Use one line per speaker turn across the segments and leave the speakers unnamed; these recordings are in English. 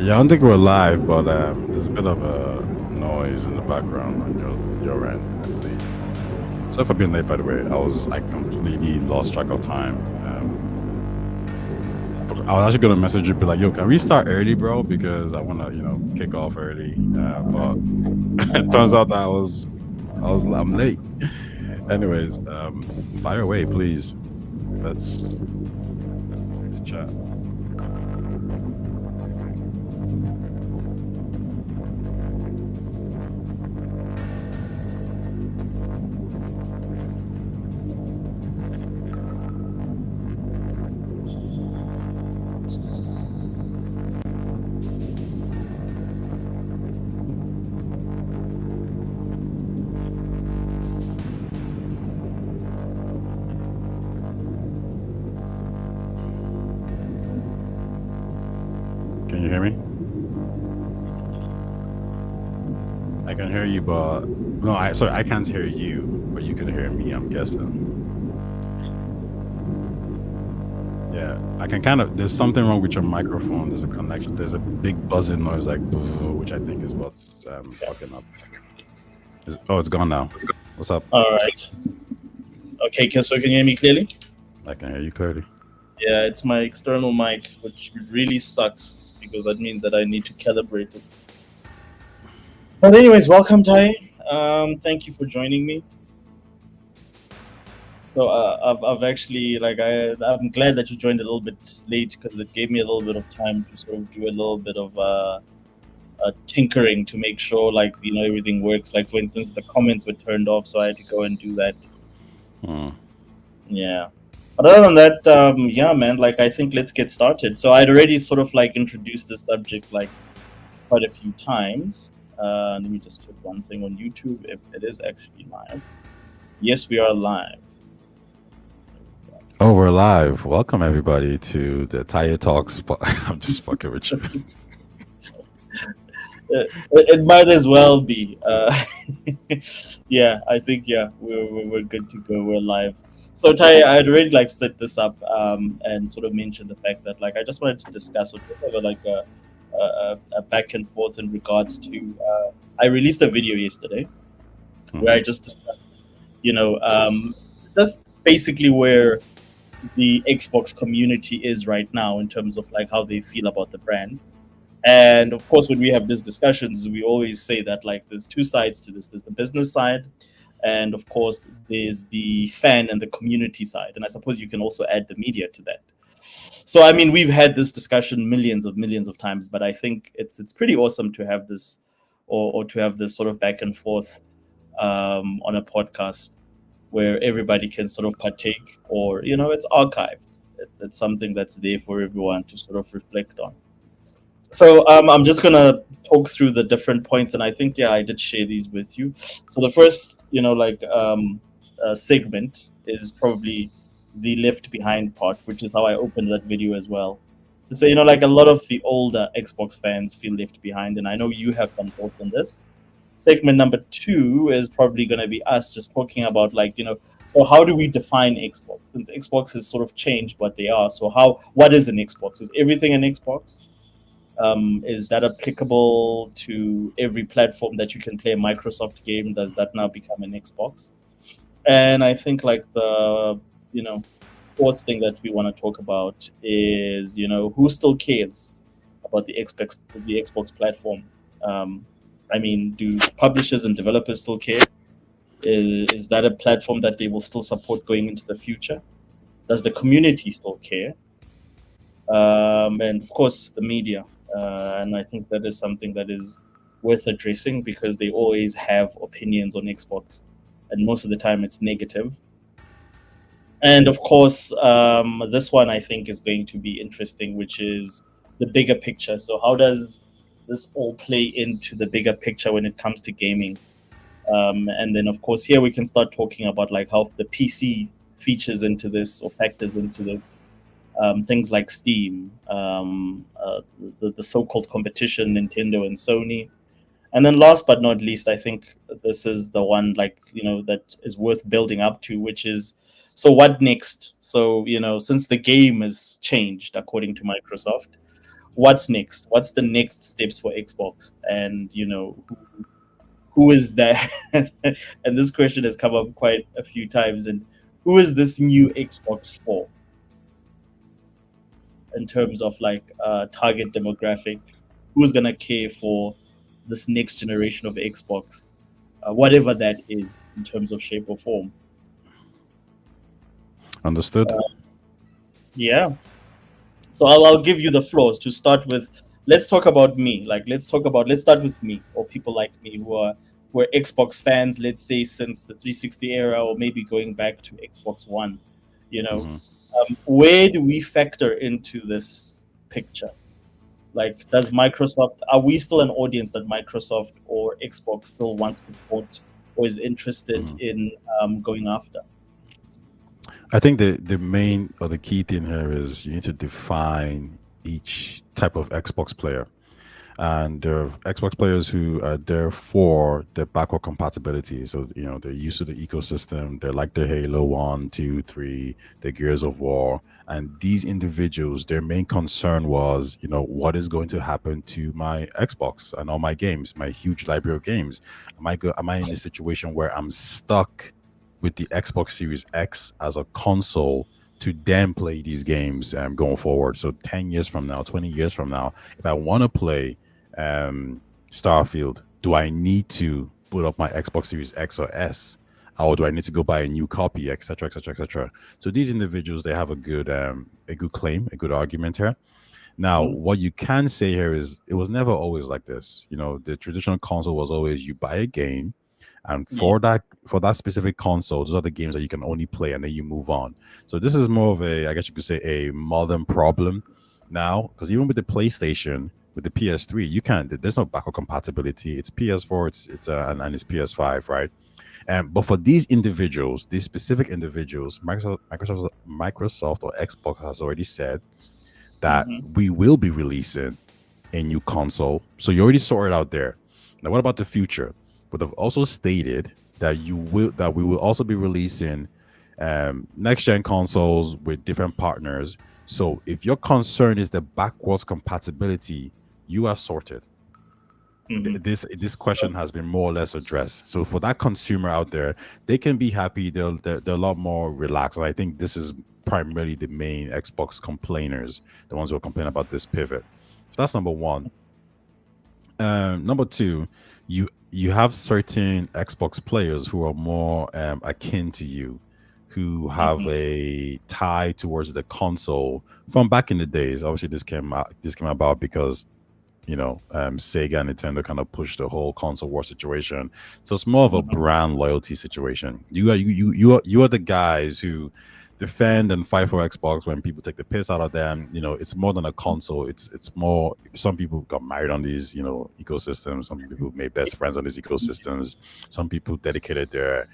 Yeah, I don't think we're live, but there's a bit of a noise in the background on your end, I believe. So for being late, by the way, I completely lost track of time. I was actually gonna message you, be like, "Yo, can we start early, bro? Because I want to, kick off early." But it turns out that I'm late. Anyways, fire away, please. Let's chat. Can you hear me? I can hear you, but no, I can't hear you, but you can hear me, I'm guessing. Yeah, I can kind of. There's something wrong with your microphone. There's a connection. There's a big buzzing noise, like which I think is what's fucking up. It's gone now. What's up?
All right. Okay, so can you hear me clearly?
I can hear you clearly.
Yeah, it's my external mic, which really sucks because that means that I need to calibrate it. But anyways, welcome, Ty. Thank you for joining me. So I've actually I'm glad that you joined a little bit late because it gave me a little bit of time to sort of do a little bit of tinkering to make sure everything works. Like for instance, the comments were turned off, so I had to go and do that. Yeah. But other than that, yeah, man, I think let's get started. So I'd already sort of introduced the subject quite a few times. Let me just check one thing on YouTube if it is actually live. Yes, we are live.
Oh, we're live. Welcome everybody to the Tayetalks. I'm just fucking with you.
It might as well be. Yeah, I think we're good to go. We're live. So Ty, I'd already set this up and sort of mention the fact that I just wanted to discuss with a back and forth in regards to. I released a video yesterday where I just discussed, just basically where the Xbox community is right now in terms of how they feel about the brand. And of course, when we have these discussions, we always say that there's two sides to this. There's the business side, and of course, there's the fan and the community side. And I suppose you can also add the media to that. So I mean, we've had this discussion millions of times, but I think it's pretty awesome to have this, or to have this sort of back and forth on a podcast where everybody can sort of partake, or it's archived. It's something that's there for everyone to sort of reflect on. So I'm just gonna talk through the different points, and I think I did share these with you. So the first, segment is probably the left behind part, which is how I opened that video as well. To say, a lot of the older Xbox fans feel left behind, and I know you have some thoughts on this. Segment number 2 is probably going to be us just talking about so how do we define Xbox, since Xbox has sort of changed what they are. So what is an Xbox? Is everything an Xbox? Is that applicable to every platform that you can play a Microsoft game? Does that now become an Xbox? And I think the fourth thing that we want to talk about is who still cares about the Xbox platform. I mean, do publishers and developers still care? Is that a platform that they will still support going into the future? Does the community still care? And of course, the media. And I think that is something that is worth addressing because they always have opinions on Xbox, and most of the time it's negative. And of course, this one I think is going to be interesting, which is the bigger picture. So how does this all play into the bigger picture when it comes to gaming? And then, of course, here we can start talking about how the PC features into this or factors into this. Things like Steam, the so-called competition, Nintendo and Sony. And then last but not least, I think this is the one that is worth building up to, which is, so what next? So, since the game has changed according to Microsoft, what's next? What's the next steps for Xbox? And who is that? And this question has come up quite a few times. And who is this new Xbox for in terms of like target demographic? Who's gonna care for this next generation of Xbox, whatever that is in terms of shape or form?
Understood.
Uh, yeah. So I'll give you the floors to start with. Let's talk about me. Like let's start with me or people like me who are Xbox fans. Let's say since the 360 era, or maybe going back to Xbox One. You know,
Hmm.
where do we factor into this picture? Like, does Microsoft, are we still an audience that Microsoft or Xbox still wants to port or is interested
Hmm.
in going after?
I think the main or the key thing here is you need to define each type of Xbox player. And there are Xbox players who are there for the backward compatibility. So they're used to the ecosystem. They're like the Halo 1, 2, 3, the Gears of War. And these individuals, their main concern was, what is going to happen to my Xbox and all my games, my huge library of games? Am I in a situation where I'm stuck with the Xbox Series X as a console to then play these games going forward? So 10 years from now, 20 years from now, if I want to play Starfield, do I need to put up my Xbox Series X or S? Or do I need to go buy a new copy, etc., etc., etc.? So these individuals, they have a good claim, a good argument here. Now,
Mm,
what you can say here is it was never always like this. The traditional console was always you buy a game, and
yeah.
for that specific console, those are the games that you can only play, and then you move on. So this is more of a, I guess you could say, a modern problem now, because even with the PlayStation, with the PS3, you can't. There's no backward compatibility. It's PS4, and it's PS5, right? But for these individuals, these specific individuals, Microsoft or Xbox has already said that
Hmm.
we will be releasing a new console. So you already saw it out there. Now, what about the future? But have also stated that we will also be releasing next gen consoles with different partners. So if your concern is the backwards compatibility, you are sorted.
Hmm.
This question has been more or less addressed. So for that consumer out there, they can be happy. They're a lot more relaxed. And I think this is primarily the main Xbox complainers, the ones who are complaining about this pivot. So that's number one. Number two, you have certain Xbox players who are more akin to you, who have
Hmm.
a tie towards the console from back in the days. Obviously, this came about because Sega and Nintendo kind of pushed the whole console war situation. So it's more of a
Hmm.
brand loyalty situation. You are the guys who defend and fight for Xbox when people take the piss out of them. It's more than a console. It's more. Some people got married on these ecosystems. Some people made best friends on these ecosystems. Some people dedicated their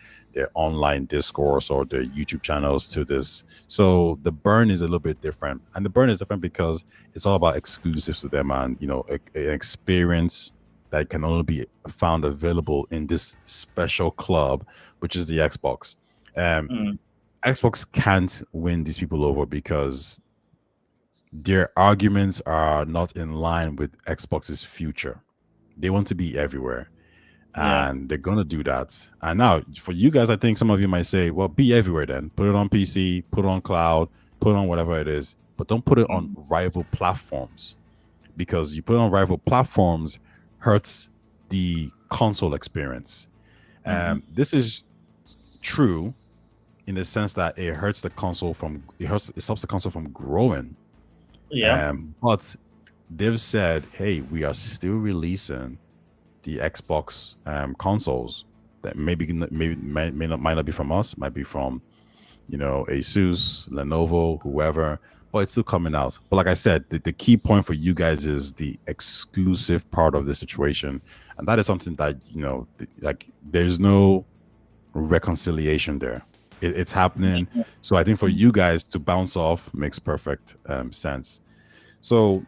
online discourse or their YouTube channels to this. So the burn is a little bit different, and the burn is different because it's all about exclusives to them, and an experience that can only be found available in this special club, which is the Xbox. Um,
Mm,
Xbox can't win these people over because their arguments are not in line with Xbox's future. They want to be everywhere,
yeah.
and they're gonna do that. And now, for you guys, I think some of you might say, "Well, be everywhere then. Put it on PC, put it on cloud, put it on whatever it is, but don't put it on
Mm,
rival platforms because you put it on rival platforms hurts the console experience."
hmm.
This is true in the sense that it stops the console from growing.
Yeah.
But they've said, "Hey, we are still releasing the Xbox consoles that maybe might not be from us, might be from Asus, Lenovo, whoever, but it's still coming out." But like I said, the key point for you guys is the exclusive part of the situation, and that is something that like there's no reconciliation there. It's happening. So I think for
Mm,
you guys to bounce off makes perfect sense. So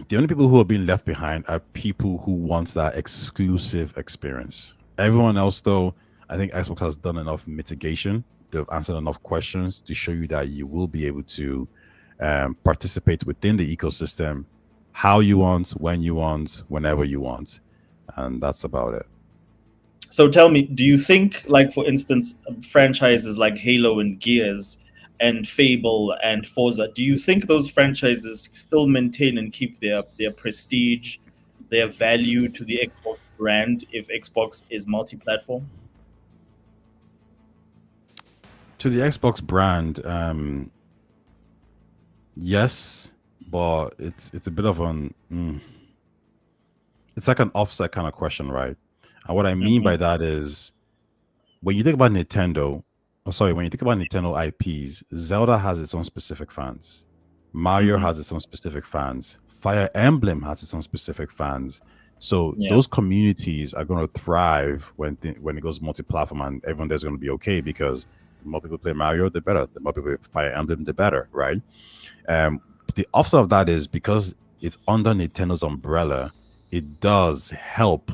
the only people who are being left behind are people who want that exclusive experience. Everyone else, though, I think Xbox has done enough mitigation. They've answered enough questions to show you that you will be able to participate within the ecosystem how you want, when you want, whenever you want, and that's about it.
So tell me, do you think, like for instance, franchises like Halo and Gears and Fable and Forza, do you think those franchises still maintain and keep their prestige, their value to the Xbox brand if Xbox is multi-platform?
To the Xbox brand, yes, but it's a bit of it's like an offset kind of question, right? And what I mean
Hmm.
by that is when you think about Nintendo, oh, sorry, when you think about Nintendo IPs, Zelda has its own specific fans. Mario
Hmm.
has its own specific fans. Fire Emblem has its own specific fans. So
Yeah,
those communities are going to thrive when it goes multi-platform, and everyone there's going to be okay because the more people play Mario, the better. The more people play Fire Emblem, the better, right? Um, the offset of that is because it's under Nintendo's umbrella, it does help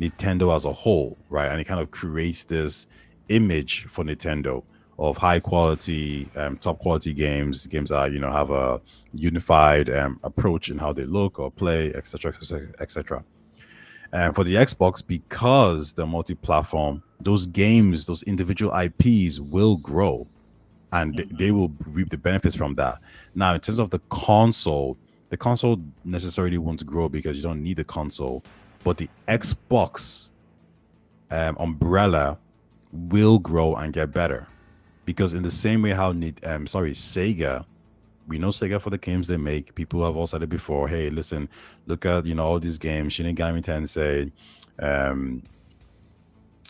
Nintendo as a whole, right? And it kind of creates this image for Nintendo of high quality, top quality games that have a unified approach in how they look or play, etc., etc. And for the Xbox, because they're multi-platform, those games, those individual IPs will grow and they will reap the benefits from that. Now, in terms of the console necessarily won't grow because you don't need the console, but the Xbox umbrella will grow and get better because in the same way how Sega, we know Sega for the games they make. People have all said it before. Hey, listen, look at all these games: Shinigami Tensei, um,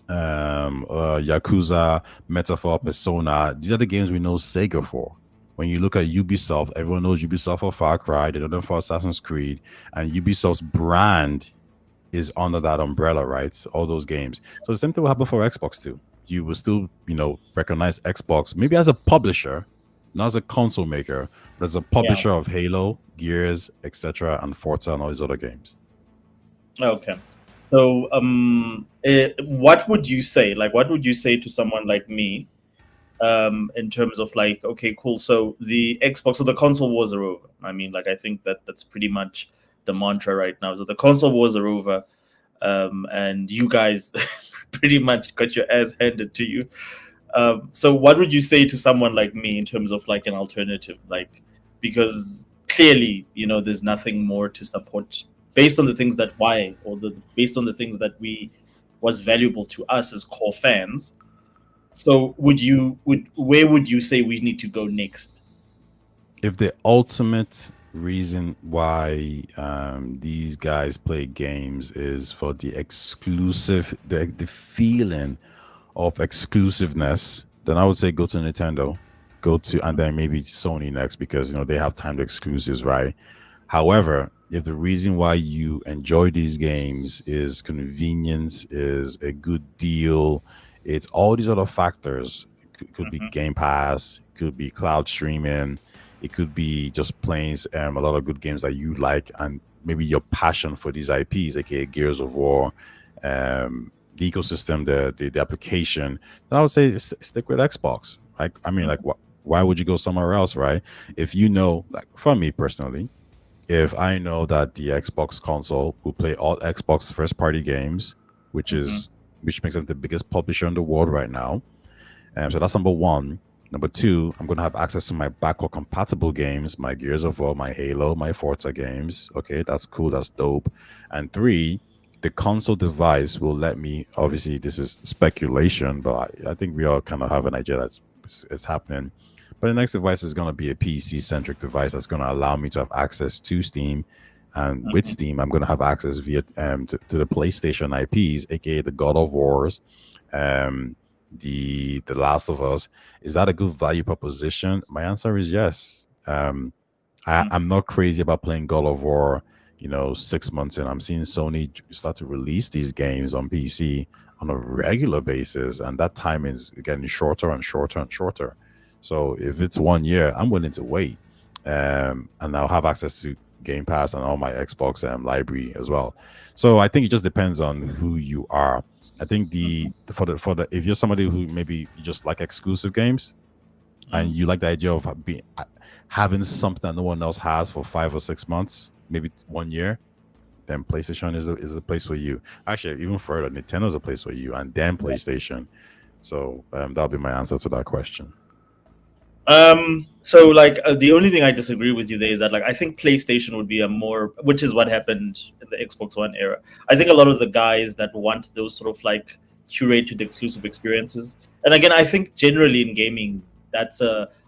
Yakuza, Metaphor, Persona. These are the games we know Sega for. When you look at Ubisoft, everyone knows Ubisoft for Far Cry, they know them for Assassin's Creed, and Ubisoft's brand is under that umbrella, right? All those games. So the same thing will happen for Xbox too. You will still, recognize Xbox maybe as a publisher, not as a console maker, but as a
yeah.
publisher of Halo, Gears, etc., and Forza and all these other games.
Okay. So, what would you say? Like, what would you say to someone like me, in terms of like, okay, cool. So the Xbox, so the console wars are over. I mean, like, I think that that's pretty much the mantra right now. So the console wars are over, and you guys pretty much got your ass handed to you. So what would you say to someone like me in terms of like an alternative? Like, because clearly, there's nothing more to support based on the things that why or the based on the things that we was valuable to us as core fans. So would where would you say we need to go next?
If the ultimate reason why these guys play games is for the feeling of exclusiveness, then I would say go to Nintendo, and then maybe Sony next because they have timed exclusives, right? However, if the reason why you enjoy these games is convenience, is a good deal, it's all these other factors. It could be
Hmm.
Game Pass, it could be cloud streaming, it could be just playing a lot of good games that you like, and maybe your passion for these IPs, aka Gears of War, the ecosystem, the application. Then I would say stick with Xbox. Like, I mean, like, why would you go somewhere else, right? If like for me personally, if I know that the Xbox console will play all Xbox first party games,
Hmm.
which makes them the biggest publisher in the world right now. So that's number one. Number two, I'm gonna have access to my backward compatible games, my Gears of War, my Halo, my Forza games. Okay, that's cool, that's dope. And three, the console device will let me. Obviously, this is speculation, but I think we all kind of have an idea that's it's happening. But the next device is going to be a PC centric device that's going to allow me to have access to Steam. And with
Hmm.
Steam, I'm going to have access via to the PlayStation IPs, aka the God of Wars, um, the Last of Us. Is that a good value proposition? My answer is yes. I'm not crazy about playing God of War. 6 months in, I'm seeing Sony start to release these games on PC on a regular basis, and that time is getting shorter and shorter and shorter. So if it's 1 year, I'm willing to wait, and I'll have access to Game Pass and all my Xbox library as well. So I think it just depends on who you are. I think the for the if you're somebody who maybe you just like exclusive games, and you like the idea of having something that no one else has for 5 or 6 months, maybe 1 year, then PlayStation is a place for you. Actually, even further, Nintendo is a place for you, and then PlayStation. So that'll be my answer to that question.
So like the only thing I disagree with you there is that like I think PlayStation would be a more, which is what happened in the Xbox One era. I think a lot of the guys that want those sort of like curated exclusive experiences, and again, I think generally in gaming, that's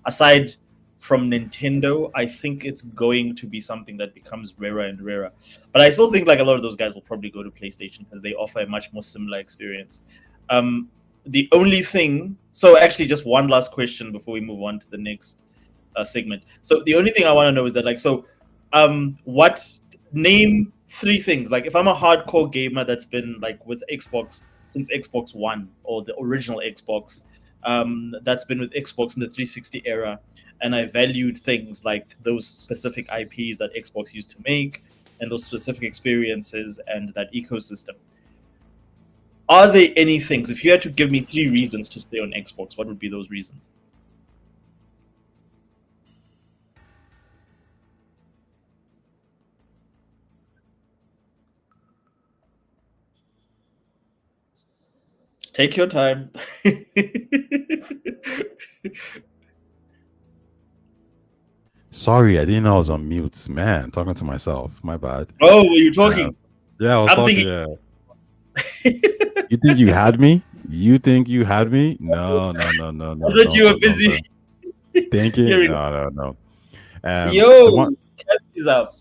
aside from Nintendo, I think it's going to be something that becomes rarer and rarer. But I still think like a lot of those guys will probably go to PlayStation because they offer a much more similar experience. Um, the only thing, so actually just one last question before we move on to the next segment. So the only thing I want to know is that like, so what, name three things, like if I'm a hardcore gamer that's been like with Xbox since Xbox One or the original Xbox, that's been with Xbox in the 360 era, and I valued things like those specific IPs that Xbox used to make and those specific experiences and that ecosystem. Are there any things, if you had to give me three reasons to stay on Xbox, what would be those reasons? Take your time.
Sorry, I didn't know I was on mute. Man, talking to myself. My bad.
Oh, were you
Uh,
talking?
yeah, I was
I'm
talking.
thinking.
Yeah. You think you had me? You think you had me? No, no, no, no,
I
no.
thought you
Don't
were
talk
busy.
nonsense. Thinking?
Hearing.
No, no, no. The
Yo,
one
Cass is up.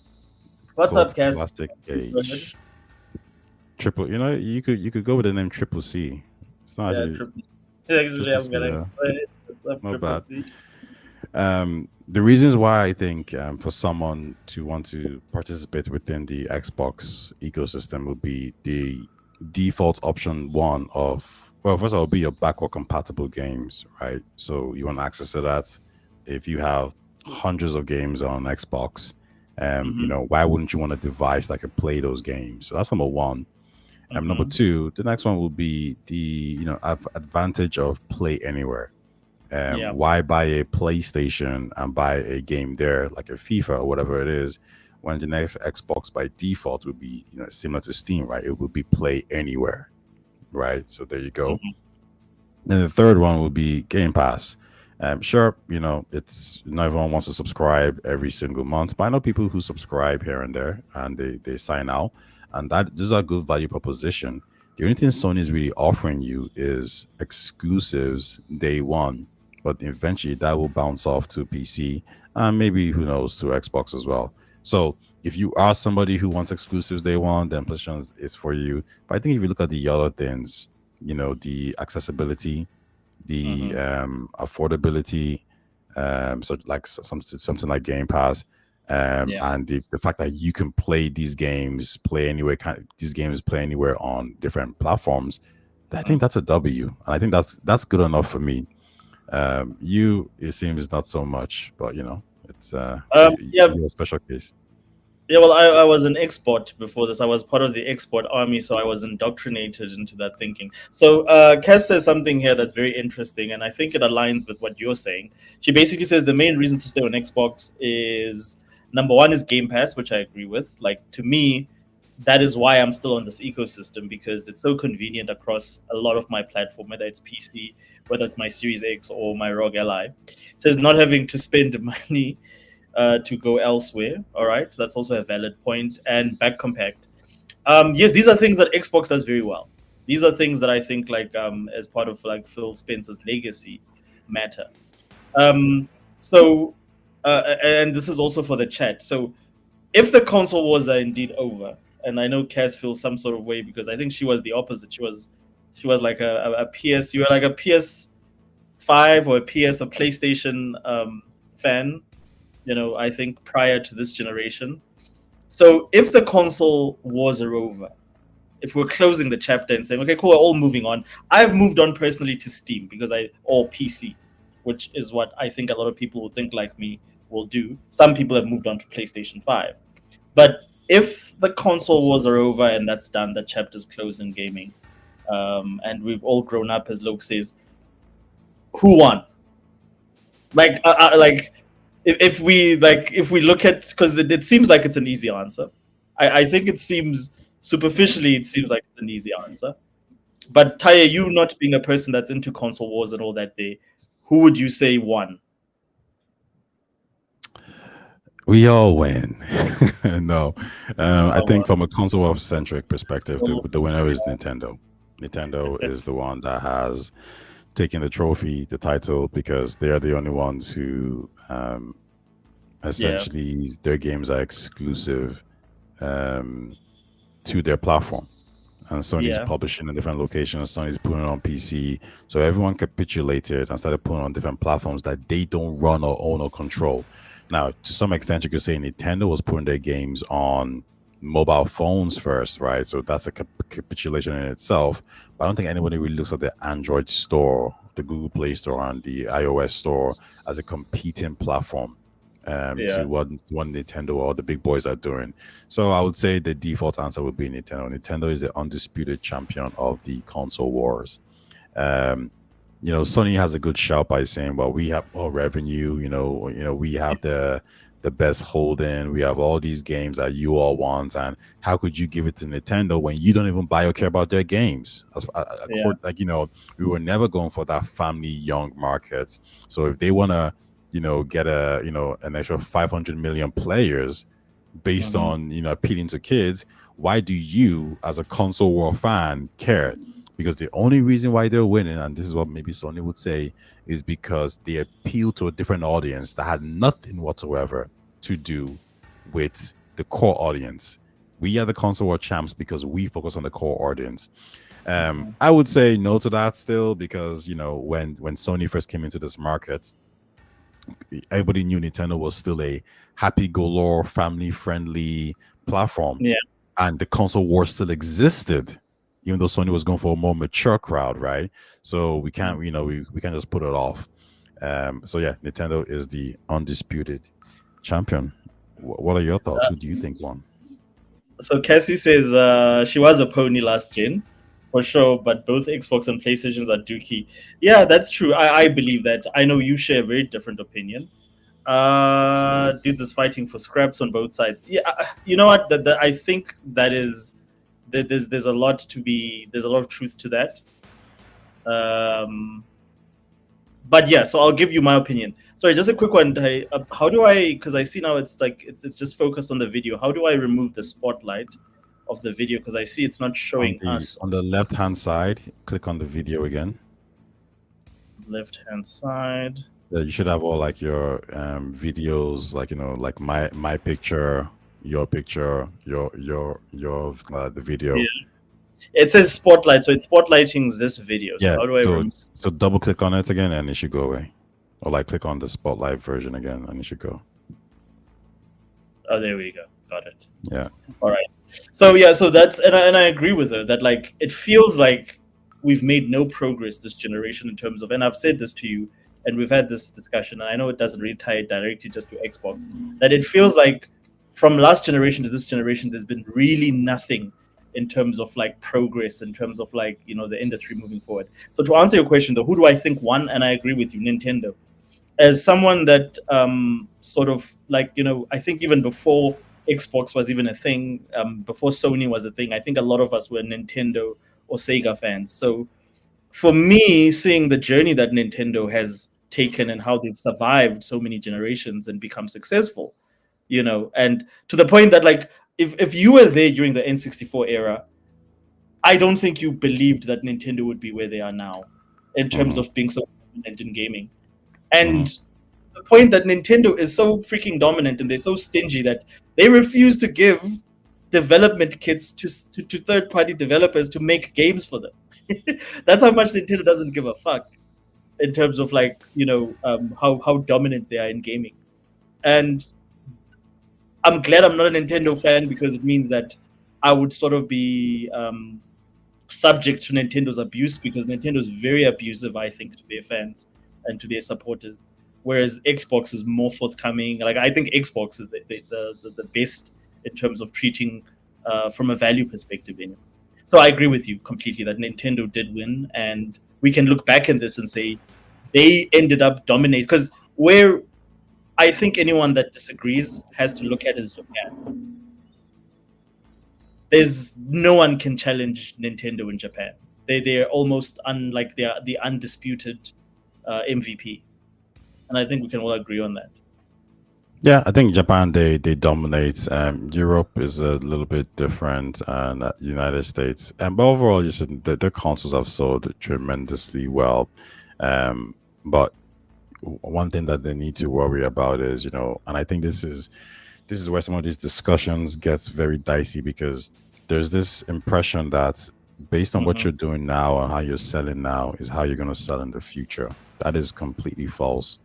What's up,
called
Cass?
Plastic
Please go ahead.
Cage. Triple. You could go with the name Triple C. It's not
Yeah,
actually
triple. Actually,
Triple
I'm
C.
gonna
Yeah,
go ahead. What's up,
not
triple
bad.
C?
The reasons why I think for someone to want to participate within the Xbox ecosystem would be the default option one of, well, first of all, be your backward compatible games, right? So you want access to that. If you have hundreds of games on Xbox,
Mm-hmm.
why wouldn't you want a device that can play those games? So that's number one. Number
Mm-hmm.
two, the next one will be the advantage of play anywhere.
Yeah.
Why buy a PlayStation and buy a game there like a FIFA or whatever it is, when the next Xbox by default would be similar to Steam, right? It would be play anywhere, right? So there you go.
Mm-hmm.
And the third one would be Game Pass. Sure, it's not everyone wants to subscribe every single month, but I know people who subscribe here and there, and they sign out, and that these are good value proposition. The only thing Sony is really offering you is exclusives day one, but eventually that will bounce off to PC and maybe who knows to Xbox as well. So if you are somebody who wants exclusives day one, then PlayStation is for you. But I think if you look at the other things, the accessibility, the
Mm-hmm.
affordability, so like something like Game Pass,
Yeah.
and the fact that you can play these games, play anywhere, these games play anywhere on different platforms. I think
Mm.
that's a W, and I think that's good enough for me. You, it seems not so much, but it's
Yeah.
you're a special case.
Yeah, well, I was an export before this. I was part of the export army, so I was indoctrinated into that thinking. So, Kes says something here that's very interesting, and I think it aligns with what you're saying. She basically says the main reason to stay on Xbox is number one is Game Pass, which I agree with. Like, to me, that is why I'm still on this ecosystem because it's so convenient across a lot of my platform, whether it's PC, whether it's my Series X or my ROG Ally. It says not having to spend money to go elsewhere. All right, that's also a valid point. And back compact. Yes, these are things that Xbox does very well. These are things that I think, like, as part of like Phil Spencer's legacy, matter. Um, so, and this is also for the chat. So, if the console wars are indeed over, and I know Cass feels some sort of way because I think she was the opposite. She was like a PS. You were like a PS5 or a PS or PlayStation fan, I think prior to this generation. So if the console wars are over, if we're closing the chapter and saying, okay, cool, we're all moving on. I've moved on personally to Steam or PC, which is what I think a lot of people who think like me will do. Some people have moved on to PlayStation 5. But if the console wars are over and that's done, that chapter's closed in gaming, and we've all grown up, as Luke says, who won? Like if we look at, because it seems like it's an easy answer. I think it seems superficially it seems like it's an easy answer. But Taya, you not being a person that's into console wars and all that day, who would you say won?
We all win. No, I
Oh,
think from a console centric perspective,
well,
the winner is Nintendo. Nintendo is the one that has taken the trophy, the title, because they are the only ones who
yeah,
essentially their games are exclusive um, to their platform. And Sony's
yeah,
publishing in different locations. Sony's putting it on PC. So everyone capitulated and started putting on different platforms that they don't run or own or control. Now, to some extent, you could say Nintendo was putting their games on mobile phones first, right? So that's a capitulation in itself. But I don't think anybody really looks at the Android store, the Google Play Store, and the iOS store as a competing platform
yeah.
to what Nintendo or the big boys are doing. So I would say the default answer would be Nintendo. Nintendo is the undisputed champion of the console wars. Um, Sony has a good shout by saying, "Well, we have more revenue. We have the best holding. We have all these games that you all want, and how could you give it to Nintendo when you don't even buy or care about their games?"
Yeah.
We were never going for that family young markets. So if they want to, get an extra 500 million players based
Hmm.
on appealing to kids, why do you as a console war fan care? Because the only reason why they're winning, and this is what maybe Sony would say, is because they appeal to a different audience that had nothing whatsoever to do with the core audience. We are the console war champs because we focus on the core audience. I would say no to that still, because when Sony first came into this market, everybody knew Nintendo was still a happy go lore, family friendly platform,
Yeah.
and the console war still existed, even though Sony was going for a more mature crowd, right? So we can't, we can't just put it off. So yeah, Nintendo is the undisputed champion. What are your thoughts? Who do you think won?
So Cassie says she was a pony last gen, for sure, but both Xbox and PlayStations are dookie. Yeah, that's true. I believe that. I know you share a very different opinion. Dudes is fighting for scraps on both sides. Yeah, you know what? I think that is there's a lot to be there's a lot of truth to that. Um, but yeah, so I'll give you my opinion. Sorry, just a quick one. How do I? Because I see now it's like it's just focused on the video. How do I remove the spotlight of the video? Because I see it's not
On
showing
the
us
on the left hand side, click on the video again.
on the left hand side.
Yeah, you should have all like your videos, like like my picture, your picture, your the video.
Yeah, it says spotlight, so it's spotlighting this video. So
Yeah,
how do I
so
remove?
so double click on it again and it should go away. Or like click on the spotlight version again and it should go.
Oh, there we go. Got it.
Yeah.
All right. So yeah, so that's and I agree with her that like it feels like we've made no progress this generation in terms of, and I've said this to you, and we've had this discussion, and I know it doesn't really tie it directly just to Xbox, that it feels like from last generation to this generation, there's been really nothing in terms of like progress, in terms of like the industry moving forward. So to answer your question though, who do I think won? And I agree with you, Nintendo. As someone that sort of like I think even before Xbox was even a thing, before Sony was a thing, I think a lot of us were Nintendo or Sega fans. So for me, seeing the journey that Nintendo has taken and how they've survived so many generations and become successful, and to the point that like if you were there during the N64 era, I don't think you believed that Nintendo would be where they are now in terms
Mm-hmm.
of being so dominant in gaming.
Mm-hmm.
And the point that Nintendo is so freaking dominant and they're so stingy that they refuse to give development kits to third party developers to make games for them. That's how much Nintendo doesn't give a fuck in terms of like how dominant they are in gaming. And I'm glad I'm not a Nintendo fan because it means that I would sort of be subject to Nintendo's abuse, because Nintendo is very abusive, I think, to their fans and to their supporters. Whereas Xbox is more forthcoming. Like I think Xbox is the best in terms of treating from a value perspective. So I agree with you completely that Nintendo did win, and we can look back in this and say they ended up dominating. Because Where I think anyone that disagrees has to look at is Japan. There's no one can challenge Nintendo in Japan. They're almost unlike they are the undisputed MVP, and I think we can all agree on that.
Yeah, I think Japan they dominate. Europe is a little bit different, and United States. But overall, you said the consoles have sold tremendously well. But one thing that they need to worry about is, and I think this is where some of these discussions gets very dicey because there's this impression that based on what
Hmm.
you're doing now and how you're selling now is how you're going to sell in the future. That is completely false.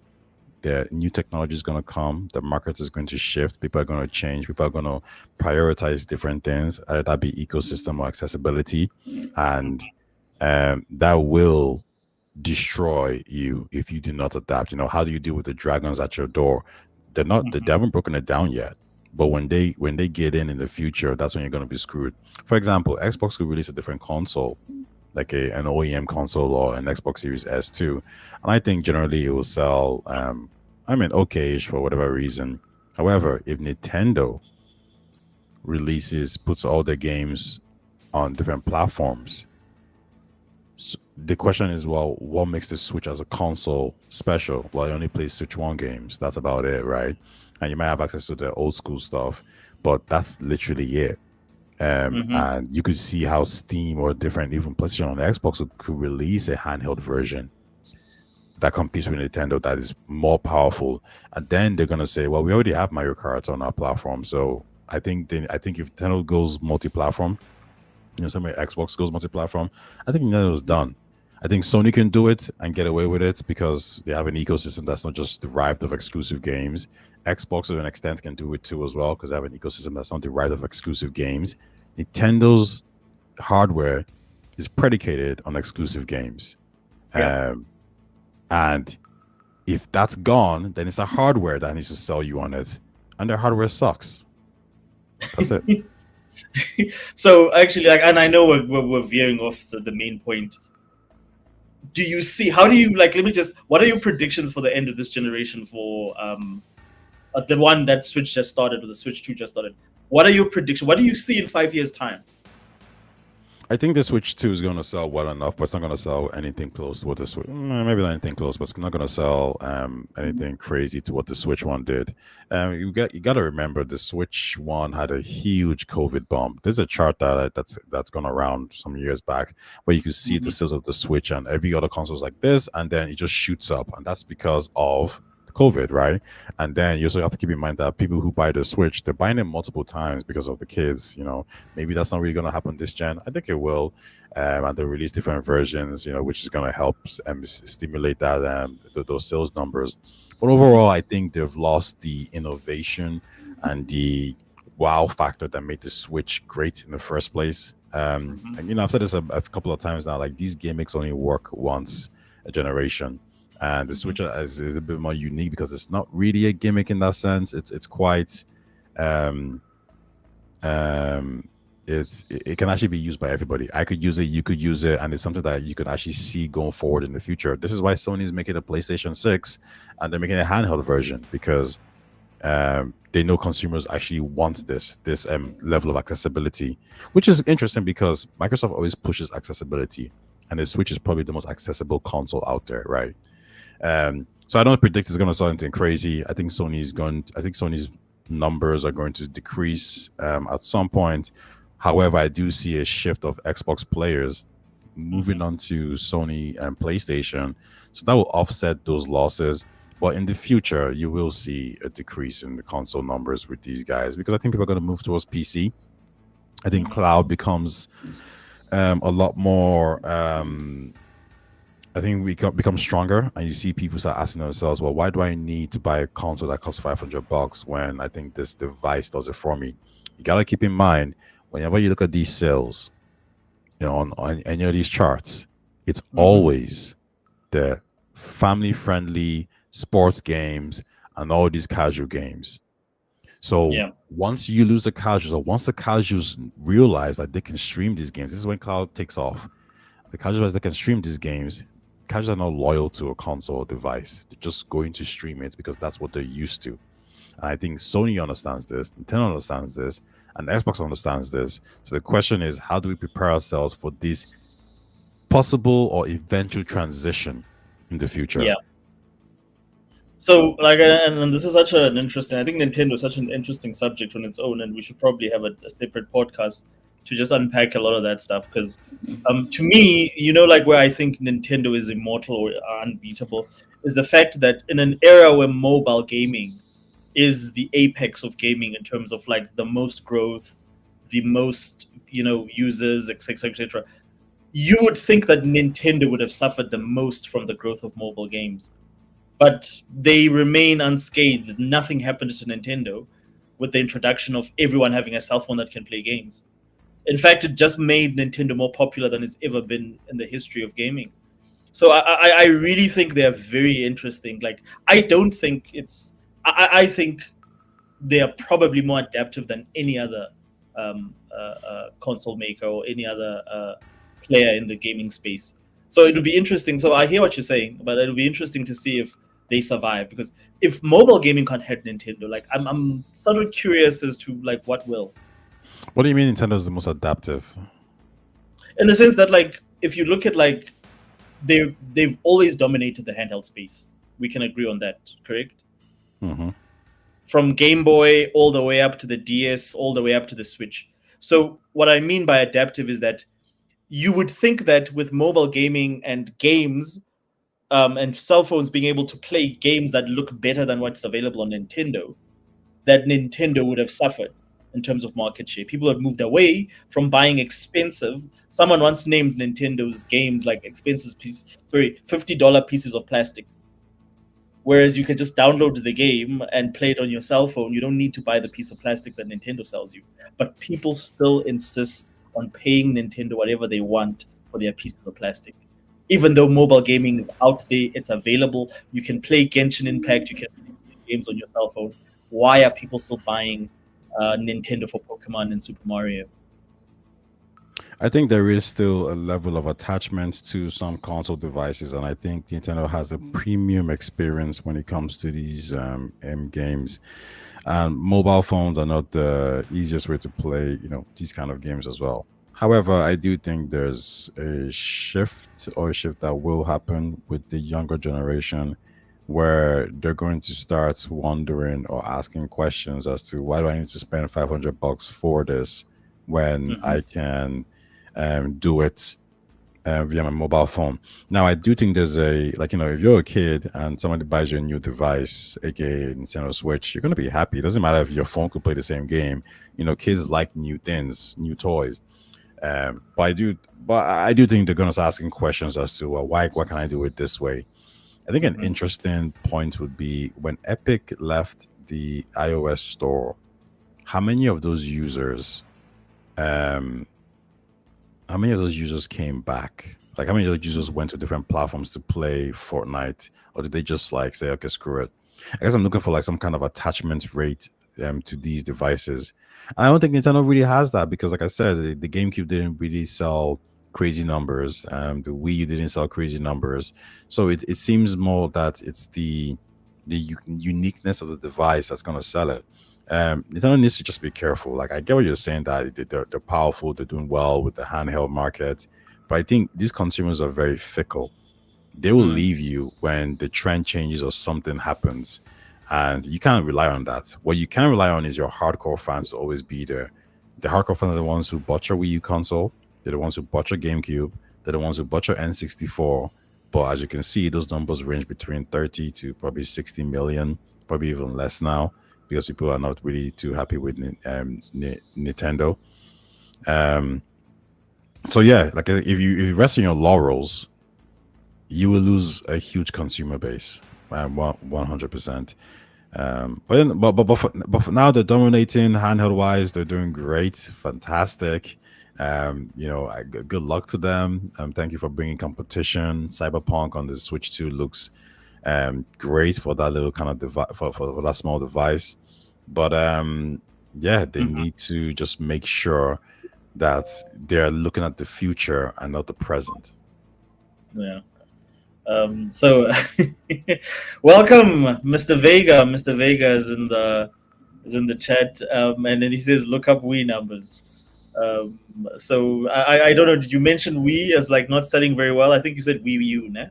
The new technology is going to come, the market is going to shift, people are going to change, people are going to prioritize different things, either that be ecosystem or accessibility, and that will destroy you if you do not adapt. How do you deal with the dragons at your door? They
Hmm.
haven't broken it down yet. But when they get in the future, that's when you're going to be screwed. For example, Xbox could release a different console, like an OEM console or an Xbox Series S2, and I think generally it will sell. I mean, okay-ish for whatever reason. However, if Nintendo puts all their games on different platforms, the question is, well, what makes the Switch as a console special? Well, you only play Switch One games. That's about it, right? And you might have access to the old school stuff, but that's literally it.
Hmm.
And you could see how Steam or different, even PlayStation on Xbox could release a handheld version that competes with Nintendo that is more powerful. And then they're gonna say, well, we already have Mario Kart on our platform. So I think if Nintendo goes multi-platform, same way Xbox goes multi-platform, I think Nintendo's done. I think Sony can do it and get away with it because they have an ecosystem that's not just derived of exclusive games. Xbox, to an extent, can do it too as well because they have an ecosystem that's not derived of exclusive games. Nintendo's hardware is predicated on exclusive games,
Yeah.
um, and if that's gone, then it's the hardware that needs to sell you on it, and their hardware sucks. That's it.
So actually, like, and I know we're veering off the main point. Do you see? How do you like? Let me just. What are your predictions for the end of this generation for the one that Switch just started or the Switch 2 just started? What are your predictions? What do you see in 5 years' time?
I think the Switch 2 is going to sell well enough, but it's not going to sell anything close to what the Switch. Maybe not anything close, but it's not going to sell anything crazy to what the Switch one did. You got to remember the Switch one had a huge COVID bump. There's a chart that's gone around some years back where you can see the
Hmm.
sales of the Switch and every other console is like this, and then it just shoots up, and that's because of COVID, right? And then you also have to keep in mind that people who buy the Switch, they're buying it multiple times because of the kids. Maybe that's not really going to happen this gen. I think it will. And they'll release different versions, which is going to help stimulate that those sales numbers. But overall, I think they've lost the innovation and the wow factor that made the Switch great in the first place.
Hmm.
And I've said this a couple of times now. Like these gimmicks only work once a generation, and the
Hmm.
Switch is a bit more unique because it's not really a gimmick in that sense. It's quite um, um it can actually be used by everybody. I could use it, you could use it, and it's something that you could actually see going forward in the future. This is why Sony's making a PlayStation 6 and they're making a handheld version because they know consumers actually want this level of accessibility, which is interesting because Microsoft always pushes accessibility, and the Switch is probably the most accessible console out there, right? So I don't predict it's going to sell anything crazy. I think Sony's numbers are going to decrease at some point. However, I do see a shift of Xbox players moving
Hmm.
on to Sony and PlayStation, so that will offset those losses. But in the future, you will see a decrease in the console numbers with these guys because I think people are going to move towards PC. I think
Hmm.
cloud becomes a lot more I think we become stronger, and you see people start asking themselves, "Well, why do I need to buy a console that costs $500 when I think this device does it for me?" You gotta keep in mind whenever you look at these sales, on any of these charts, it's
Hmm.
always the family-friendly sports games and all these casual games. So
Yeah.
once you lose the casuals, or once the casuals realize that they can stream these games, this is when cloud takes off. The casuals that can stream these games, casuals are not loyal to a console or device. They're just going to stream it because that's what they're used to. And I think Sony understands this, Nintendo understands this, and Xbox understands this. So the question is, how do we prepare ourselves for this possible or eventual transition in the future?
Yeah. So, like, and this is such an interesting. I think Nintendo is such an interesting subject on its own, and we should probably have a separate podcast to just unpack a lot of that stuff. Because, to me, like where I think Nintendo is immortal or unbeatable is the fact that in an era where mobile gaming is the apex of gaming in terms of like the most growth, the most users, etc., etc. You would think that Nintendo would have suffered the most from the growth of mobile games, but they remain unscathed. Nothing happened to Nintendo with the introduction of everyone having a cell phone that can play games. In fact, it just made Nintendo more popular than it's ever been in the history of gaming. So I really think they're very interesting. Like, I don't think it's. I think they are probably more adaptive than any other console maker or any other player in the gaming space. So it'll be interesting. So I hear what you're saying, but it'll be interesting to see if they survive, because if mobile gaming can't hit Nintendo, like I'm sort of curious as to like what will.
What do you mean Nintendo is the most adaptive?
In the sense that, like, if you look at like they've always dominated the handheld space. We can agree on that, correct?
Hmm.
From Game Boy all the way up to the DS, all the way up to the Switch. So what I mean by adaptive is that you would think that with mobile gaming and games, and cell phones being able to play games that look better than what's available on Nintendo, that Nintendo would have suffered in terms of market share. People have moved away from buying expensive. Someone once named Nintendo's games like expensive $50 pieces of plastic. Whereas you can just download the game and play it on your cell phone. You don't need to buy the piece of plastic that Nintendo sells you. But people still insist on paying Nintendo whatever they want for their pieces of plastic. Even though mobile gaming is out there, it's available. You can play Genshin Impact, you can play these games on your cell phone. Why are people still buying Nintendo for Pokemon and Super Mario?
I think there is still a level of attachment to some console devices, and I think Nintendo has a premium experience when it comes to these games. And mobile phones are not the easiest way to play, these kind of games as well. However, I do think there's a shift that will happen with the younger generation, where they're going to start wondering or asking questions as to why do I need to spend $500 for this when
Mm-hmm.
I can do it via my mobile phone. Now, I do think there's if you're a kid and somebody buys you a new device, aka Nintendo Switch, you're going to be happy. It doesn't matter if your phone could play the same game. Kids like new things, new toys. But I do think they're going to start asking questions as to, well, why what can I do it this way? I think an
Mm-hmm.
interesting point would be when Epic left the iOS store. How many of those users um, how many of those users came back? Like, how many of those users went to different platforms to play Fortnite, or did they just like say, "Okay, screw it"? I guess I'm looking for like some kind of attachment rate to these devices. And I don't think Nintendo really has that because, like I said, the GameCube didn't really sell crazy numbers. The Wii U didn't sell crazy numbers. So it seems more that it's the uniqueness of the device that's going to sell it. Nintendo needs to just be careful. Like, I get what you're saying that they're powerful, they're doing well with the handheld market, but I think these consumers are very fickle. They will
Mm-hmm.
leave you when the trend changes or something happens, and you can't rely on that. What you can rely on is your hardcore fans to always be there. The hardcore fans are the ones who bought your Wii U console. They're the ones who bought your GameCube. They're the ones who bought your N64. But as you can see, those numbers range between 30 to probably 60 million, probably even less now, because people are not really too happy with Nintendo. Um, so yeah, like if you rest on your laurels, you will lose a huge consumer base, 100%. But for now, they're dominating handheld wise. They're doing great, fantastic. Good luck to them. Thank you for bringing competition. Cyberpunk on the Switch 2 looks great for that little kind of device, for that small device. But yeah, they
Mm-hmm.
need to just make sure that they're looking at the future and not the present.
Yeah. So, welcome, Mr. Vega. Mr. Vega is in the chat, and then he says, "Look up Wii numbers." Um, so I don't know. Did you mention Wii as like not selling very well? I think you said Wii U, ne?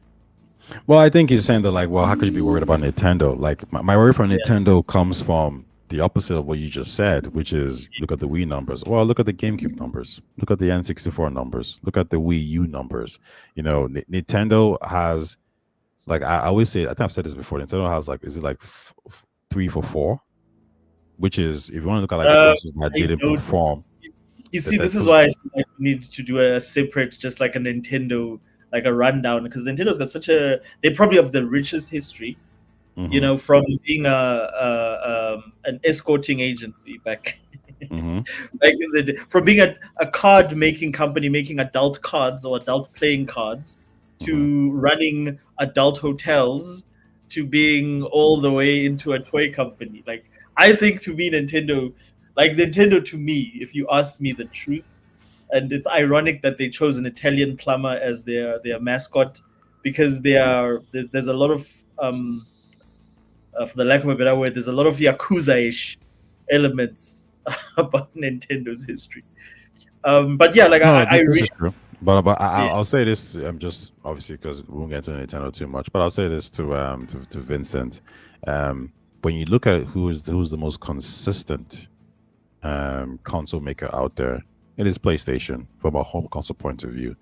Well, I think he's saying that, like, well, how could you be worried about Nintendo? Like, my worry for
Yeah.
Nintendo comes from the opposite of what you just said, which is look at the Wii numbers. Well, look at the GameCube numbers. Look at the N64 numbers. Look at the Wii U numbers. Nintendo has, like, I always say, I think I've said this before. Nintendo has, like, is it like 3 for 4? Which is, if you want to look at like the
Uh,
consoles that
I
didn't
don't.
perform,
You
that
see,
that
this is
those.
why I feel like we need to do a separate, just like a Nintendo, like a rundown, because Nintendo's got such a. They probably have the richest history,
Mm-hmm,
from being an escorting agency back
mm-hmm,
back in the day, from being a card making company making adult cards or adult playing cards
mm-hmm.
to running adult hotels to being all the way into a toy company. Like I think to me Nintendo to me, if you ask me the truth, and it's ironic that they chose an Italian plumber as their mascot because there's a lot of for the lack of a better word, there's a lot of yakuza-ish elements about Nintendo's history. But yeah, like
No,
I
this
really
is true. But
yeah,
I'll say this. Just obviously because we won't get into Nintendo too much. But I'll say this to Vincent. When you look at who's the most consistent console maker out there, it is PlayStation from a home console point of view.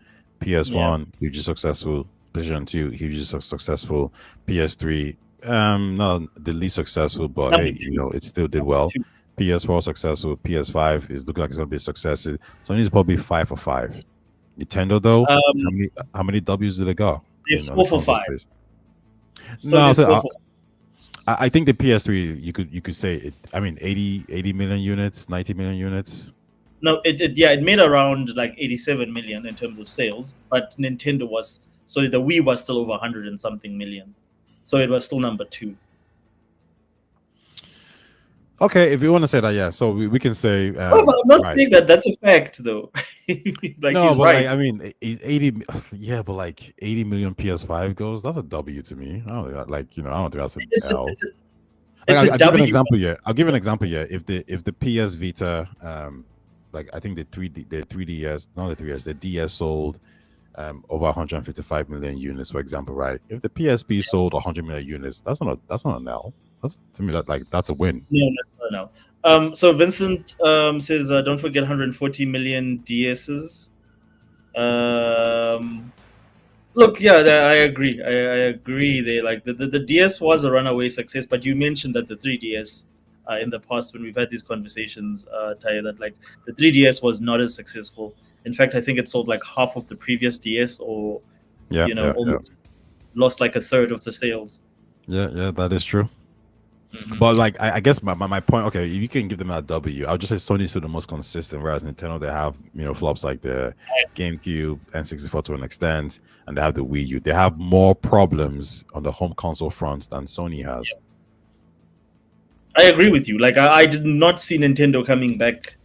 yeah,
PS1 hugely successful. PlayStation 2 hugely successful. PS3 not the least successful, but
number
hey,
two,
it still did
number
well.
two.
PS4 successful. PS5 is looking like it's going to be a success. Sony is probably 5 for 5. Nintendo though,
Um,
how many W's did it go
they're
in on the
four for
console
five.
space? No,
Sony's
so
four for
I think the PS3 you could say it. I mean 80 million units, 90 million units.
no, it made around like 87 million in terms of sales, but Nintendo was so the Wii was still over 100 and something million, so it was still number two.
Okay, if you want to say that, yeah. So we can say
Oh, but I'm not
right.
saying that that's a fact though. Like
No,
he's
but
right.
like I mean, 80, yeah, but like 80 million PS5 goes. That's a W to me. I don't think I don't think that's an
It's a,
L.
it's a,
Like
it's a
I'll give an
W.
example here. I'll give an example here. If the PS Vita, like I think the 3DS, not the 3DS, the DS sold over 155 million units, for example, right? If the PSP sold 100 million units, that's not an L. That's to me that's a win.
No, no, no, no. So Vincent says, don't forget 140 million DSs. Um, Look, yeah, I agree. I agree. They like the DS was a runaway success, but you mentioned that the 3DS in the past when we've had these conversations, Taya, that like the 3DS was not as successful. In fact, I think it sold like half of the previous DS, or
Yeah, yeah, yeah,
almost lost like a third of the sales.
yeah, yeah. That is true.
Hmm.
But like I guess my point, okay, if you can give them that W, I'll just say Sony's still the most consistent, whereas Nintendo they have flops like the GameCube, N64 to an extent, and they have the Wii U. They have more problems on the home console front than Sony has.
I agree with you. Like I did not see Nintendo coming back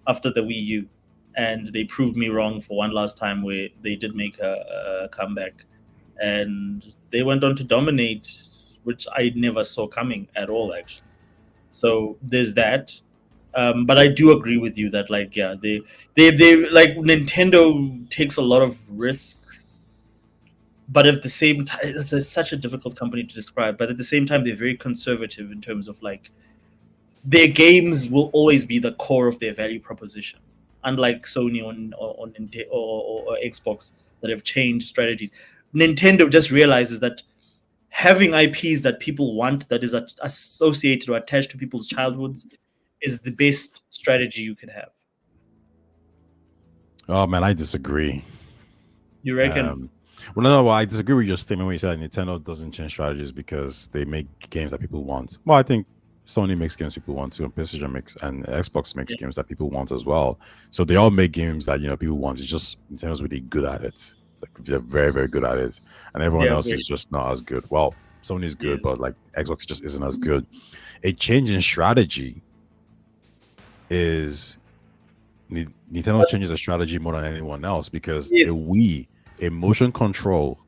after the Wii U, and they proved me wrong for one last time where they did make a comeback, and they went on to dominate, which I never saw coming at all, actually. So there's that. But I do agree with you that like yeah, they like Nintendo takes a lot of risks, but at the same time, such a difficult company to describe. But at the same time, they're very conservative in terms of like their games will always be the core of their value proposition, unlike Sony or Xbox that have changed strategies. Nintendo just realizes that having IPs that people want, that is associated or attached to people's childhoods, is the best strategy you could have.
Oh man, I disagree.
You reckon?
Um, well, no, well, I disagree with your statement when you said Nintendo doesn't change strategies because they make games that people want. Well, I think Sony makes games people want to, and PlayStation makes and Xbox makes
Yeah,
games that people want as well. So they all make games that people want. It's just Nintendo's really good at it. Like they're very, very good at it, and everyone
yeah,
else
very,
is just not as good. Well, Sony's
yeah.
good, but like Xbox just isn't as good. A change in strategy is Nintendo
But
changes the strategy more than anyone else because
yes,
a motion control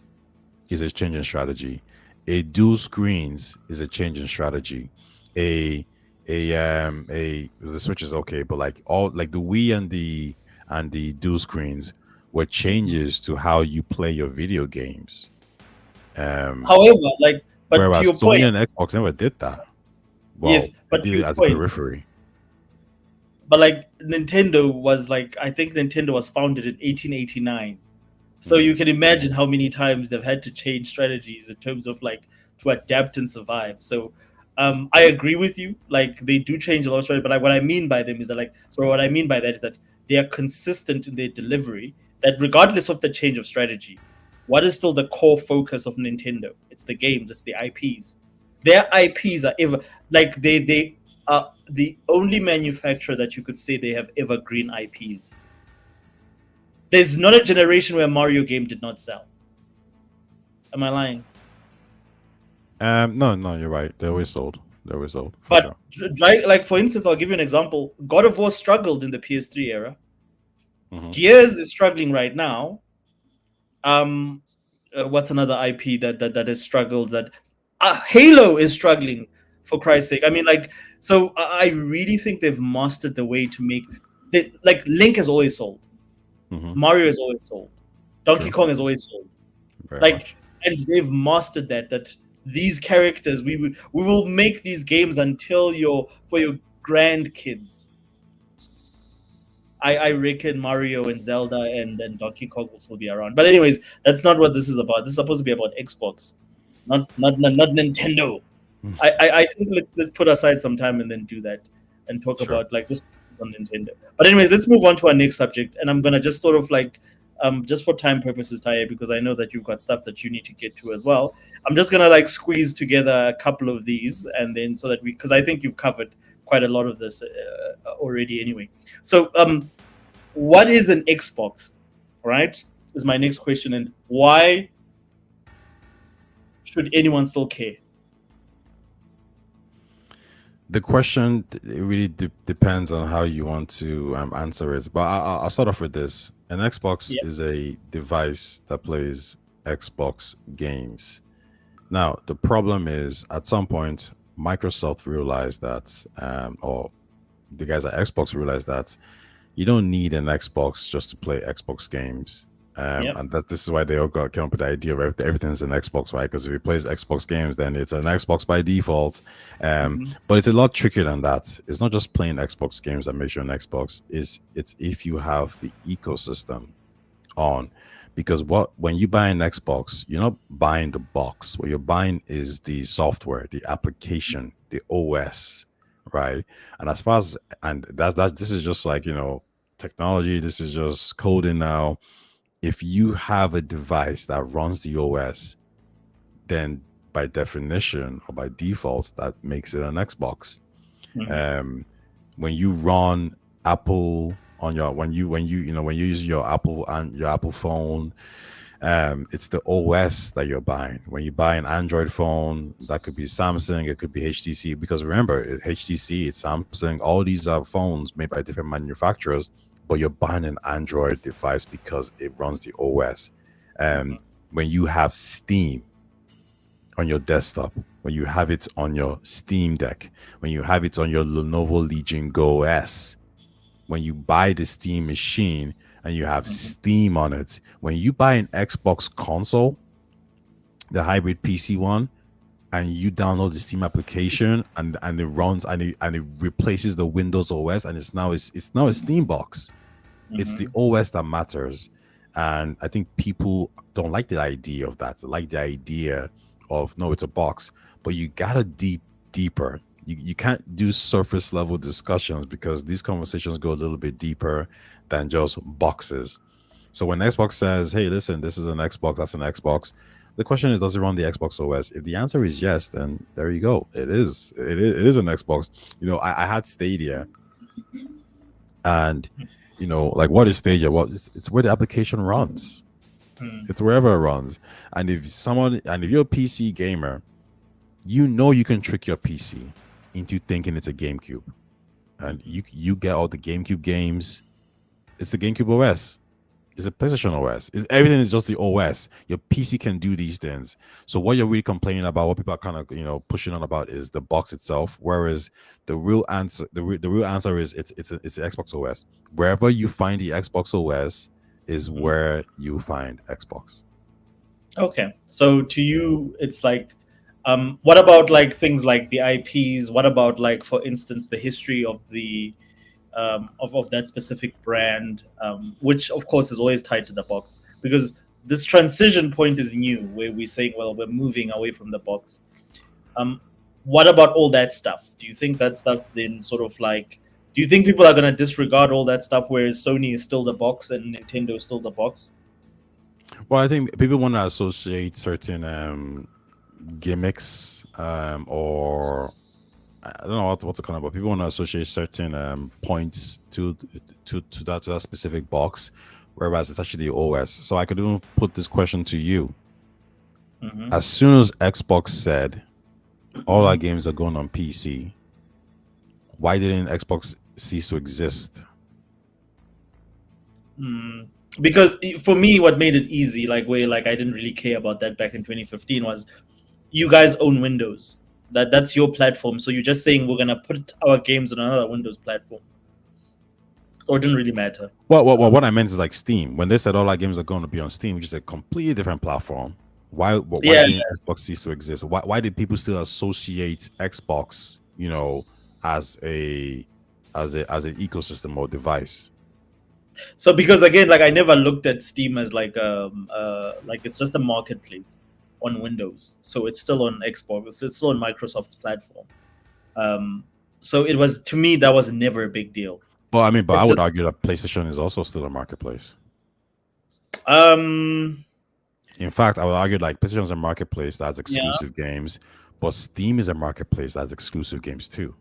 is a change in strategy. A dual screens is a change in strategy. A a the Switch is okay, but like all like the Wii and the dual screens were changes to how you play your video games. Um,
However, like, but to
Whereas
your point,
Sony and Xbox never did that.
yes,
Well, they
but to
did it
your
as a
point,
periphery.
but like Nintendo was like, I think Nintendo was founded in 1889. So you
Hmm.
can imagine how many times they've had to change strategies in terms of like to adapt and survive. So I agree with you. Like they do change a lot of strategy, but like what I mean by them is that like so what I mean by that is that they are consistent in their delivery. That regardless of the change of strategy, what is still the core focus of Nintendo? It's the games. It's the IPs. Their IPs are ever like they are the only manufacturer that you could say they have evergreen IPs. There's not a generation where Mario game did not sell. Am I lying?
No, no, you're right. They always sold. They always sold for
But
sure.
like for instance, I'll give you an example. God of War struggled in the PS3 era.
Hmm.
Gears is struggling right now. Um, what's another IP that has struggled? That Halo is struggling for Christ's sake. I mean, like, so I really think they've mastered the way to make like Link has always sold,
Hmm.
Mario has always sold, Donkey
True.
Kong has always sold.
Very
Like,
much.
and they've mastered that these characters we will make these games until your for your grandkids. I reckon Mario and Zelda and Donkey Kong will still be around. But anyways, that's not what this is about. This is supposed to be about Xbox, not Nintendo. I think let's put aside some time and then do that and talk
Sure.
about like just focus on Nintendo. But anyways, let's move on to our next subject, and I'm gonna just sort of like just for time purposes, Taye, because I know that you've got stuff that you need to get to as well. I'm just gonna like squeeze together a couple of these, and then so that we because I think you've covered quite a lot of this already anyway. So what is an Xbox? Right, is my next question, and why should anyone still care?
The question it really depends on how you want to answer it. But I'll start off with this. An Xbox
Yeah.
is a device that plays Xbox games. Now, the problem is at some point, Microsoft realized that, or the guys at Xbox realized that you don't need an Xbox just to play Xbox games.
Yeah.
And this is why they all got came up with the idea of everything's an Xbox, right? Because if it plays Xbox games, then it's an Xbox by default.
Hmm.
But it's a lot trickier than that. It's not just playing Xbox games that makes you an Xbox. It's if you have the ecosystem on, because what when you buy an Xbox, you're not buying the box. What you're buying is the software, the application, the OS, right? And as far as and that's this is just like technology. This is just coding now. If you have a device that runs the OS, then by definition or by default, that makes it an Xbox.
Hmm.
Um, when you run Apple on your when you use your Apple and your Apple phone, it's the OS that you're buying. When you buy an Android phone, that could be Samsung, it could be HTC. Because remember, HTC, it's Samsung. All these are phones made by different manufacturers, but you're buying an Android device because it runs the OS. Um, when you have Steam on your desktop, when you have it on your Steam Deck, when you have it on your Lenovo Legion Go S, when you buy the Steam machine and you have
Hmm.
Steam on it, when you buy an Xbox console, the hybrid PC one, and you download the Steam application and it runs and it replaces the Windows OS and it's now a Steam box. It's the
Hmm.
OS that matters. And I think people don't like the idea of that. They like the idea of no, it's a box, but you gotta deeper. You can't do surface level discussions because these conversations go a little bit deeper than just boxes. So when Xbox says, "Hey, listen, this is an Xbox, that's an Xbox," the question is, does it run the Xbox OS? If the answer is yes, then there you go. It is an Xbox. I had Stadia, and like what is Stadia? Well, it's where the application runs.
Hmm.
It's wherever it runs. And if you're a PC gamer, you can trick your PC into thinking it's a GameCube, and you get all the GameCube games. It's the GameCube OS. It's a PlayStation OS. Everything is just the OS. Your PC can do these things. So what you're really complaining about, what people are kind of pushing on about, is the box itself. Whereas the real answer is it's the Xbox OS. Wherever you find the Xbox OS is
Mhm.
where you find Xbox.
Okay, so to you, it's like, what about like things like the IPs? What about like, for instance, the history of the of that specific brand, which of course is always tied to the box, because this transition point is new, where we're saying, well, we're moving away from the box. Um, what about all that stuff? Do you think that stuff then sort of like, do you think people are going to disregard all that stuff, whereas Sony is still the box and Nintendo is still the box?
Well, I think people want to associate certain gimmicks or I don't know what to call it, but people want to associate certain points to that specific box, whereas it's actually the OS. So I could even put this question to you:
Hmm.
as soon as Xbox said all our games are going on PC, why didn't Xbox cease to exist?
Mm. Because for me, what made it easy, like where like I didn't really care about that back in 2015, was you guys own Windows. That's your platform. So you're just saying we're gonna put our games on another Windows platform. So it didn't really matter.
What I meant is like Steam. When they said all our games are going to be on Steam, which is a completely different platform, why
Yeah.
didn't Xbox cease to exist? Why did people still associate Xbox, as as an ecosystem or device?
So because again, like I never looked at Steam as like it's just a marketplace on Windows. So it's still on Xbox. It's still on Microsoft's platform. Um, so it was, to me, that was never a big deal.
Well, I mean, but I
It's
would
just
argue that PlayStation is also still a marketplace.
um
In fact, I would argue like PlayStation is a marketplace that has
yeah.
exclusive games, but Steam is a marketplace that has exclusive games too.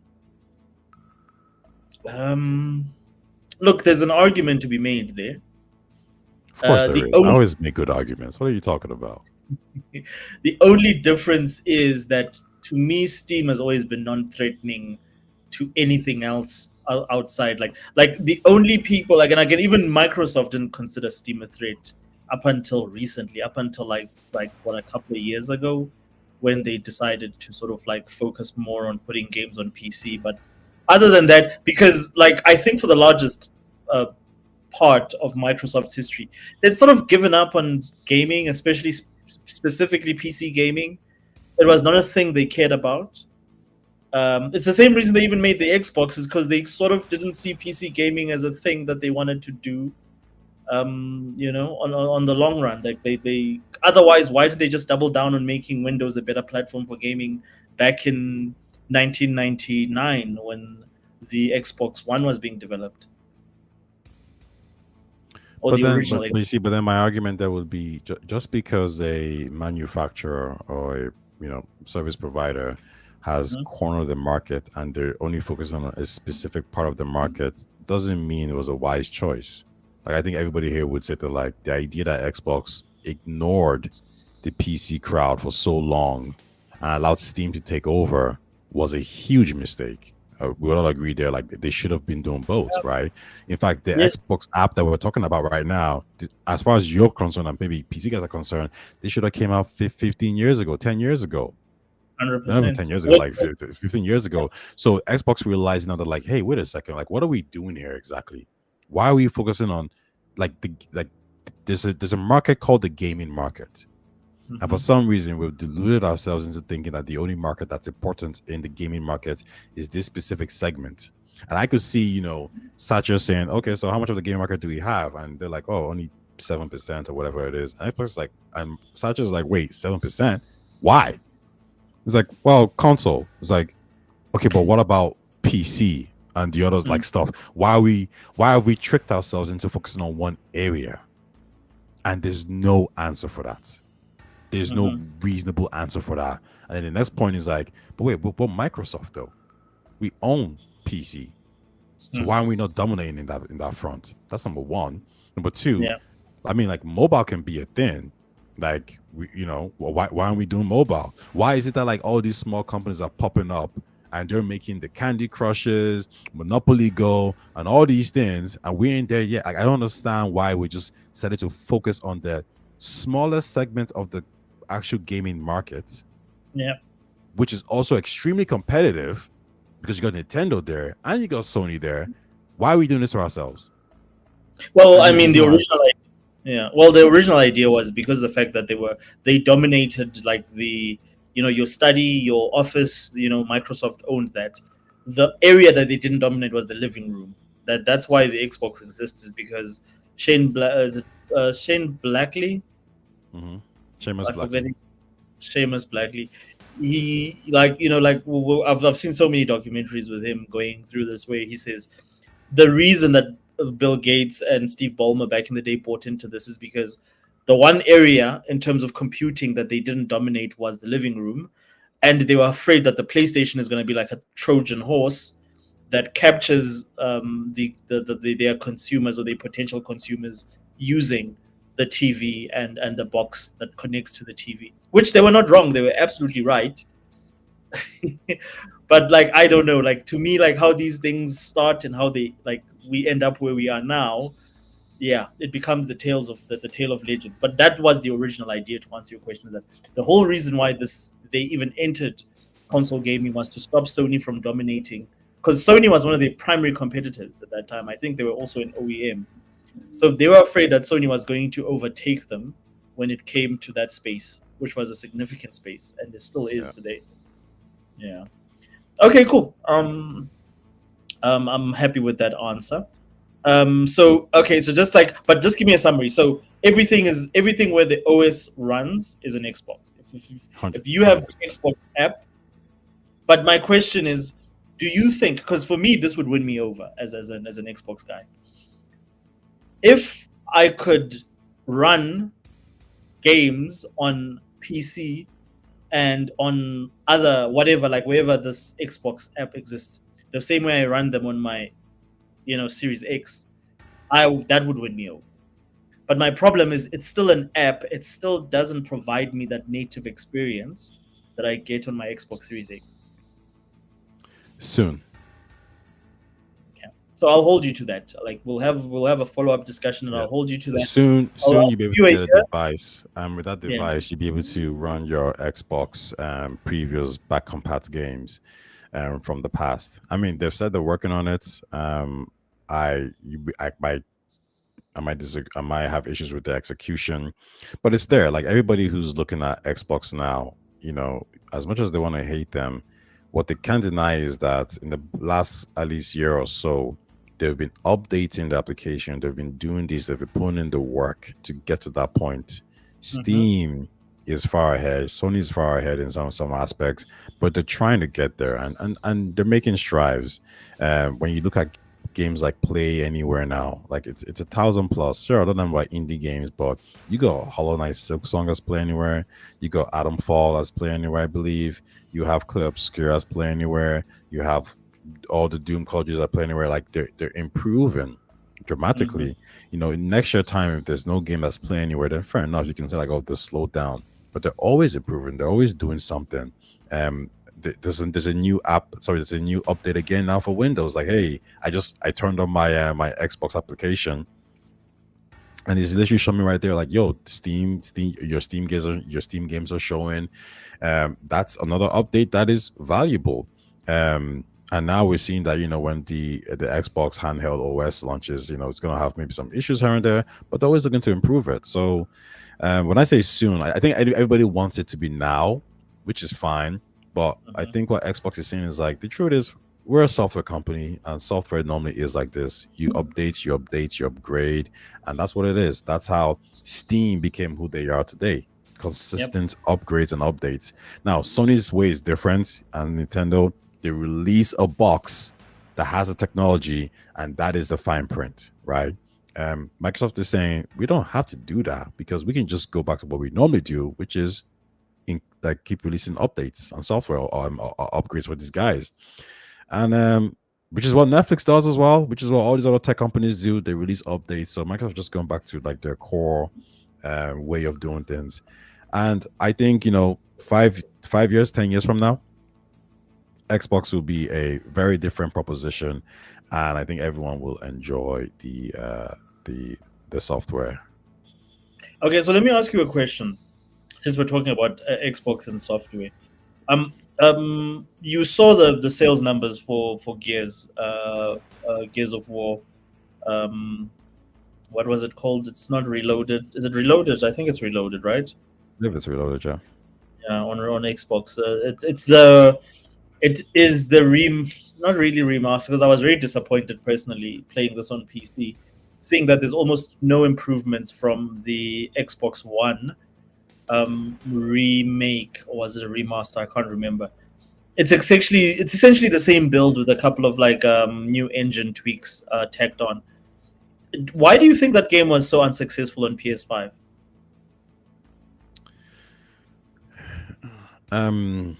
Um Look, there's an argument to be made there.
Of course, there
The
is. I
only
always make good arguments. What are you talking about?
the only difference is that, to me, Steam has always been non-threatening to anything else outside. Like the only people, like, and again, even Microsoft didn't consider Steam a threat up until recently, up until like what, a couple of years ago, when they decided to sort of like focus more on putting games on PC. But other than that, because like I think for the largest uh, part of Microsoft's history, they'd sort of given up on gaming, especially specifically PC gaming. It was not a thing they cared about. It's the same reason they even made the Xbox, is because they sort of didn't see PC gaming as a thing that they wanted to do. On the long run, like they otherwise, why did they just double down on making Windows a better platform for gaming back in 1999 when the Xbox One was being developed, or
But
the
then,
original
but
Xbox?
you see, but then my argument there would be just because a manufacturer or a service provider has
Mhm.
cornered the market and they're only focused on a specific part of the market doesn't mean it was a wise choice. Like I think everybody here would say that like the idea that Xbox ignored the PC crowd for so long and allowed Steam to take over was a huge mistake. We all agree there, like they should have been doing both, right? In fact, the
Yes,
Xbox app that we're talking about right now, as far as you're concerned, and maybe PC guys are concerned, they should have came out 15 years ago, 10 years ago. Not even 10
100%.
years ago, like 15 years ago. So Xbox realized now that like, hey, wait a second, like what are we doing here exactly? Why are we focusing on like there's a market called the gaming market. And for
Mhm.
some reason, we've deluded ourselves into thinking that the only market that's important in the gaming market is this specific segment. And I could see, Satcher saying, okay, so how much of the gaming market do we have? And they're like, oh, only 7% or whatever it is. And Xbox is like, and Satcher's like, wait, 7%? Why? It's like, well, console. It's like, okay, but what about PC and the others
Mhm.
like stuff? Why have we tricked ourselves into focusing on one area? And there's no answer for that. There's no
Mhm.
reasonable answer for that. And then the next point is like, but wait, but Microsoft though? We own PC. So why are
Mhm.
we not dominating in that front? That's number one. Number two,
Yeah.
I mean, like mobile can be a thing. Like why aren't we doing mobile? Why is it that like all these small companies are popping up and they're making the Candy Crushes, Monopoly Go, and all these things, and we ain't there yet. I don't understand why we just decided to focus on the smaller segment of the actual gaming market,
Yeah.
which is also extremely competitive because you got Nintendo there and you got Sony there. Why are we doing this to ourselves?
Well,
And
I
the
mean, the
reason why,
original yeah. Well, the original idea was because of the fact that they dominated like the your study, your office. Microsoft owned that. The area that they didn't dominate was the living room. That's why the Xbox exists, is because is it, Shane Blackley?
mm-hmm. Seamus
I forget
Blackley.
his Seamus Blackley. He like like I've seen so many documentaries with him going through this, where he says the reason that Bill Gates and Steve Ballmer back in the day bought into this is because the one area in terms of computing that they didn't dominate was the living room, and they were afraid that the PlayStation is going to be like a Trojan horse that captures their consumers or their potential consumers using the TV and the box that connects to the TV. Which they were not wrong; they were absolutely right. But like I don't know, like to me, like how these things start and how they like we end up where we are now. Yeah, it becomes the tales of the tale of legends. But that was the original idea. To answer your question, is that the whole reason why this they even entered console gaming was to stop Sony from dominating, because Sony was one of their primary competitors at that time. I think they were also an OEM, so they were afraid that Sony was going to overtake them when it came to that space, which was a significant space, and it still
Yeah.
is today. Yeah. Okay, cool. I'm happy with that answer. So okay, so just like, but just give me a summary. So everything where the OS runs is an Xbox. If you have
100%.
the Xbox app, but my question is, do you think? Because for me, this would win me over as an Xbox guy. If I could run games on PC and on other whatever, like wherever this Xbox app exists, the same way I run them on my Series X, I that would win me over. But my problem is it's still an app. It still doesn't provide me that native experience that I get on my Xbox Series X.
Soon.
Okay. So I'll hold you to that. Like we'll have a follow up discussion, and
Yeah.
I'll hold you to that.
Soon
I'll
you'll be able
give you
to
a
get a
year.
device. With that
Yeah.
device, you'll be able to run your Xbox previous back compat games from the past. I mean, they've said they're working on it. I might disagree. I might have issues with the execution, but it's there. Like everybody who's looking at Xbox now, as much as they want to hate them, what they can't deny is that in the last at least year or so, they've been updating the application. They've been doing this. They've been putting in the work to get to that point.
Mm-hmm.
Steam is far ahead. Sony is far ahead in some aspects, but they're trying to get there, and they're making strides. When you look at games like Play Anywhere now, like it's 1,000 plus. Sure, I don't know about indie games, but you got Hollow Knight Silk Song as Play Anywhere. You got Adam Fall as Play Anywhere, I believe. You have Clear Obscure as Play Anywhere. You have all the Doom colleges that Play Anywhere. Like they're improving
Mm-hmm.
dramatically. Next year time, if there's no game that's Play Anywhere, then fair enough. You can say like, oh, this slowed down, but they're always improving. They're always doing something. Um, there's a new app. Sorry, there's a new update again now for Windows. Like, hey, I turned on my Xbox application, and it's literally showing me right there, like, yo, Steam, your Steam games are showing. That's another update that is valuable. And now we're seeing that when the Xbox handheld OS launches, it's gonna have maybe some issues here and there, but they're always looking to improve it. So when I say soon, I think everybody wants it to be now, which is fine. But I
Mm-hmm.
think what Xbox is saying is like the truth is we're a software company, and software normally is like this: you upgrade, and that's what it is. That's how Steam became who they are today.
Yep.
Consistent upgrades and updates. Now Sony's way is different, and Nintendo, they release a box that has a technology, and that is the fine print, right? Microsoft is saying we don't have to do that because we can just go back to what we normally do, which is like keep releasing updates on software or upgrades for these guys, and which is what Netflix does as well, which is what all these other tech companies do. They release updates, so Microsoft just going back to like their core way of doing things. And I think 5 years, 10 years from now, Xbox will be a very different proposition, and I think everyone will enjoy the the software.
Okay, so let me ask you a question. Since we're talking about Xbox and software, you saw the sales numbers for Gears of War. Um, what was it called? It's not Reloaded. Is it Reloaded? I think it's Reloaded, right?
If it's reloaded, yeah.
Yeah, on Xbox. It is the not really remaster, because I was very disappointed personally playing this on PC, seeing that there's almost no improvements from the Xbox One remake, or was it a remaster? I can't remember. It's essentially the same build with a couple of like new engine tweaks tacked on. Why do you think that game was so unsuccessful on PS5?
Um,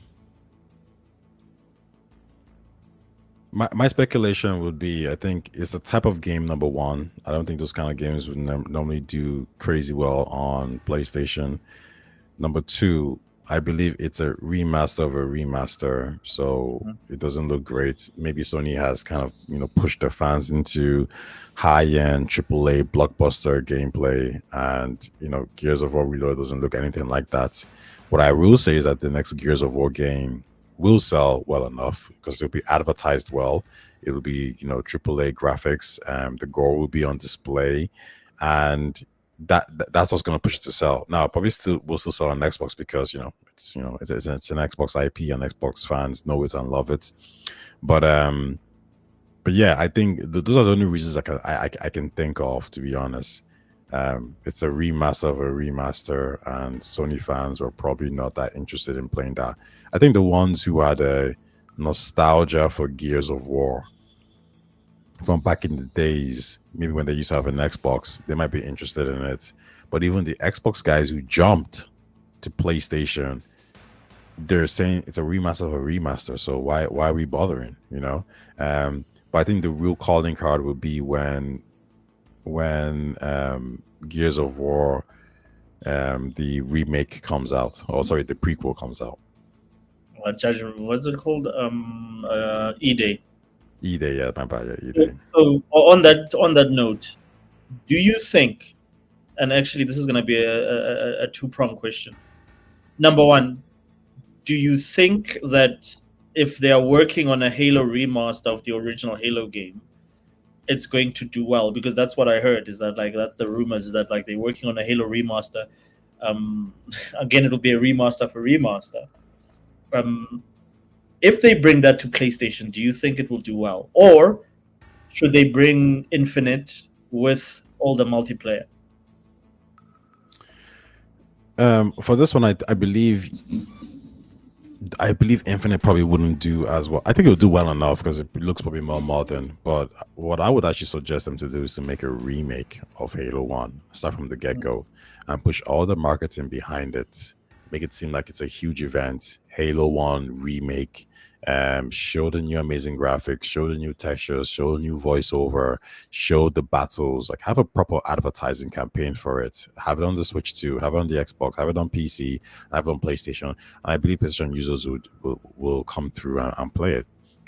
my speculation would be, I think it's a type of game. Number one, I don't think those kind of games would normally do crazy well on PlayStation. Number two, I believe it's a remaster of a remaster, so it doesn't look great. Maybe Sony has kind of pushed their fans into high end AAA blockbuster gameplay, and Gears of War Reload doesn't look anything like that. What I will say is that the next Gears of War game will sell well enough because it'll be advertised well. It'll be AAA graphics. The gore will be on display, and that's what's going to push it to sell. Now, probably still will still sell on Xbox because it's an Xbox IP and Xbox fans know it and love it. But yeah, I think those are the only reasons I can think of, to be honest. It's a remaster of a remaster, and Sony fans were probably not that interested in playing that. I think the ones who had a nostalgia for Gears of War from back in the days, maybe when they used to have an Xbox, they might be interested in it. But even the Xbox guys who jumped to PlayStation, they're saying it's a remaster of a remaster. So why are we bothering? But I think the real calling card will be when Gears of War the remake comes out. Oh, sorry, the prequel comes out.
Judgment, what's it called? E Day.
E-Day, yeah, my bad, yeah, E-Day.
So on that note, do you think? And actually, this is going to be a two-pronged question. Number one, do you think that if they are working on a Halo remaster of the original Halo game, it's going to do well? Because that's what I heard. Is that like that's the rumors? Is that like they're working on a Halo remaster? Um, Again, it'll be a remaster for remaster. Um, if they bring that to PlayStation, do you think it will do well, or should they bring Infinite with all the multiplayer?
For this one, I believe Infinite probably wouldn't do as well. I think it'll do well enough because it looks probably more modern. But what I would actually suggest them to do is to make a remake of Halo 1, start from the get go, and push all the marketing behind it. Make it seem like it's a huge event. Halo 1 remake. Show the new amazing graphics, show the new textures, show the new voiceover, show the battles. Like, have a proper advertising campaign for it. Have it on the Switch too, have it on the Xbox, have it on PC, have it on PlayStation. And I believe PlayStation users will come through and play it.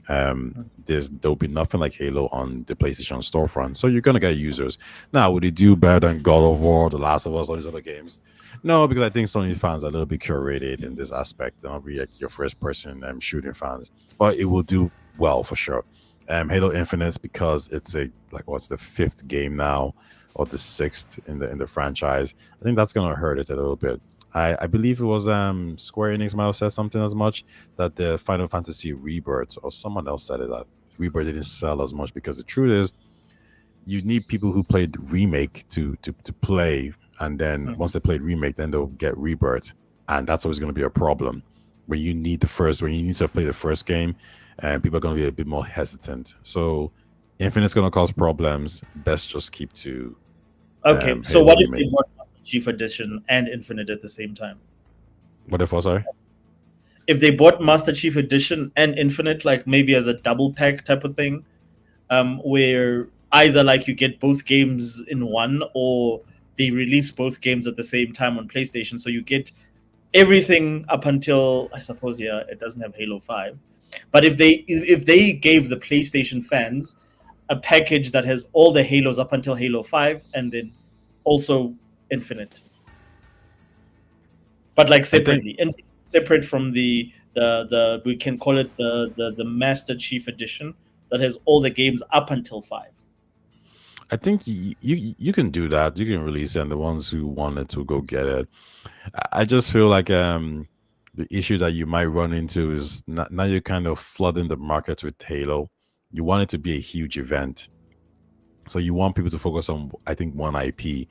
There'll be nothing like Halo on the PlayStation storefront, so you're gonna get users. Now, would it do better than God of War, The Last of Us, all these other games? No, because I think Sony fans are a little bit curated in this aspect. They're not really like your first person shooting fans, but it will do well for sure. Halo Infinite, because it's a like what's the fifth game now, or the sixth in the franchise. I think that's gonna hurt it a little bit. I believe it was Square Enix might have said something as much that the Final Fantasy Rebirth, or someone else said it, that Rebirth didn't sell as much, because the truth is you need people who played remake to play, and then once they played remake, then they'll get Rebirth, and that's always going to be a problem when you need when you need to play the first game, and people are going to be a bit more hesitant. So Infinite's going to cause problems. Best just keep to
Okay, so
Halo
what if they
remake.
bought Master Chief Edition and Infinite at the same time?
What if? Sorry.
If they bought Master Chief Edition and Infinite, like maybe as a double pack type of thing, where either like you get both games in one, or they release both games at the same time on PlayStation, so you get everything up until, I suppose, yeah, it doesn't have Halo 5. But if they gave the PlayStation fans a package that has all the Halos up until Halo 5 and then also Infinite, but like
I think
separately and separate from the we can call it the Master Chief Edition that has all the games up until 5.
you can do that. You can release it, and the ones who want it to go get it. I just feel like the issue that you might run into is now you're kind of flooding the market with Halo. You want it to be a huge event, so you want people to focus on, I think, one IP.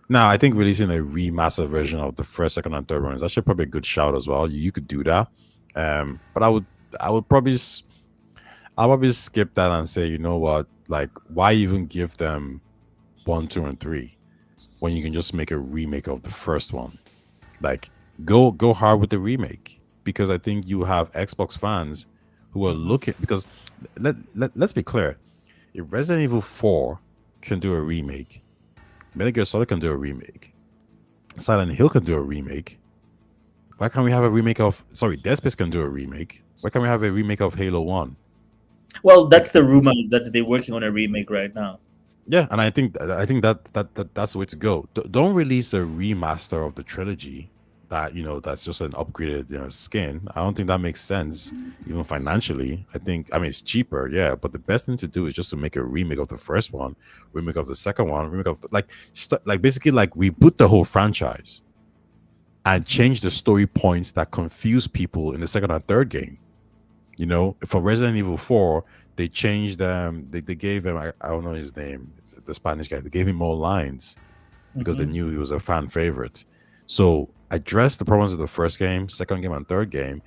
Now, I think releasing a remastered version of the first, second, and third one is actually probably a good shout as well. You could do that, but I would probably I'll probably skip that and say, you know what, like, why even give them one, two, and three when you can just make a remake of the first one? Like, go hard with the remake, because I think you have Xbox fans who are
Mm-hmm.
looking, because let's be clear, if Resident Evil 4 can do a remake, Metal Gear Solid can do a remake, Silent Hill can do a remake, why can't we have a remake of, sorry, Dead Space can do a remake? Why can't we have a remake of Halo 1?
Well, that's
Like,
the rumor, is that they're working on a remake right now.
yeah, and I think that's the way to go. Don't release a remaster of the trilogy that, that's just an upgraded, skin. I don't think that makes sense, even financially. I mean, it's cheaper, yeah, but the best thing to do is just to make a remake of the first one, remake of the second one, remake of like basically like reboot the whole franchise and
Mm-hmm.
change the story points that confuse people in the second and third game. For Resident Evil 4, they changed they gave him, I don't know his name, it's the Spanish guy. They gave him more lines because they
Mm-hmm.
knew he was a fan favorite. So address the problems of the first game, second game, and third game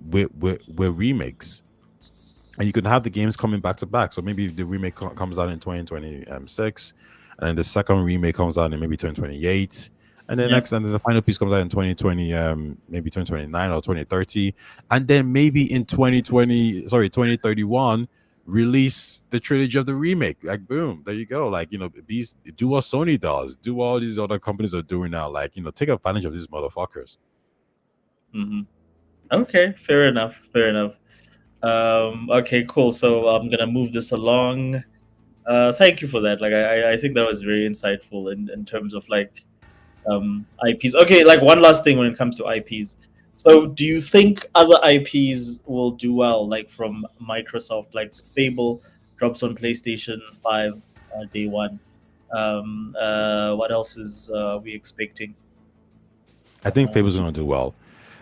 with remakes. And you can have the games coming back to back. So maybe the remake comes out in 2026, and then the second remake comes out in maybe 2028, and then
Yeah.
next, and then the final piece comes out in 2020, maybe 2029 or 2030, and then maybe in 2020, sorry, 2031, release the trilogy of the remake. Like, boom, there you go. Like, these, do what Sony does, do what all these other companies are doing now. Like, take advantage of these motherfuckers.
Mm-hmm. Okay, fair enough. Fair enough. Okay, cool. So I'm gonna move this along. Thank you for that. Like, I think that was very insightful in terms of like IPs. Okay, like one last thing when it comes to IPs. So, do you think other IPs will do well, like from Microsoft, like Fable drops on PlayStation 5 day one? What else is we expecting?
I think Fable's
Would you?
gonna do well.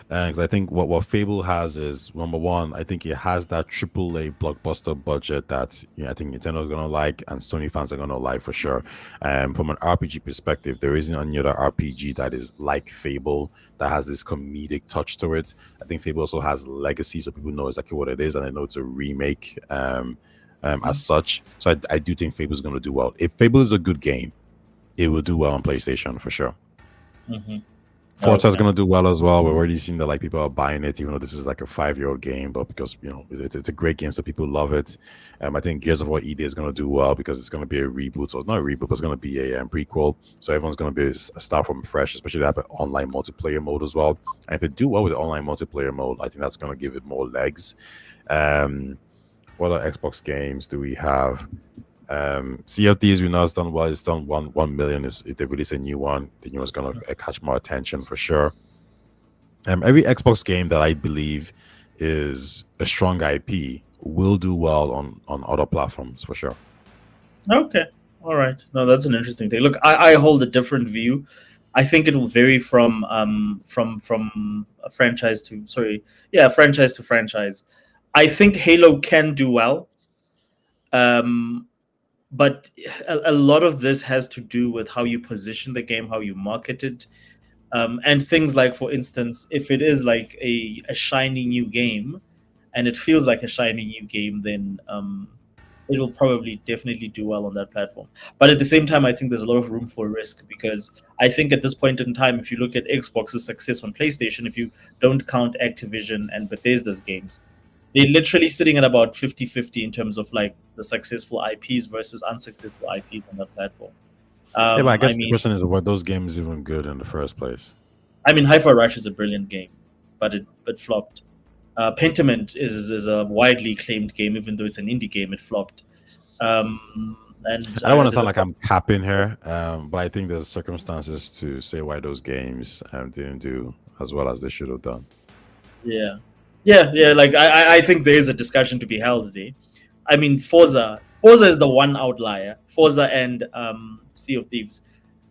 Because I think what Fable has is, number one, I think it has that AAA blockbuster budget that, I think Nintendo's gonna like and Sony fans are gonna like for sure. From an RPG perspective, there isn't any other RPG that is like Fable that has this comedic touch to it. I think Fable also has legacy, so people know exactly what it is, and I know it's a remake as such. So I do think Fable's gonna do well. If Fable is a good game, it will do well on PlayStation for sure.
Mm-hmm.
Forza's
Okay.
gonna do well as well. We're already seeing that like people are buying it, even though this is like a 5-year-old game, but because it's a great game, so people love it. I think Gears of War ED is gonna do well because it's gonna be a reboot, or not a reboot, but it's gonna be a prequel. So everyone's gonna be start from fresh, especially they have an online multiplayer mode as well. And if they do well with the online multiplayer mode, I think that's gonna give it more legs. Um, what other Xbox games do we have? Sea of Thieves, we know it's done well. It's done 1 million. If they release a new one, the new one's gonna catch more attention for sure. Every Xbox game that I believe is a strong IP will do well on other platforms for sure.
Okay. All right. No, that's an interesting thing. Look, I hold a different view. I think it will vary from a franchise to, sorry, yeah, franchise to franchise. I think Halo can do well, um, but a lot of this has to do with how you position the game, how you market it, and things like, for instance, if it is like a shiny new game, and it feels like a shiny new game, then it will probably definitely do well on that platform. But at the same time, I think there's a lot of room for risk, because I think at this point in time, if you look at Xbox's success on PlayStation, if you don't count Activision and Bethesda's games, they're literally sitting at about 50-50 in terms of like the successful IPs versus unsuccessful IPs on that platform.
Yeah, but I
I
guess the
mean,
question is, were those games even good in the first place?
Hi-Fi Rush is a brilliant game, but it flopped. Pentiment is a widely acclaimed game, even though it's an indie game. It flopped. And
I don't want to
there's
sound
a
like I'm capping here, but I think there's circumstances to say why those games didn't do as well as they should have done.
Yeah, yeah. Like I think there is a discussion to be held there. I mean, Forza is the one outlier. Forza and Sea of Thieves.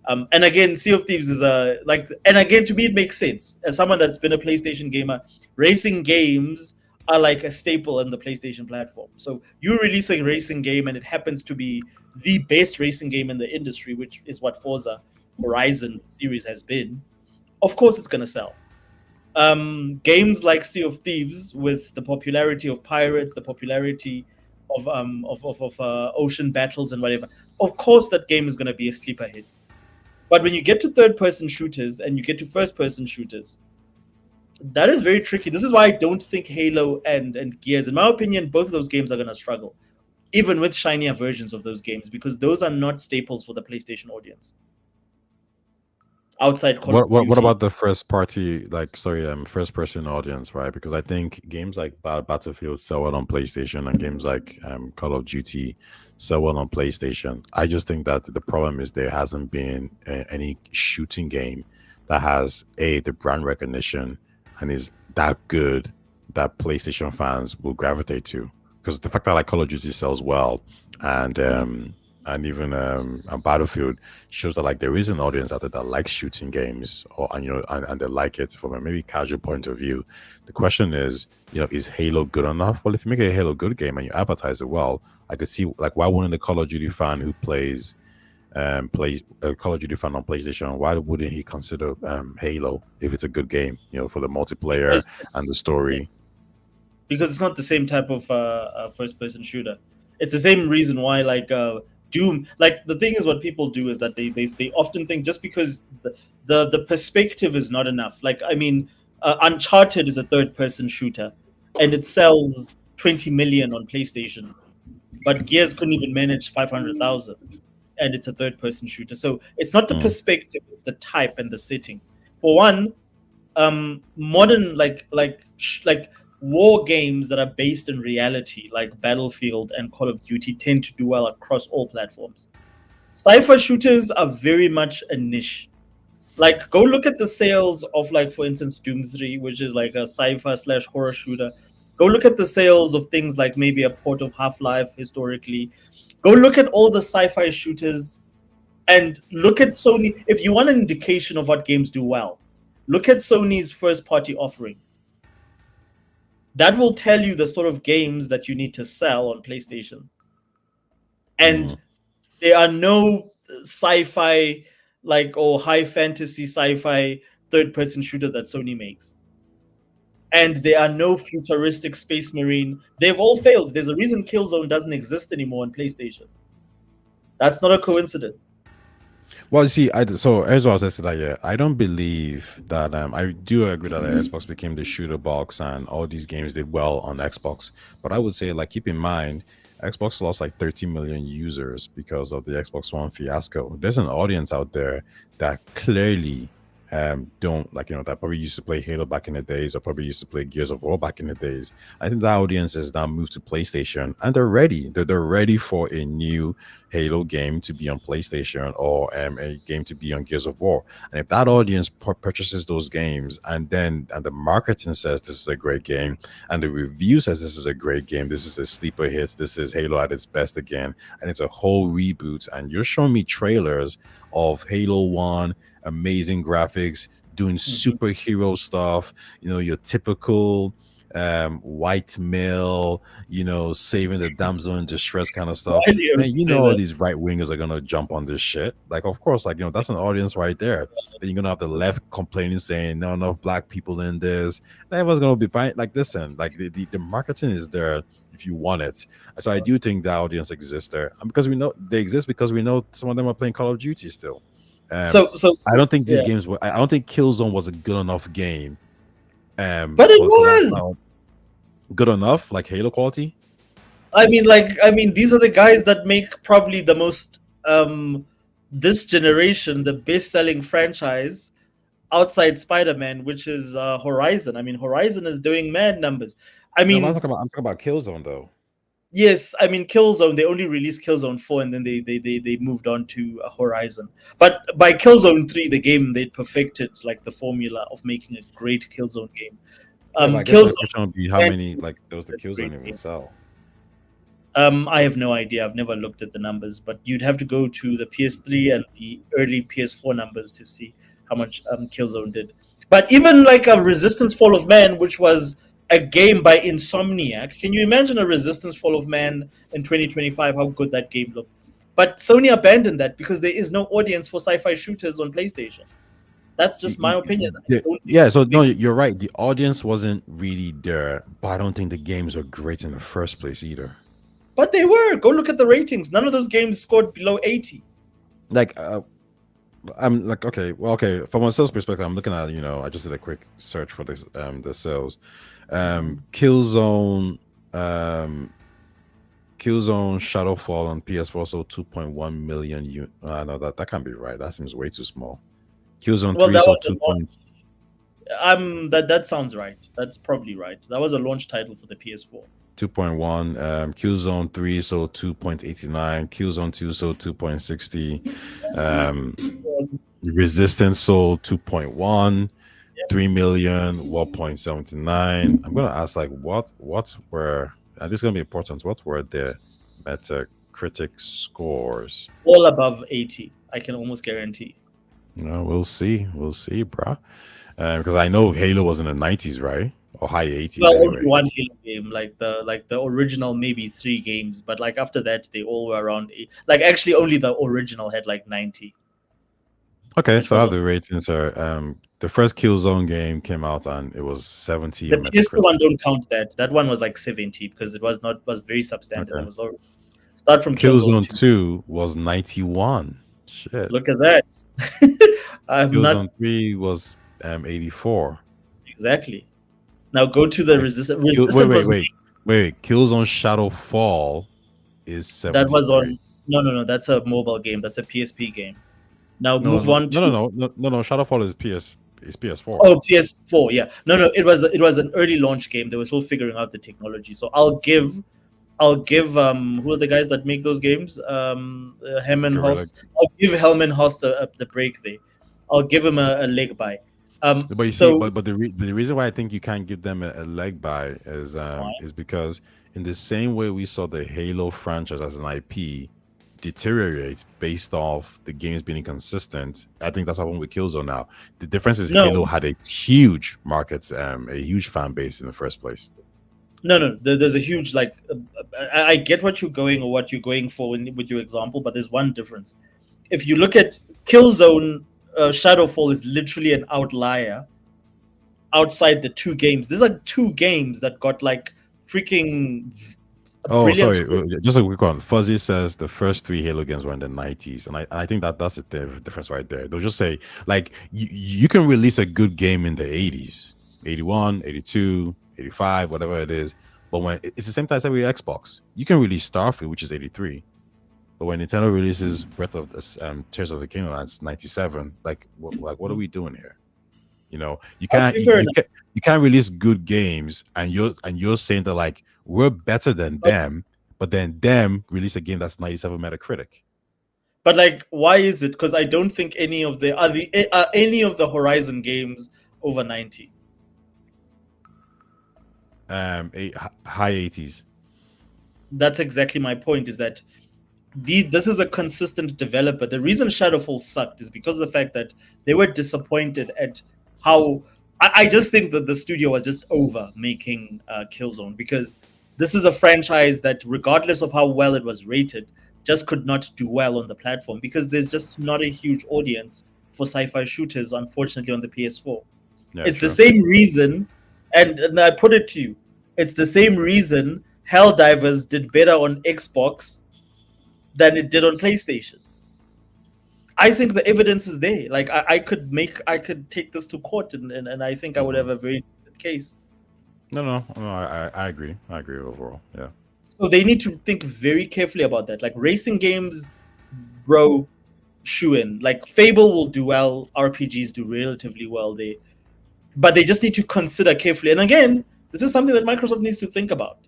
And again, Sea of Thieves is a like, and again, to me, it makes sense. As someone that's been a PlayStation gamer, racing games are like a staple in the PlayStation platform. So you're releasing a racing game, and it happens to be the best racing game in the industry, which is what Forza Horizon series has been. Of course, it's gonna sell. Games like Sea of Thieves, with the popularity of pirates, the popularity of ocean battles and whatever, of course that game is going to be a sleeper hit. But when you get to third person shooters and you get to first person shooters, that is very tricky. This is why I don't think Halo and Gears, in my opinion, both of those games are going to struggle, even with shinier versions of those games, because those are not staples for the PlayStation audience outside Call of
What
Duty.
about the first party, like sorry, first person audience, right? Because I think games like Battlefield sell well on PlayStation, and games like Call of Duty sell well on PlayStation. I just think that the problem is there hasn't been any shooting game that has the brand recognition and is that good that PlayStation fans will gravitate to. Because the fact that like Call of Duty sells well, and even a Battlefield shows that like there is an audience out there that likes shooting games, or and and they like it from a maybe casual point of view. The question is, is Halo good enough? Well, if you make a Halo good game and you advertise it well, I could see like why wouldn't the Call of Duty fan who plays a Call of Duty fan on PlayStation, why wouldn't he consider Halo if it's a good game, for the multiplayer and the story?
Because it's not the same type of first person shooter. It's the same reason why like Doom. Like the thing is, what people do is that they often think just because the perspective is not enough. Like I mean, Uncharted is a third person shooter, and it sells 20 million on PlayStation, but Gears couldn't even manage 500,000, and it's a third person shooter. So it's not the
Mm,
perspective; it's the type and the setting. For one, modern like war games that are based in reality, like Battlefield and Call of Duty, tend to do well across all platforms. Sci-fi shooters are very much a niche. Like, go look at the sales of, like, for instance, Doom 3, which is like a sci-fi slash horror shooter. Go look at the sales of things like maybe a port of Half-Life historically. Go look at all the sci-fi shooters and look at Sony. If you want an indication of what games do well, look at Sony's first party offering. That will tell you the sort of games that you need to sell on PlayStation. And
mm.
there are no sci-fi like or high fantasy sci-fi third person shooters that Sony makes. And there are no futuristic space marine. They've all failed. There's a reason Killzone doesn't exist anymore on PlayStation. That's not a coincidence.
Well, you see, so here's what I was saying. Like, yeah, I don't believe that. I do agree that Xbox became the shooter box, and all these games did well on Xbox. But I would say, like, keep in mind, Xbox lost like 30 million users because of the Xbox One fiasco. There's an audience out there that clearly don't like, that probably used to play Halo back in the days, or probably used to play Gears of War back in the days. I think that audience has now moved to PlayStation, and they're ready. They're ready for a new Halo game to be on PlayStation, or a game to be on Gears of War. And if that audience purchases those games, and the marketing says this is a great game, and the review says this is a great game, this is a sleeper hit, this is Halo at its best again, and it's a whole reboot, and you're showing me trailers of Halo 1, amazing graphics, doing
Mhm.
superhero stuff, your typical white male, saving the damsel in distress kind of stuff.
Why do you have
Man,
to say
all
that?
these right wingers are gonna jump on this shit. Like, of course, like, that's an audience right there. Then you're gonna have the left complaining, saying not enough black people in this. And everyone's gonna be buying. Like, listen, like the marketing is there if you want it. So I do think the audience exists there, and because we know they exist, because we know some of them are playing Call of Duty still. Um,
So
I don't think these
yeah,
games were. I don't think Killzone was a good enough game.
but it
For that
was.
good enough, like Halo quality.
I mean, these are the guys that make probably the most this generation the best selling franchise outside Spider-Man, which is Horizon. I mean, Horizon is doing mad numbers. I
No,
mean,
I'm talking about Killzone though.
yes, I mean Killzone. They only released Killzone 4, and then they moved on to Horizon. But by Killzone 3, the game they perfected like the formula of making a great Killzone game.
Yeah, but I guess my
Killzone
question would be how
is
many like those the
a
Killzone
great
even
game.
sell.
I have no idea. I've never looked at the numbers, but you'd have to go to the PS3 and the early PS4 numbers to see how much Killzone did. But even like a Resistance Fall of Man, which was a game by Insomniac, can you imagine a Resistance Fall of Man in 2025? How good that game looked. But Sony abandoned that because there is no audience for sci-fi shooters on PlayStation. That's just my opinion. I don't think
Yeah,
it's
so
a
no,
big.
you're right. The audience wasn't really there, but I don't think the games are great in the first place either.
But they were. Go look at the ratings. None of those games scored below 80.
Like, I'm like, okay, well, okay. From a sales perspective, I'm looking at, I just did a quick search for this, the sales. Killzone, um, Killzone Shadowfall on PS4 sold 2.1 million. No, that can't be right. That seems way too small. Killzone
Well,
3
that
sold
was a
2.
that sounds right. That's probably right. That was a launch title for the PS4.
2.1. Killzone 3 sold 2.89. Killzone 2 sold 2.60. Um, Resistance sold 2.1. 3 million, 1.79. I'm gonna ask like what were, and this is gonna be important. What were the Metacritic scores?
All above 80, I can almost guarantee.
We'll see. We'll see, bruh. Because I know Halo was in the 90s, right? Or high 80s
Well, only
anyway.
one Halo game, like the original, maybe 3 games, but like after that, they all were around eight. Like actually, only the original had like 90,
Okay,
which
so I
was
have the ratings. Are the first Killzone game came out and it was 70
the
on
PS2
Metacritic.
one. Don't count that. That one was like 70 because it was very substandard. It
Okay.
was low. Start from Killzone
Killzone
2.
2 was 91. Shit.
Look at that. I'm not
Killzone 3 was 84.
exactly. Now go to the
And
resistance.
Wait,
Resistance
wait,
was
wait, wait. Killzone Shadowfall is
that was
73.
on. No. That's a mobile game. That's a PSP game. Now
No,
move
no,
on
no, no,
to
no, no, no, no. Shadowfall is PS4.
oh PS4. Yeah, no. It was an early launch game. They were still figuring out the technology. So I'll give who are the guys that make those games? Hem
Gorilla.
Host. I'll give Helman Host the break there. I'll give him a leg by.
But you see,
So
but the reason why I think you can't give them a leg by is because in the same way we saw the Halo franchise as an IP deteriorate based off the games being inconsistent. I think that's what happened with Killzone now. The difference is
no,
Halo had a huge market, a huge fan base in the first place.
no. There's a huge like. I get what you're going or what you're going for with your example, but there's one difference. If you look at Killzone, Shadowfall is literally an outlier outside the 2 games. These are 2 games that got like freaking
Oh,
brilliant
sorry.
script.
Just a quick one. Fuzzy says the first 3 Halo games were in the 90s, and I think that's the difference right there. They'll just say like you can release a good game in the 80s, 81, 82, 85, whatever it is, but when it's the same time as every Xbox, you can release Starfield, which is 83, but when Nintendo releases Breath of the Tears of the Kingdom, that's 97. Like what are we doing here? You can't
Okay, fair
you can't release good games and you're saying that like we're better than
enough.
them, but then them release a game that's 97 Metacritic.
But like, why is it? Because I don't think any of the are any of the Horizon games over 90.
High 80s.
That's exactly my point. Is that this is a consistent developer. The reason Shadowfall sucked is because of the fact that they were disappointed at how. I just think that the studio was just over making Killzone because this is a franchise that, regardless of how well it was rated, just could not do well on the platform because there's just not a huge audience for sci-fi shooters, unfortunately, on the PS4.
Yeah,
It's the
true.
same reason, and I put it to you, it's the same reason Helldivers did better on Xbox than it did on PlayStation. I think the evidence is there. Like I could take this to court, and I think I would
Hmm.
have a very decent case.
No, I agree. I agree overall. Yeah.
So they need to think very carefully about that. Like racing games, bro, shoe in. Like Fable will do well, RPGs do relatively well. But they just need to consider carefully. And again, this is something that Microsoft needs to think about.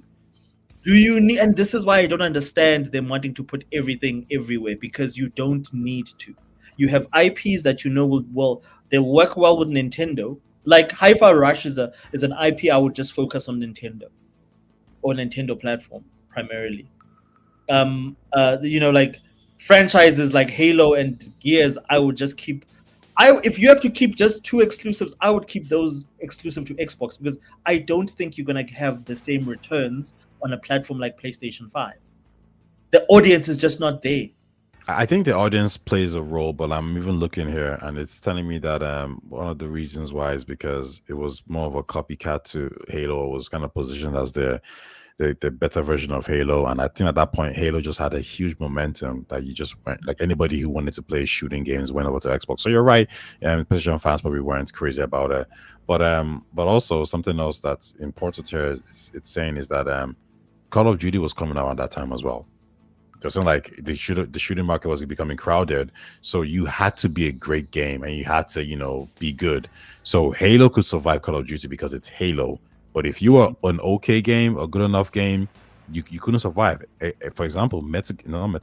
Do you need? And this is why I don't understand them wanting to put everything everywhere, because you don't need to. You have IPs that you know will they'll work well with Nintendo. Like Hi-Fi Rush is an IP I would just focus on Nintendo or Nintendo platforms primarily. Like franchises like Halo and Gears, I would just keep. I If you have to keep just two exclusives, I would keep those exclusive to Xbox, because I don't think you're gonna have the same returns on a platform like PlayStation 5. The audience is just not there.
I think the audience plays a role, but I'm even looking here and it's telling me that one of the reasons why is because it was more of a copycat to Halo. It was kind of positioned as the better version of Halo. And I think at that point, Halo just had a huge momentum that you just went, like anybody who wanted to play shooting games went over to Xbox. So you're right. PlayStation fans probably weren't crazy about it. But also something else that's important here, it's saying is that Call of Duty was coming out at that time as well. It wasn't like the shooting market was becoming crowded, so you had to be a great game and you had to be good. So Halo could survive Call of Duty because it's Halo. But if you were an okay game, a good enough game, you couldn't survive. For example, Metal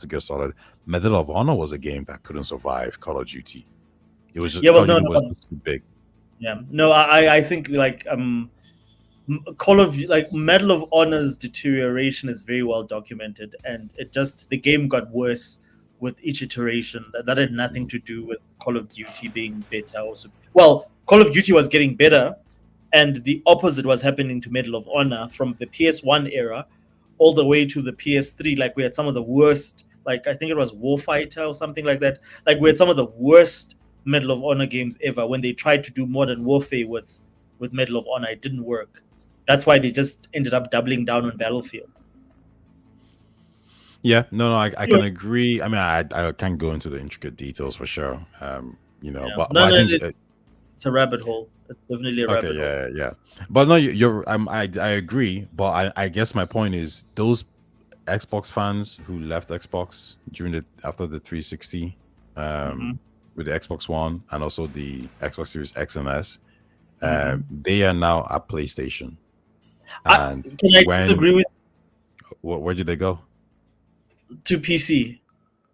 Gear Solid, Medal of Honor was a game that couldn't survive Call of Duty. It was just
Yeah,
Call
well,
of
no,
Duty was
no,
just too big.
yeah, no. I think like Call of like Medal of Honor's deterioration is very well documented, and it just the game got worse with each iteration. That had nothing to do with Call of Duty being better. Also, well, Call of Duty was getting better, and the opposite was happening to Medal of Honor from the PS1 era all the way to the PS3. Like we had some of the worst. Like I think it was Warfighter or something like that. Like we had some of the worst Medal of Honor games ever when they tried to do Modern Warfare with Medal of Honor. It didn't work. That's why they just ended up doubling down on Battlefield.
Yeah, no, I can
Anyway,
agree. I mean, I can't go into the intricate details for sure.
yeah,
But
no,
I
no,
think
it's a rabbit hole. It's definitely a
okay,
rabbit hole.
yeah, yeah. But no, I agree. But I guess my point is those Xbox fans who left Xbox during the after the 360,
Hmm.
with the Xbox One and also the Xbox Series X and S,
Hmm.
they are now at PlayStation.
I,
And
can I disagree with
where did they go?
to PC?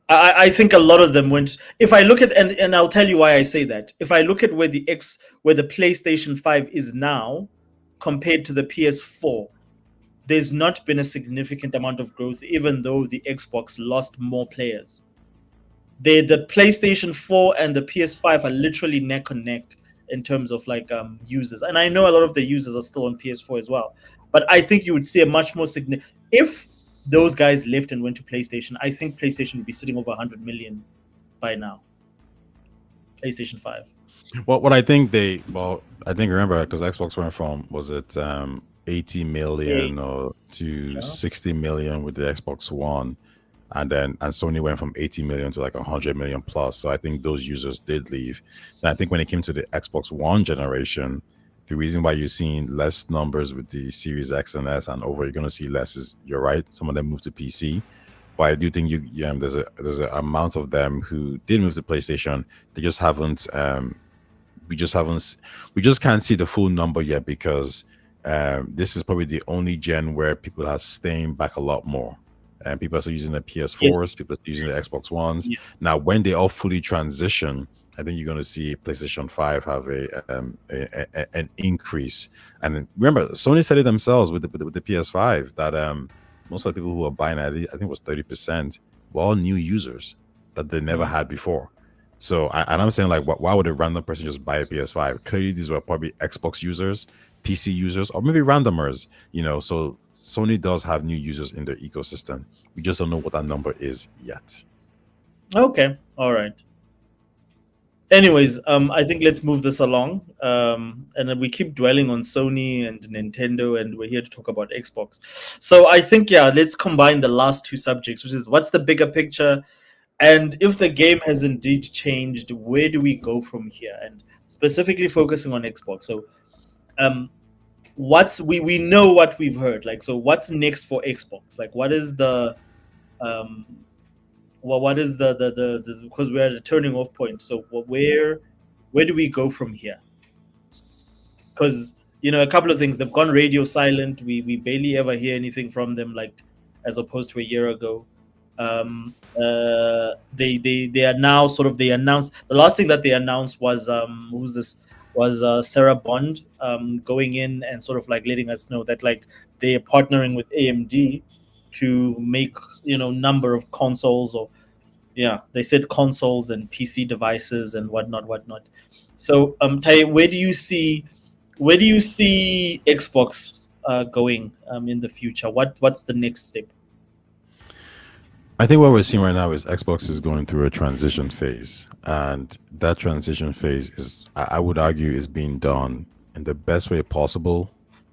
I think a lot of them went. If I look at and I'll tell you why I say that. If I look at where the PlayStation 5 is now compared to the PS4, there's not been a significant amount of growth, even though the Xbox lost more players. The PlayStation 4 and the PS5 are literally neck and neck in terms of like users. And I know a lot of the users are still on PS4 as well. But I think you would see a much more significant if those guys left and went to PlayStation. I think PlayStation would be sitting over 100 million by now. PlayStation 5.
What I think I think remember because Xbox went from was it 80
Yeah.
million or to
Yeah.
60 million with the Xbox One, and Sony went from 80 million to like 100 million plus. So I think those users did leave. And I think when it came to the Xbox One generation, the reason why you're seeing less numbers with the Series X and S and over, you're going to see less is you're right. Some of them moved to PC, but I do think there's a amount of them who did move to PlayStation. They just haven't we just haven't we just can't see the full number yet because this is probably the only gen where people are staying back a lot more, and people are still using the
Yes.
PS4s, people are still using the Xbox Ones.
Yeah.
Now when they all fully transition, I think you're going to see PlayStation 5 have an increase. And remember, Sony said it themselves with the PS5 that most of the people who are buying it, I think it was 30%, were all new users that they never
Mm.
had before. So, and I'm saying, like, why would a random person just buy a PS5? Clearly, these were probably Xbox users, PC users, or maybe randomers. So Sony does have new users in their ecosystem. We just don't know what that number is yet.
Okay. All right. Anyways, I think let's move this along. And then we keep dwelling on Sony and Nintendo, and we're here to talk about Xbox. So I think, yeah, let's combine the last two subjects, which is what's the bigger picture, and if the game has indeed changed, where do we go from here? And specifically focusing on Xbox. So, um, what's we know what we've heard. Like, so what's next for Xbox? Like, um, what is the because we're at a turning off point. So where do we go from here? Because a couple of things, they've gone radio silent. We barely ever hear anything from them, like as opposed to a year ago. They are now sort of, they announced, the last thing that they announced was who's this, was Sarah Bond going in and sort of like letting us know that like they are partnering with AMD to make number of consoles, or yeah, they said consoles and PC devices and whatnot. So, Tai, where do you see Xbox going in the future? What's the next step?
I think what we're seeing right now is Xbox is going through a transition phase, and that transition phase is, I would argue, is being done in the best way possible,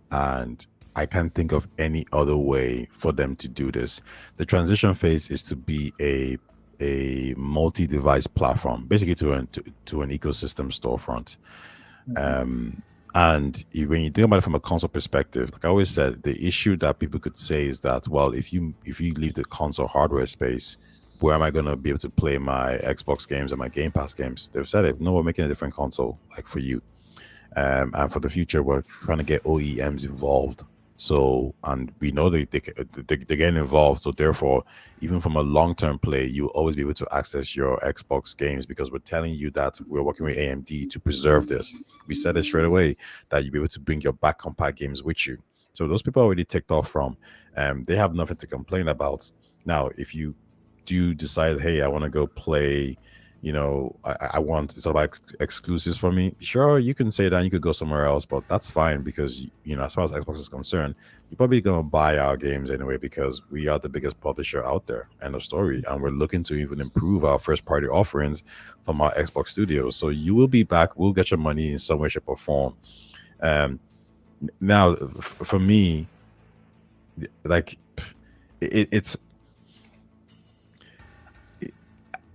and I can't think of any other way for them to do this. The transition phase is to be a multi-device platform, basically to an ecosystem storefront.
Mhm.
When you think about it from a console perspective, like I always said, the issue that people could say is that, well, if you leave the console hardware space, where am I going to be able to play my Xbox games and my Game Pass games? They've said it. No, we're making a different console, like for you. And for the future, we're trying to get OEMs involved. So, and we know they're getting involved. So, therefore, even from a long term play, you'll always be able to access your Xbox games because we're telling you that we're working with AMD to preserve this. We said it straight away that you'll be able to bring your back compact games with you. So, those people already ticked off from. They have nothing to complain about. Now, if you do decide, hey, I want to go play, I want sort of like exclusives for me. Sure, you can say that. You could go somewhere else, but that's fine because as far as Xbox is concerned, you're probably gonna buy our games anyway because we are the biggest publisher out there. End of story. And we're looking to even improve our first party offerings from our Xbox studios. So you will be back. We'll get your money in some way, shape, or form. Um, Now, for me, like it's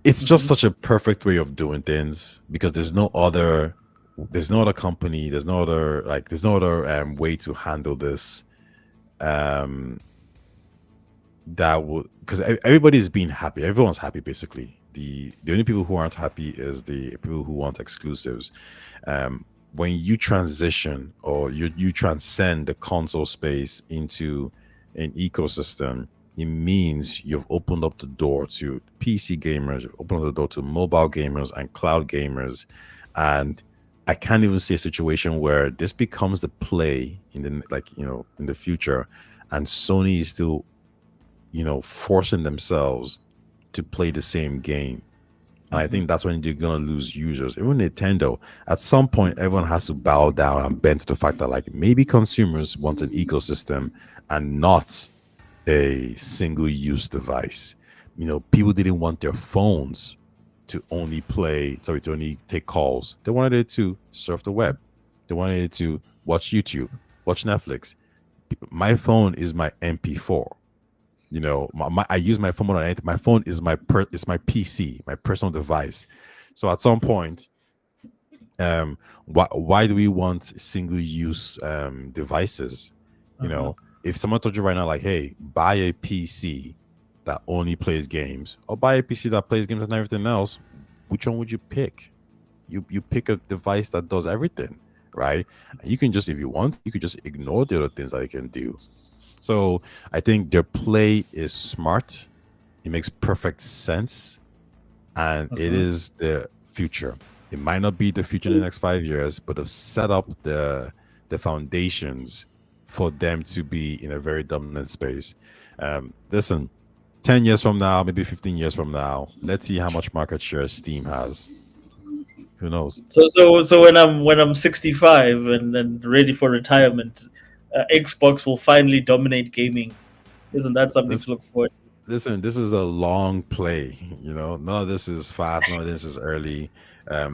it's just
Mhm.
such a perfect way of doing things because there's no other company, there's no other way to handle this, um that would, because everybody's being happy, everyone's happy basically. The only people who aren't happy is the people who want exclusives. When you transition or you transcend the console space into an ecosystem, it means you've opened up the door to PC gamers, you've opened up the door to mobile gamers and cloud gamers. And I can't even see a situation where this becomes the play in the, in the future, and Sony is still, forcing themselves to play the same game. And I
Mhm.
think that's when you're gonna lose users. Even Nintendo, at some point, everyone has to bow down and bend to the fact that like maybe consumers want an ecosystem and not a single-use device. People didn't want their phones to only take calls. They wanted it to surf the web. They wanted it to watch YouTube, watch Netflix. My phone is my MP4. I use my phone more than anything. My phone is it's my PC, my personal device. So at some point, why do we want single use devices?
Uh-huh.
If someone told you right now, like, hey, buy a PC that only plays games, or buy a PC that plays games and everything else, which one would you pick? You pick a device that does everything, right? And you can just, if you want, you could just ignore the other things that it can do. So I think their play is smart. It makes perfect sense, and it
Uh-huh.
is the future. It might not be the future in the next 5 years, but they've set up the foundations for them to be in a very dominant space. Listen, 10 years from now, maybe 15 years from now, let's see how much market share Steam has. Who knows?
So when I'm 65 and ready for retirement, Xbox will finally dominate gaming. Isn't that something
This
to look forward
Listen, this is a long play. None of this is fast. None of this is early.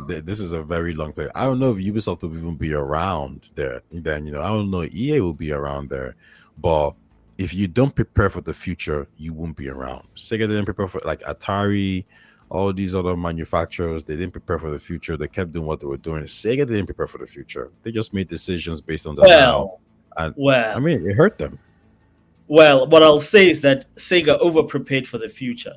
This is a very long play. I don't know if Ubisoft will even be around there. Then I don't know if EA will be around there. But if you don't prepare for the future, you won't be around. Sega didn't prepare for, like, Atari, all these other manufacturers. They didn't prepare for the future. They kept doing what they were doing. Sega didn't prepare for the future. They just made decisions based on the now,
well,
and I
well,
mean it hurt them.
well. What I'll say is that Sega over prepared for the future.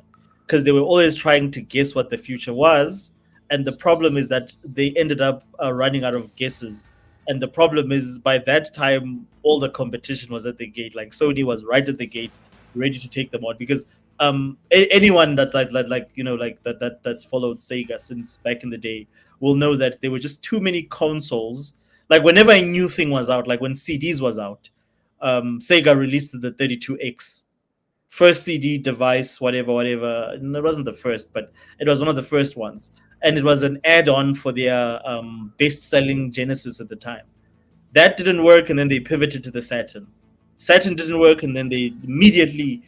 because they were always trying to guess what the future was. And the problem is that they ended up running out of guesses. And the problem is by that time, all the competition was at the gate. Like Sony was right at the gate, ready to take them on because anyone that like like that's followed Sega since back in the day will know that there were just too many consoles. Like whenever a new thing was out, like when CDs was out, Sega released the 32X first CD device, whatever. It wasn't the first, but it was one of the first ones, and it was an add-on for their best-selling Genesis at the time. That didn't work, and then they pivoted to the Saturn. Saturn didn't work, and then they immediately,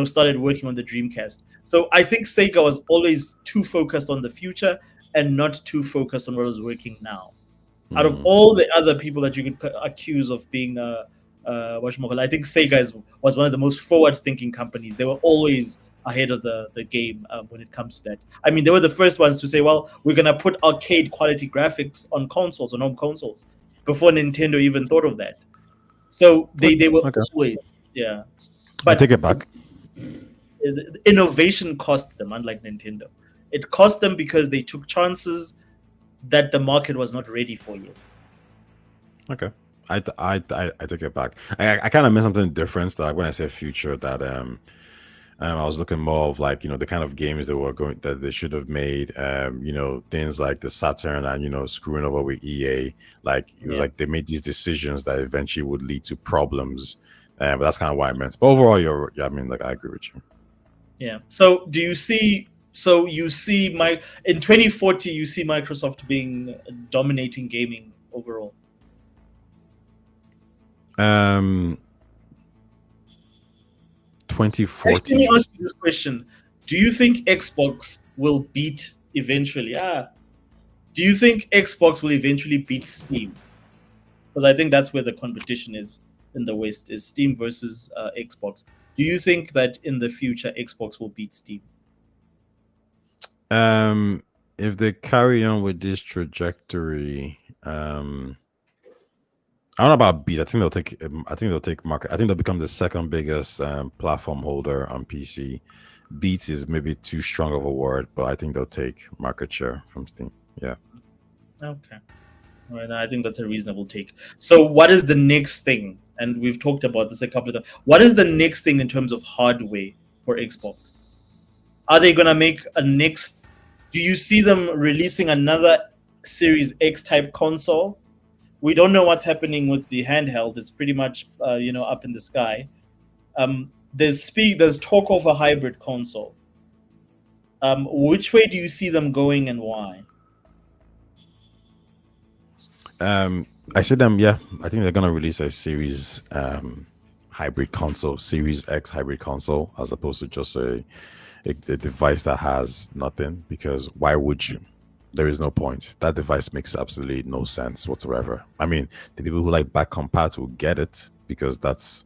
started working on the Dreamcast. So I think Sega was always too focused on the future and not too focused on what was working now. Out of
Mm.
all the other people that you could accuse of being I think was one of the most forward-thinking companies. They were always ahead of the game when it comes to that. I mean, they were the first ones to say, "Well, we're gonna put arcade quality graphics on consoles, on home consoles," before Nintendo even thought of that. So they were
Okay,
always, yeah.
I take
But
it back.
innovation cost them, unlike Nintendo. It cost them because they took chances that the market was not ready for yet.
Okay. I take it back. I kind of meant something different. Like when I say future, that I was looking more of like the kind of games that were going that they should have made. Things like the Saturn and screwing over with EA. Like it was
Yeah.
like they made these decisions that eventually would lead to problems. But that's kind of what I meant. But overall, I mean, like I agree with you.
Yeah. So do you see? So you see, my in 2040, you see Microsoft being dominating gaming overall.
Um,
Actually, let me
2040.
ask you this question: do you think Xbox will beat eventually? Do you think Xbox will eventually beat Steam? Because I think that's where the competition is in the West: is Steam versus Xbox. Do you think that in the future Xbox will beat Steam?
Um, if they carry on with this trajectory, I don't know about beat. I think they'll take. I think they'll take market. I think they'll become the second biggest platform holder on PC. Beats is maybe too strong of a word, but I think they'll take market share from Steam. Yeah.
Okay. All right, I think that's a reasonable take. So, what is the next thing? And we've talked about this a couple of times. What is the next thing in terms of hardware for Xbox? Are they gonna make a next? Do you see them releasing another Series X type console? We don't know what's happening with the handheld. It's pretty much up in the sky. There's talk of a hybrid console. Which way do you see them going and why?
I said them. Yeah, I think they're gonna release a Series hybrid console, Series X hybrid console, as opposed to just a device that has nothing. Because why would you? There is no point. That device makes absolutely no sense whatsoever. I mean, the people who like back compat will get it because that's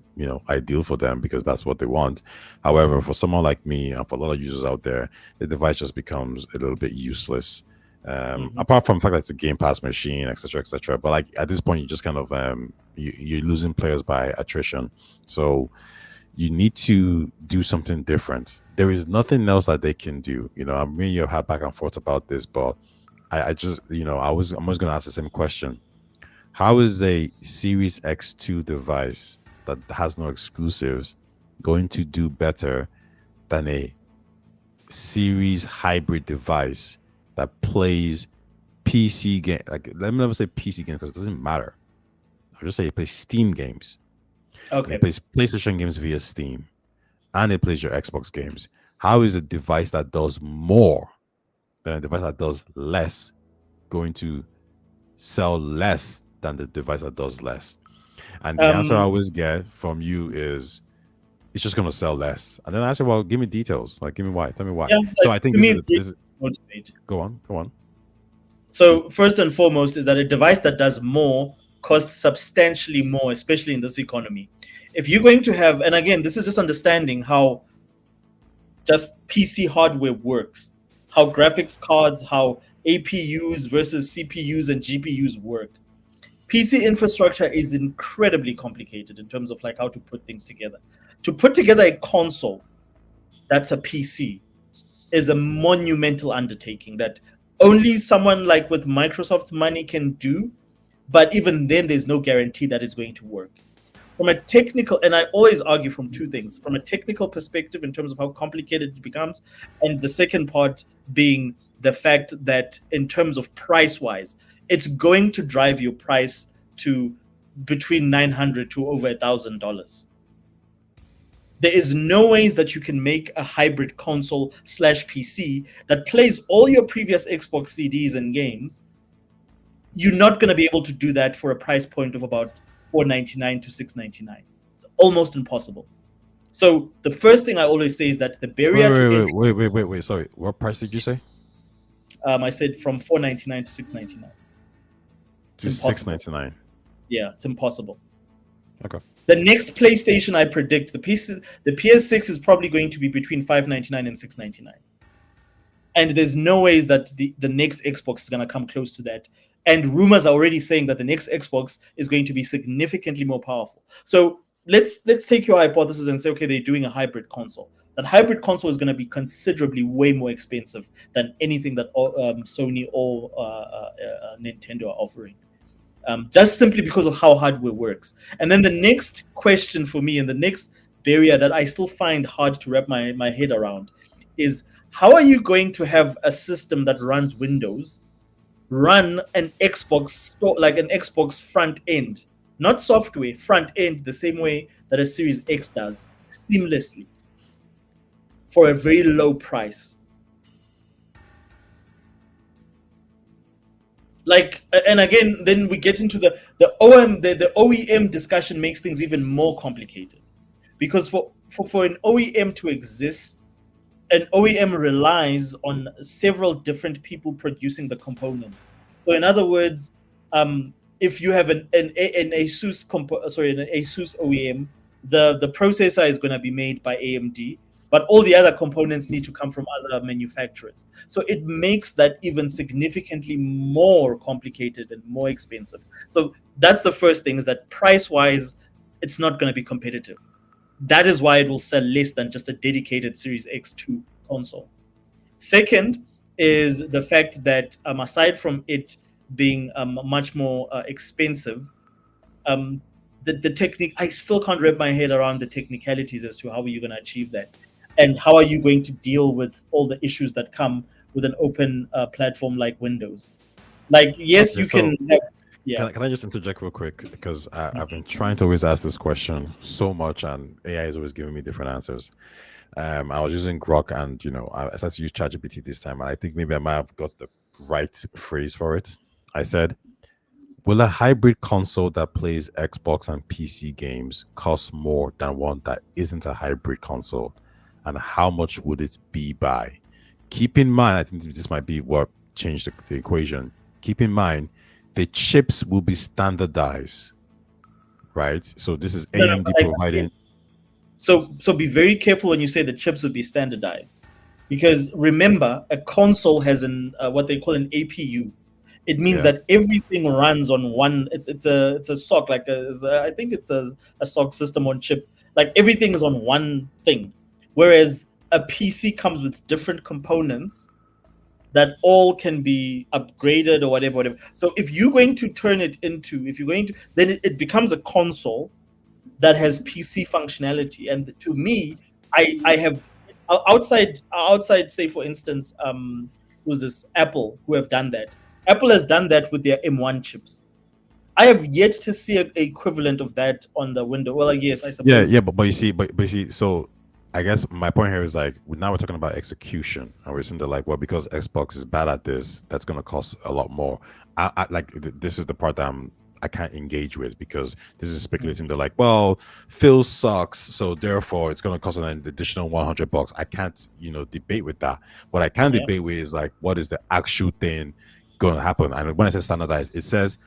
ideal for them because that's what they want. However, for someone like me and for a lot of users out there, the device just becomes a little bit useless.
Hmm.
Apart from the fact that it's a Game Pass machine, etc., etc. But like at this point, you just kind of you're losing players by attrition. So you need to do something different. There is nothing else that they can do. I mean, you've had back and forth about this, but I just, I'm always going to ask the same question. How is a Series X2 device that has no exclusives going to do better than a Series hybrid device that plays PC game? Like, let me never say PC games because it doesn't matter. I'll just say it plays Steam games. It
Okay.
plays PlayStation games via Steam and it plays your Xbox games. How is a device that does more than a device that does less going to sell less than the device that does less? And the answer I
Um,
always get from you is it's just going to sell less. And then I say, well, give me details. Like, give me why. Tell me why.
yeah,
So
like
I think
to me,
this is
motivate.
go on, go on.
So first and foremost is that a device that does more costs substantially more, especially in this economy. If you're going to have, and again, this is just understanding how just PC hardware works, how graphics cards, how APUs versus CPUs and GPUs work. PC infrastructure is incredibly complicated in terms of like how to put things together. To put together a console that's a PC, is a monumental undertaking that only someone like with Microsoft's money can do. But even then, there's no guarantee that it's going to work. From a technical, and I always argue from two things: from a technical perspective, in terms of how complicated it becomes, and the second part being the fact that in terms of price wise, it's going to drive your price to between 900 to over $1,000. There is no ways that you can make a hybrid console slash PC that plays all your previous Xbox CDs and games. You're not going to be able to do that for a price point of about $499 to $699. It's almost impossible. So the first thing I always say is that the barrier to entry.
Wait. Sorry, what price did you say?
I said from $499 to $699.
To $699.
Yeah, it's impossible.
Okay.
The next PlayStation, I predict the PS6 is probably going to be between $599 and $699. And there's no ways that the next Xbox is going to come close to that. And rumors are already saying that the next Xbox is going to be significantly more powerful. So let's take your hypothesis and say, okay, they're doing a hybrid console. That hybrid console is going to be considerably way more expensive than anything that Sony or Nintendo are offering. Just simply because of how hardware works. And then the next question for me, and the next barrier that I still find hard to wrap my head around, is how are you going to have a system that runs Windows run an Xbox like an Xbox front end, not software, front end, the same way that a Series X does, seamlessly for a very low price? Like, and again, then we get into the OEM discussion makes things even more complicated, because for an OEM to exist, an OEM relies on several different people producing the components. So in other words, if you have an Asus an Asus OEM, the processor is going to be made by AMD, but all the other components need to come from other manufacturers. So it makes that even significantly more complicated and more expensive. So that's the first thing, is that price-wise, it's not going to be competitive. That is why it will sell less than just a dedicated Series X2 console. Second is the fact that aside from it being much more expensive, the technique, I still can't wrap my head around the technicalities as to how are you going to achieve that, and how are you going to deal with all the issues that come with an open platform like Windows. Like, yes,
Okay,
you
so
can have, yeah.
can I just interject real quick, because I've been trying to always ask this question so much, and AI is always giving me different answers. I was using Grok, and I started to use ChatGPT this time, and I think maybe I might have got the right phrase for it. I said, "Will a hybrid console that plays Xbox and PC games cost more than one that isn't a hybrid console? And how much would it be by?" Keep in mind, I think this might be what changed the equation. Keep in mind, the chips will be standardized, right? So this is
No, no,
AMD
like,
providing.
so be very careful when you say the chips would be standardized, because remember, a console has an what they call an APU. It means
Yeah,
that everything runs on one. It's a SOC, like I think it's a SOC, system on chip. Like, everything is on one thing, whereas a PC comes with different components that all can be upgraded or whatever. So if you're going to turn it into, if you're going to, then it becomes a console that has PC functionality. And to me, I have outside, say for instance, who's this, Apple, who have done that. Apple has done that with their M1 chips. I have yet to see a equivalent of that on the Windows. Well, yes, I suppose.
yeah, but you see, so I guess my point here is, like, now we're talking about execution, and we're saying that, like, well, because Xbox is bad at this, that's going to cost a lot more. This is the part that I can't engage with, because this is speculating. They're like, well, Phil sucks, so therefore it's going to cost an additional $100. I can't, debate with that. What I can
Yeah.
debate with is, like, what is the actual thing going to happen? And when I say standardized, it says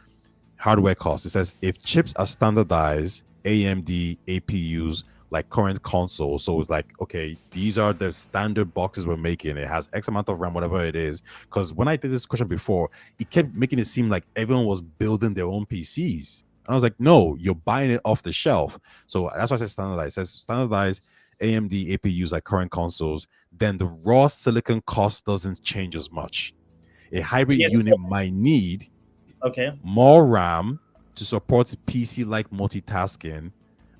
hardware costs. It says if chips are standardized, AMD APUs like current consoles. So it's like, okay, these are the standard boxes we're making. It has X amount of RAM, whatever it is. Because when I did this question before, it kept making it seem like everyone was building their own PCs. And I was like, no, you're buying it off the shelf. So that's why I said standardized. It says standardized AMD APUs like current consoles, then the raw silicon cost doesn't change as much. A hybrid
Yes.
unit might need
Okay.
more RAM to support PC like multitasking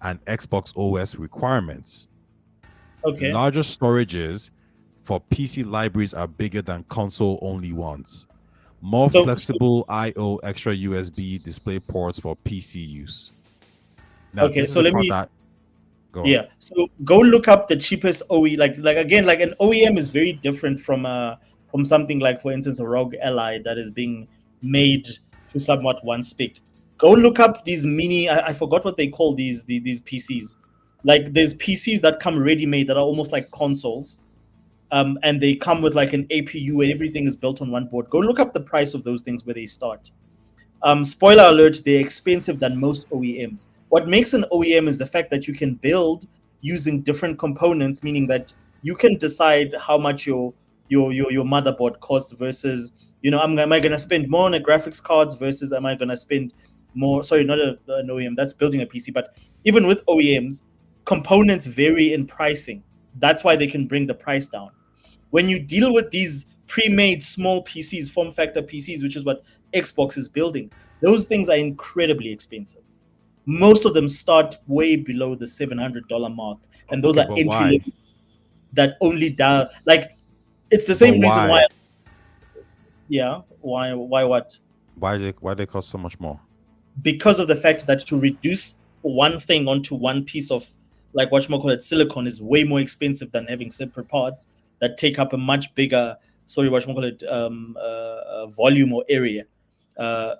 and Xbox OS requirements.
Okay.
Larger storages for PC libraries are bigger than console only ones. More
So
flexible I/O extra USB display ports for PC use. Now,
okay.
this is
So
the
let
part
me.
that go on.
Yeah. So go look up the cheapest OE. Like again, like an OEM is very different from something like, for instance, a Rogue Ally that is being made to somewhat one spec. Go look up these mini. I forgot what they call these PCs. Like there's PCs that come ready made that are almost like consoles. And they come with like an APU and everything is built on one board. Go look up the price of those things where they start. Spoiler alert, they're expensive than most OEMs. What makes an OEM is the fact that you can build using different components, meaning that you can decide how much your motherboard costs versus, am I going to spend more on a graphics cards versus am I going to spend more? Sorry, not an OEM, that's building a PC. But even with OEMs, components vary in pricing. That's why they can bring the price down. When you deal with these pre-made small PCs, form factor PCs, which is what Xbox is building, those things are incredibly expensive. Most of them start way below the $700 mark, and those
Okay,
are
but
entry
why?
level that only dial. Like it's the
But
same reason why.
why?
Yeah, why what?
Why they cost so much more?
Because of the fact that to reduce one thing onto one piece of, like, what call it, silicon is way more expensive than having separate parts that take up a much bigger, sorry, what call it, volume or area. Uh,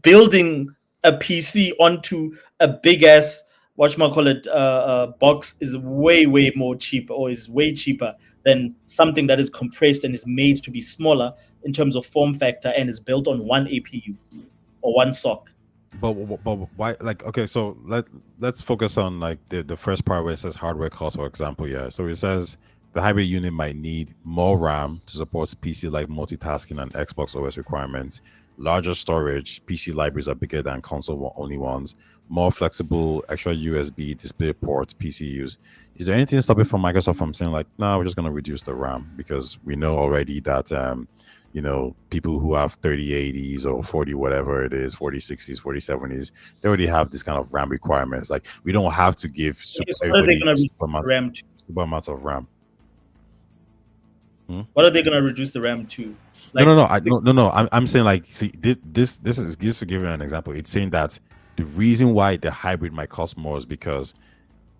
Building a PC onto a big ass, what call it, box is way more cheap, or is way cheaper than something that is compressed and is made to be smaller in terms of form factor and is built on one APU or one sock.
But why? Like, okay, so let's focus on like the first part where it says hardware cost, for example. Yeah, so it says the hybrid unit might need more RAM to support PC like multitasking and Xbox OS requirements. Larger storage, PC libraries are bigger than console only ones. More flexible, extra USB display ports, PC use. Is there anything stopping from Microsoft from saying like, no, we're just going to reduce the RAM because we know already that people who have 3080s or 40 whatever it is, 4060s, 4070s, they already have this kind of RAM requirements. Like we don't have to give
Okay, so what are they
everybody
gonna reduce the RAM to?
super amounts of RAM. Hmm?
What are they gonna reduce the RAM to?
No, no,
Like
no,
six?
no. I'm saying like, see, this is to give you an example. It's saying that the reason why the hybrid might cost more is because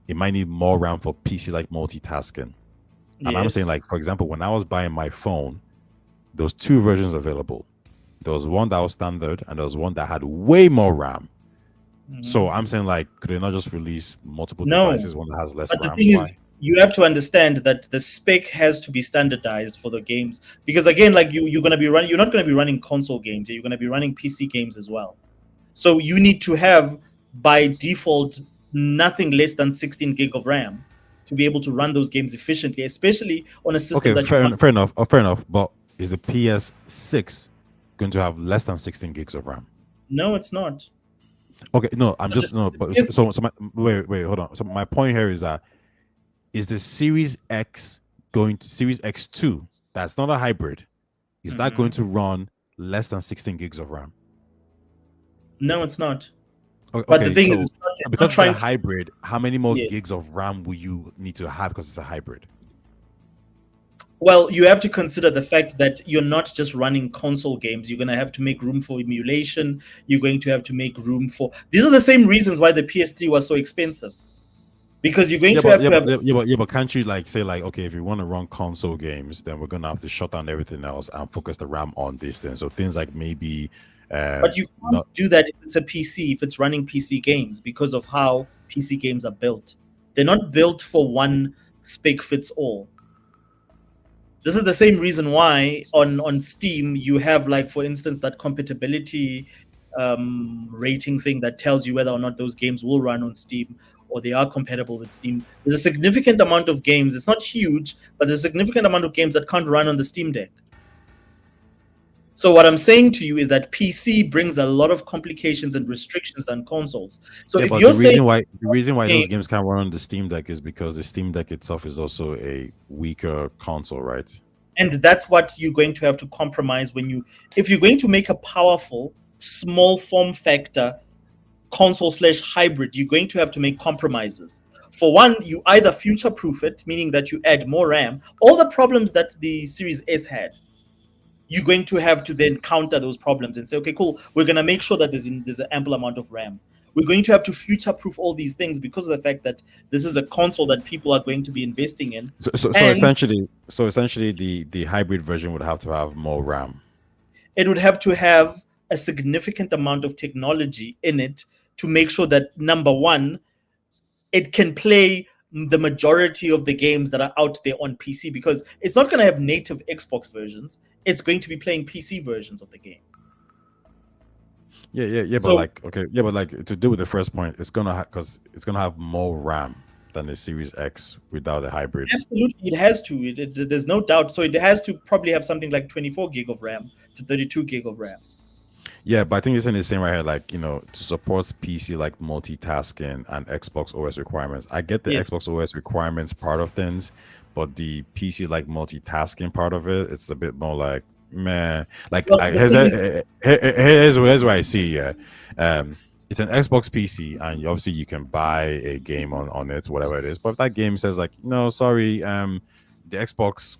it might need more RAM for PC like multitasking. And I'm saying
Yes.
like, for example, when I was buying my phone, there was two versions available. There was one that was standard, and there was one that had way more RAM. So
Mhm.
I'm saying like, could they not just release multiple
No,
devices, one that has less
but the
RAM?
thing is,
Why?
you have to understand that the spec has to be standardized for the games, because again, like you're gonna be running, you're not gonna be running console games. You're gonna be running PC games as well. So you need to have by default nothing less than 16 gig of RAM to be able to run those games efficiently, especially on a system
Okay,
that you can't.
fair enough. Oh, fair enough. But is the PS6 going to have less than 16 gigs of RAM?
No, it's not.
Okay, no, I'm
So
just no.
the
But
PS,
wait, hold on. So my point here is that is the Series X going to Series X2? That's not a hybrid. Is that going
Mhm.
to run less than 16 gigs of RAM?
No, it's not. But the
Okay,
thing is,
so
it's not
because it's a
trying to.
hybrid, how many more
Yeah.
gigs of RAM will you need to have because it's a hybrid?
Well, you have to consider the fact that you're not just running console games. You're going to have to make room for emulation. You're going to have to make room for. These are the same reasons why the PS3 was so expensive, because you're going
Yeah,
to
but
have
yeah,
to
but
have.
yeah, but yeah, but can't you like say like, okay, if you want to run console games, then we're gonna have to shut down everything else and focus the RAM on this thing. So things like maybe
But you can't
not
do that if it's a PC, if it's running PC games, because of how PC games are built. They're not built for one spec fits all. This is the same reason why on Steam you have, like, for instance, that compatibility rating thing that tells you whether or not those games will run on Steam or they are compatible with Steam. There's a significant amount of games. It's not huge, but there's a significant amount of games that can't run on the Steam Deck. So what I'm saying to you is that PC brings a lot of complications and restrictions on consoles. So
Yeah,
if
but
you're saying
the reason why
game,
those games can't run on the Steam Deck is because the Steam Deck itself is also a weaker console, right?
and that's what you're going to have to compromise when you, if you're going to make a powerful small form factor console slash hybrid, you're going to have to make compromises. For one, you either future proof it, meaning that you add more RAM. All the problems that the Series S had, you're going to have to then counter those problems and say, okay, cool, we're going to make sure that there's an ample amount of RAM. We're going to have to future proof all these things because of the fact that this is a console that people are going to be investing in.
So
And
essentially, the hybrid version would have to have more RAM.
it would have to have a significant amount of technology in it to make sure that, number one, it can play the majority of the games that are out there on PC, because it's not going to have native Xbox versions. It's going to be playing PC versions of the game.
Yeah, but
So
like, okay, yeah, but like to do with the first point, it's gonna because it's gonna have more RAM than the Series X without a hybrid.
absolutely, it has to. There's no doubt. So it has to probably have something like 24 gig of RAM to 32 gig of RAM.
Yeah, but I think it's in the same right here, like, to support PC like multitasking and Xbox OS requirements. I get the
Yes.
Xbox OS requirements part of things, but the PC like multitasking part of it, it's a bit more like, man. Like,
Well, the thing is,
here's what I see. Yeah, it's an Xbox PC, and obviously you can buy a game on it, whatever it is. But if that game says like, no, sorry, the the Xbox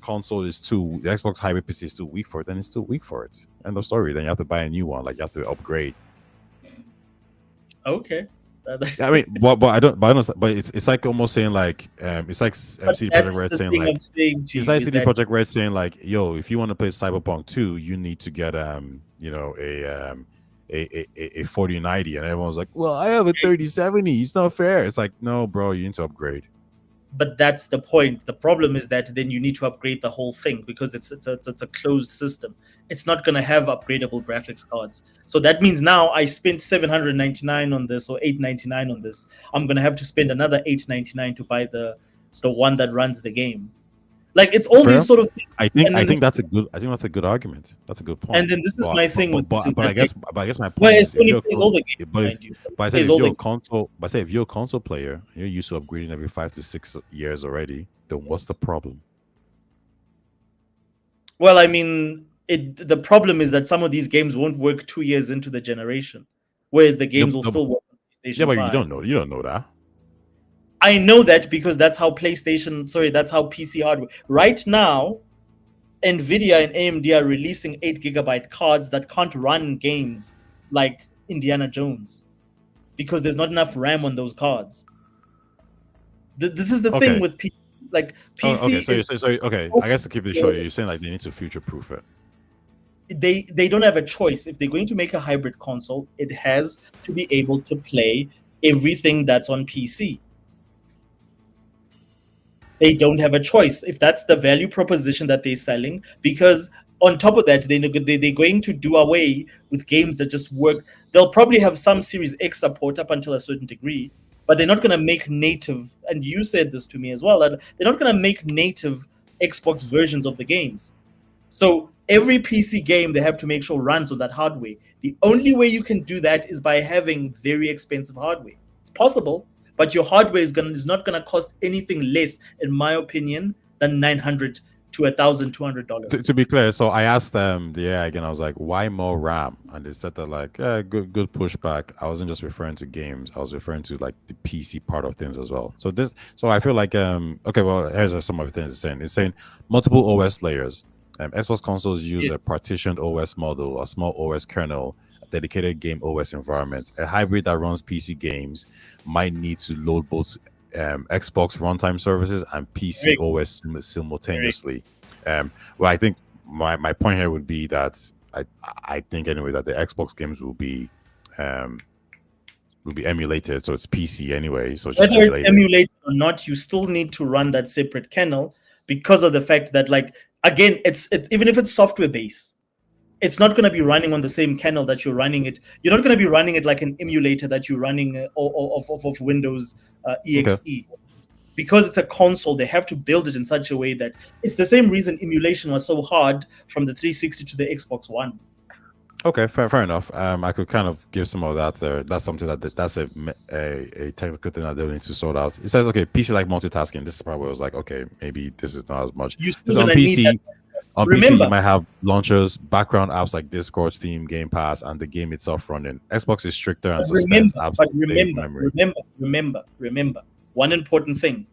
hybrid PC is too weak for it, then it's too weak for it. End of story. Then you have to buy a new one. Like, you have to upgrade.
okay.
I mean, but I don't. But it's like almost saying like, it's like
But
CD Project
that's
Red
the
saying
thing
like,
I'm saying to
it's
you
like
is
CD
that,
Project Red saying like, yo, if you want to play Cyberpunk 2, you need to get a 4090, and everyone's like, well, I have a 3070. It's not fair. It's like, no, bro, you need to upgrade.
but that's the point. The problem is that then you need to upgrade the whole thing because it's a closed system. It's not going to have upgradable graphics cards. So that means now I spent 799 on this or 899 on this. I'm going to have to spend another 899 to buy the one that runs the game. Like, it's all
Fair.
these sort of things. And
I
then
think
this
that's a good argument. That's a good
and
point.
then this is my thing with this, is
But
that, like,
I guess my point
whereas
is, if
Sony
you're
plays all the games, mind you.
but I said
Plays
if
all
you're
the
a console player, you're used to upgrading every 5 to 6 years already. Then what's the problem?
Well, I mean, the problem is that some of these games won't work 2 years into the generation, whereas the
Yeah,
games will still work on
yeah,
PlayStation
but you
5.
don't know. You don't know that.
I know that because that's how PC hardware. Right now, Nvidia and AMD are releasing 8 GB cards that can't run games like Indiana Jones because there's not enough RAM on those cards. This is the thing
Okay.
with PC. Like,
Oh, okay.
PC
So you're
is
saying, so okay. I guess to keep it short, you're saying like they need to future proof it.
they don't have a choice. If they're going to make a hybrid console, it has to be able to play everything that's on PC. They don't have a choice if that's the value proposition that they're selling, because on top of that, they're going to do away with games that just work. They'll probably have some Series X support up until a certain degree, but they're not going to make native, and you said this to me as well, that they're not going to make native Xbox versions of the games. So every PC game they have to make sure runs on that hardware. The only way you can do that is by having very expensive hardware. It's possible, but your hardware is not gonna cost anything less, in my opinion, than $900 to $1,200.
To be clear, so I asked them the AI again. I was like, "Why more RAM?" And they said that like, good pushback. I wasn't just referring to games. I was referring to like the PC part of things as well. So I feel like, okay, well, here's some of the things it's saying. It's saying multiple OS layers. Xbox consoles use
Yeah,
a partitioned OS model, a small OS kernel, a dedicated game OS environment. A hybrid that runs PC games might need to load both Xbox runtime services and PC
very,
OS
very.
simultaneously. Well, I think my point here would be that I think anyway that the Xbox games um, will be emulated, so it's PC anyway, so it's just
Whether it's
emulated.
emulated or not, you still need to run that separate kernel because of the fact that, like, again, it's even if it's software based, it's not going to be running on the same kernel that you're running it. You're not going to be running it like an emulator that you're running of Windows
Okay,
exe. because it's a console, they have to build it in such a way that it's the same reason emulation was so hard from the 360 to the Xbox One.
Okay, fair enough. I could kind of give some of that there. That's something that's a technical thing that they need to sort out. It says, okay, PC like multitasking. This is probably where I was like, okay, maybe this is not as much.
You're still
Because on
gonna need that.
PC, you
Remember,
might have launchers, background apps like Discord, Steam, Game Pass, and the game itself running. Xbox is stricter and
but
suspends
remember,
apps
but
that stay with
remember,
memory.
remember, remember, remember. One important thing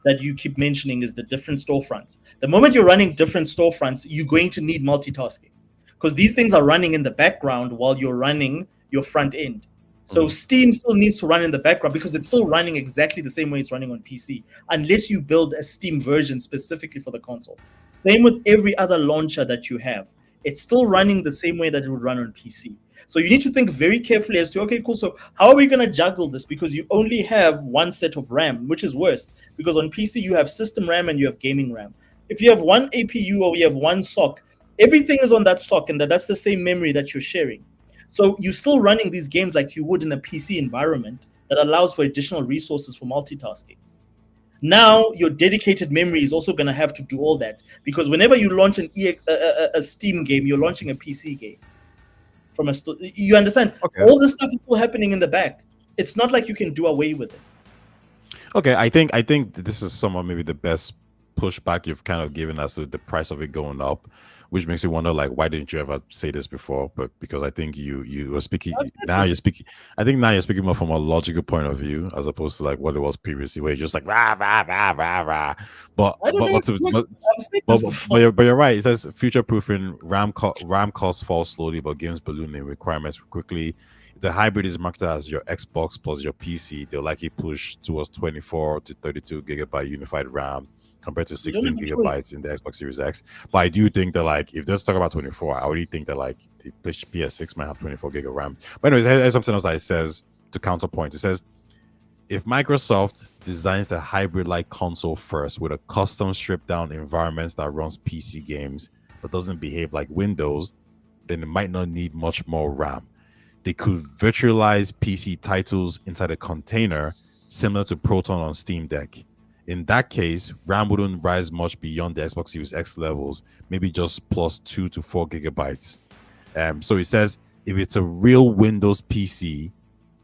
that you keep mentioning is the different storefronts. The moment you're running different storefronts, you're going to need multitasking because these things are running in the background while you're running your front end. So Steam still needs to run in the background because it's still running exactly the same way it's running on PC, unless you build a Steam version specifically for the console. Same with every other launcher that you have. It's still running the same way that it would run on PC. So you need to think very carefully as to, okay, cool, so how are we going to juggle this? Because you only have one set of RAM, which is worse. Because on PC, you have system RAM and you have gaming RAM. If you have one APU or you have one SoC, everything is on that SoC, and that's the same memory that you're sharing. So you're still running these games like you would in a PC environment that allows for additional resources for multitasking. Now your dedicated memory is also going to have to do all that because whenever you launch a Steam game, you're launching a PC game from a you understand?
Okay.
All this stuff is still happening in the back. It's not like you can do away with it.
Okay, I think this is somewhat maybe the best pushback you've kind of given us to the price of it going up, which makes you wonder like why didn't you ever say this before? But because I think you were speaking now you're speaking I think now you're speaking more from a logical point of view as opposed to like what it was previously where you're just like rah rah rah rah rah. But
I don't
but
know.
what's
I've seen this before.
you're right. It says future proofing RAM costs fall slowly, but games ballooning requirements quickly. If the hybrid is marketed as your Xbox plus your PC, they'll likely push towards 24 to 32 gigabyte unified RAM compared to
You don't
16
have a choice.
gigabytes in the Xbox Series X. But I do think that like if there's talk about 24, I already think that like the PS6 might have 24 gig of RAM. But anyways, there's something else that it says to counterpoint. It says if Microsoft designs the hybrid-like console first with a custom stripped-down environment that runs PC games but doesn't behave like Windows, then it might not need much more RAM. They could virtualize PC titles inside a container similar to Proton on Steam Deck. In that case, RAM wouldn't rise much beyond the Xbox Series X levels, maybe just plus 2 to 4 gigabytes. So it says if it's a real Windows PC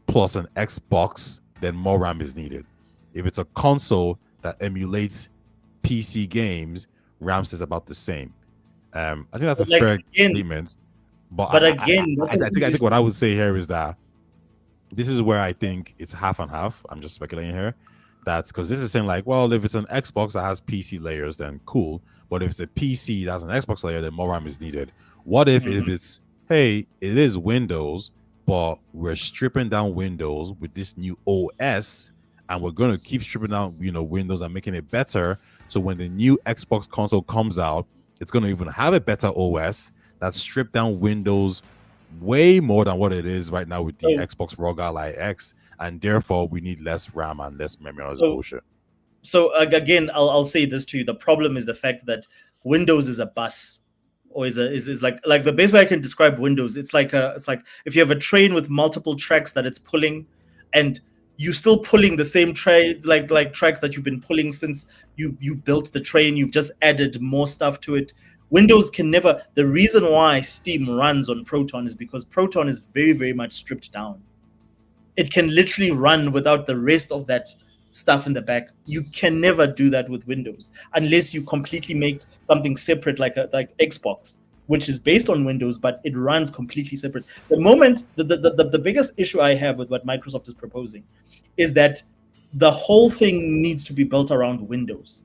plus an Xbox, then more RAM is needed. If it's a console that emulates PC games, RAM is about the same. I think that's a
But like
fair
again,
statement. But
but again, that's an
I
easy
think what I would say here is that this is where I think it's half and half. I'm just speculating here. That's because this is saying like, well, if it's an Xbox that has PC layers, then cool. But if it's a PC that has an Xbox layer, then more RAM is needed. What if it's hey, it is Windows, but we're stripping down Windows with this new OS, and we're gonna keep stripping down, Windows and making it better. So when the new Xbox console comes out, it's gonna even have a better OS that stripped down Windows way more than what it is right now with the
So,
Xbox ROG Ally X, and therefore we need less RAM and less memory. All this
so,
bullshit.
so again, I'll say this to you. The problem is the fact that Windows is a bus, or is like the best way I can describe Windows. It's like if you have a train with multiple tracks that it's pulling, and you still pulling the same train like tracks that you've been pulling since you built the train. You've just added more stuff to it. Windows can never. The reason why Steam runs on Proton is because Proton is very, very much stripped down. It can literally run without the rest of that stuff in the back. You can never do that with Windows unless you completely make something separate like Xbox, which is based on Windows, but it runs completely separate. The moment the biggest issue I have with what Microsoft is proposing is that the whole thing needs to be built around Windows.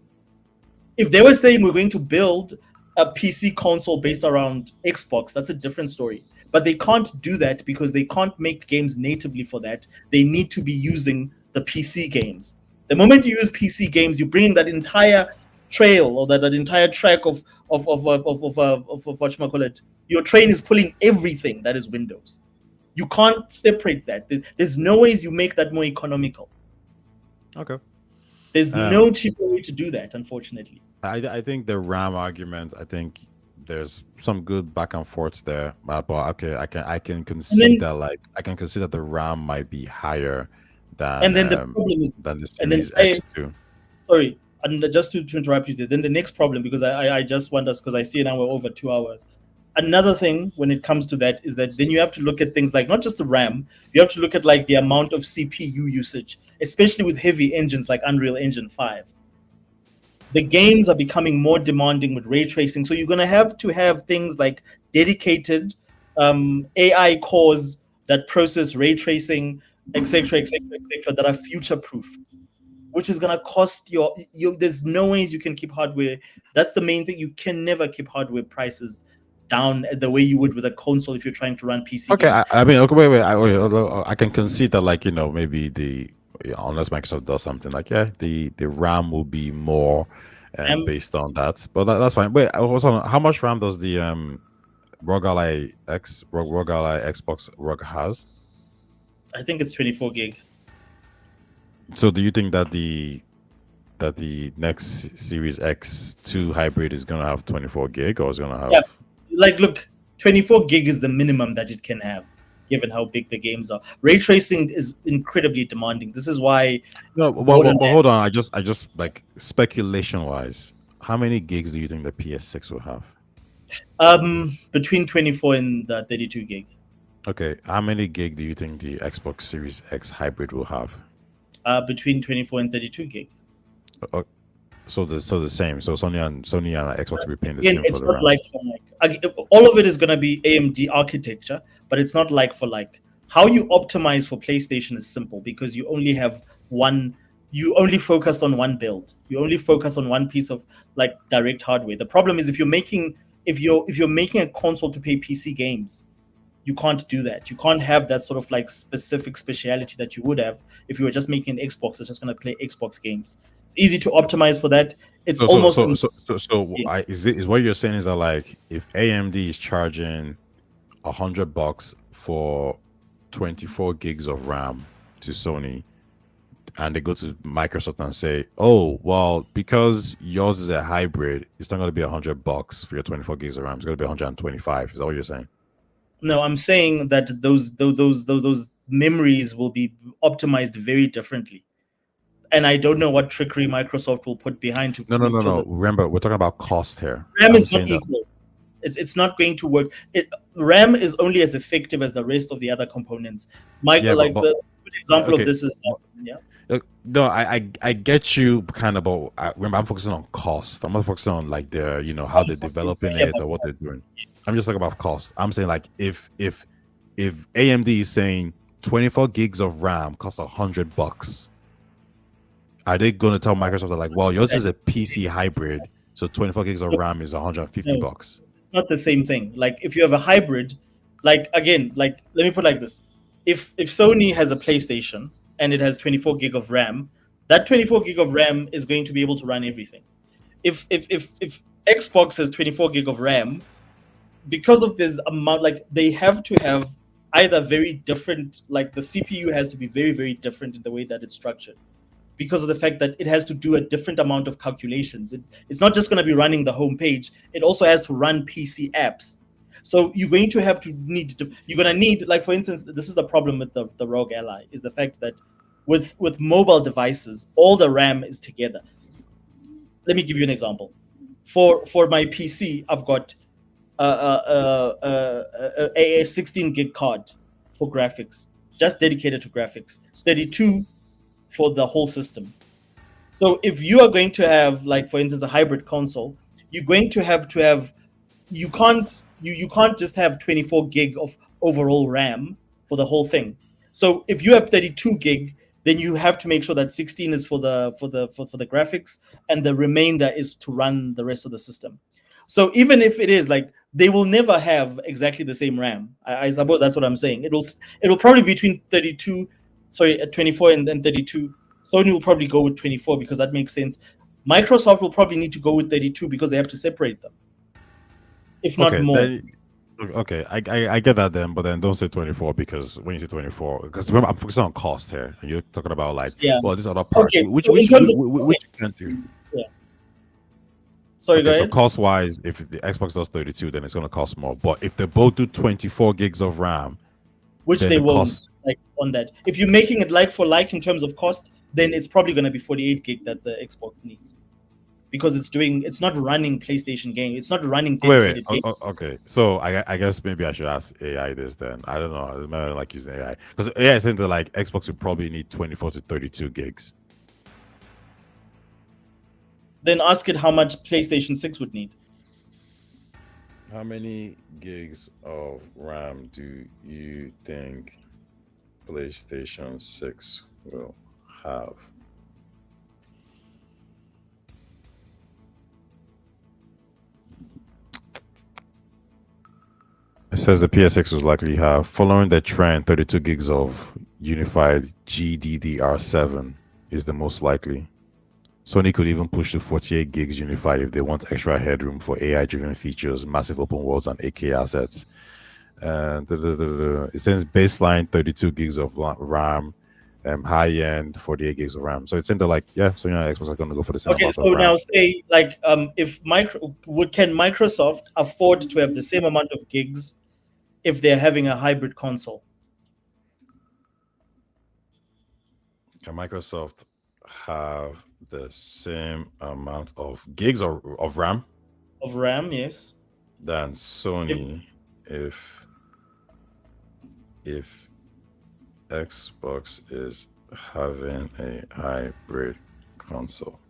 If they were saying we're going to build a PC console based around Xbox, that's a different story. But they can't do that because they can't make games natively for that. They need to be using the PC games. The moment you use PC games, you bring that entire trail or that entire track of what your train is pulling everything that is Windows. You can't separate that. There's no ways you make that more economical.
Okay.
There's no cheaper way to do that, unfortunately.
I think the RAM argument, I think there's some good back and forth there. But okay, I can concede that I can concede that the RAM might be higher
And then the
than
problem is,
than the
and then
Series X too.
sorry, and just to interrupt you there, then the next problem, because I just want us, because I see now we're over 2 hours. Another thing when it comes to that is that then you have to look at things like not just the RAM, you have to look at like the amount of CPU usage, especially with heavy engines like Unreal Engine 5. The games are becoming more demanding with ray tracing, so you're going to have things like dedicated AI cores that process ray tracing, etc., etc., etc., that are future proof, which is gonna cost you. There's no ways you can keep hardware. That's the main thing. You can never keep hardware prices down the way you would with a console if you're trying to run PC
Okay,
games.
I mean, okay, I can concede that, like, maybe unless Microsoft does something like, yeah, the RAM will be more
Um,
based on that, but that's fine. Wait, also, how much RAM does the ROG Ally Xbox ROG has?
I think it's 24 gig.
So, do you think that the next Series X2 hybrid is gonna have 24 gig, or is gonna
Yeah,
have?
like look, 24 gig is the minimum that it can have, given how big the games are. Ray tracing is incredibly demanding. This is why
No, well, hold on. I just like speculation wise, how many gigs do you think the PS6 will have?
between 24 and 32 gig.
Okay, how many gig do you think the Xbox Series X hybrid will have?
Between 24 and 32 gig.
Uh, so the same. So Sony and Xbox will be paying the
Again,
same for
it's
the
not
RAM.
like for like. All of it is going to be AMD architecture, but it's not like for like. How you optimize for PlayStation is simple because you only have one. You only focused on one build. You only focus on one piece of like direct hardware. The problem is if you're making a console to play PC games, you can't do that. You can't have that sort of like specific speciality that you would have if you were just making an Xbox that's just going to play Xbox games. It's easy to optimize for that. It's
So so
almost
so so so, so
yeah.
is what you're saying is that, like, if AMD is charging $100 for 24 gigs of RAM to Sony, and they go to Microsoft and say, "Oh, well, because yours is a hybrid, it's not going to be $100 for your 24 gigs of RAM. It's going to be 125." Is that what you're saying?
No, I'm saying that those memories will be optimized very differently, and I don't know what trickery Microsoft will put behind to
No, no,
make
no,
sure
no.
that
Remember, we're talking about cost here.
RAM
I'm
is not
saying that.
equal. It's not going to work. RAM is only as effective as the rest of the other components.
Yeah,
Like the good example of
okay.
this is yeah.
No, I get you kind of, but remember, I'm focusing on cost. I'm not focusing on like how they're
I'm talking
developing
especially
it
about
or what they're doing. I'm just talking about cost. I'm saying, like, if AMD is saying 24 gigs of RAM costs $100, are they going to tell Microsoft that, like, well, yours is a PC hybrid, so 24 gigs of
no,
RAM is 150
no,
bucks?
it's not the same thing. Like if you have a hybrid, like again, like let me put it like this: if Sony has a PlayStation and it has 24 gig of RAM, that 24 gig of RAM is going to be able to run everything. If Xbox has 24 gig of RAM, because of this amount, like they have to have either very different, like the CPU has to be very very different in the way that it's structured because of the fact that it has to do a different amount of calculations. It's not just going to be running the home page; it also has to run PC apps. So you're going to have to you're going to need, like for instance, this is the problem with the ROG Ally is the fact that with mobile devices, all the RAM is together. Let me give you an example. For my PC, I've got a 16 gig card for graphics, just dedicated to graphics. 32 for the whole system. So if you are going to have, like for instance, a hybrid console, you're going to have you can't just have 24 gig of overall RAM for the whole thing. So if you have 32 gig, then you have to make sure that 16 is for the graphics and the remainder is to run the rest of the system. So even if it is like they will never have exactly the same RAM. I suppose that's what I'm saying. It'll probably be between 32, sorry, 24 and then 32. Sony will probably go with 24 because that makes sense. Microsoft will probably need to go with 32 because they have to separate them, if not
Okay,
more.
then okay, I get that then, but then don't say 24, because when you say 24, because remember, I'm focusing on cost here, and you're talking about, like,
Yeah.
well, this other part,
Okay.
which
So in
which
terms of
which you can't do.
yeah. Sorry, go
Okay, so
ahead.
cost wise, if the Xbox does 32, then it's going to cost more. But if they both do 24 gigs of RAM,
Which
then
they
the
won't,
cost.
like on that. If you're making it like for like in terms of cost, then it's probably going to be 48 gig that the Xbox needs because it's not running PlayStation game. It's not running
Wait.
dedicated game.
Okay. So I guess maybe I should ask AI this then. I don't know. I might like using AI because AI is saying that like Xbox would probably need 24 to 32 gigs.
Then ask it how much PlayStation 6 would need.
How many gigs of RAM do you think PlayStation 6 will have? It says the PS6 will likely have, following the trend, 32 gigs of unified GDDR7 is the most likely. Sony could even push to 48 gigs unified if they want extra headroom for AI driven features, massive open worlds, and AK assets. And it says baseline 32 gigs of RAM, high end 48 gigs of RAM. So it's saying that, like, yeah, so Xbox are going to go for the same
Okay,
amount
so
of
now
RAM.
say like if can Microsoft afford to have the same amount of gigs if they're having a hybrid console
Can Microsoft have the same amount of gigs or of RAM
of RAM? Yes.
than
If,
Sony if Xbox is having a hybrid console?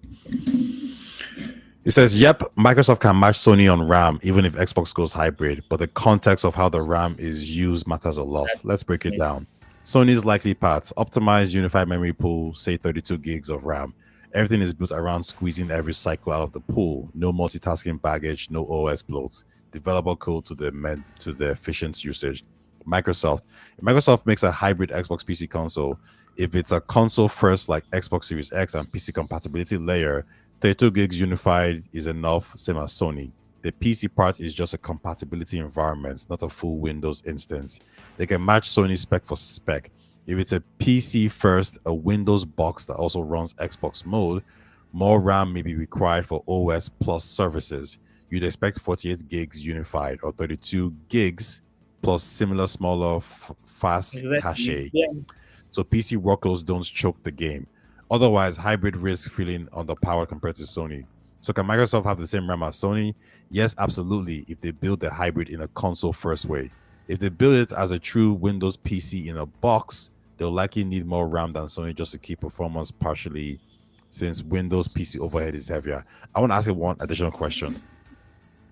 It says, yep, Microsoft can match Sony on RAM even if Xbox goes hybrid, but the context of how the RAM is used matters a lot. Let's break it down. Sony's likely paths: optimized unified memory pool, say 32 gigs of RAM. Everything is built around squeezing every cycle out of the pool. No multitasking baggage, no OS bloats. Developer code to the efficient usage. Microsoft makes a hybrid Xbox PC console. If it's a console first like Xbox Series X and PC compatibility layer, 32 gigs unified is enough, same as Sony. The PC part is just a compatibility environment, not a full Windows instance. They can match Sony spec for spec. If it's a PC first, a Windows box that also runs Xbox mode, more RAM may be required for OS plus services. You'd expect 48 gigs unified or 32 gigs plus similar smaller fast
exactly.
cache.
Yeah.
So PC workloads don't choke the game. Otherwise, hybrid risk feeling underpowered compared to Sony. So can Microsoft have the same RAM as Sony? Yes, absolutely, if they build the hybrid in a console first way. If they build it as a true Windows PC in a box, they'll likely need more RAM than Sony just to keep performance partially, since Windows PC overhead is heavier. I want to ask you one additional question.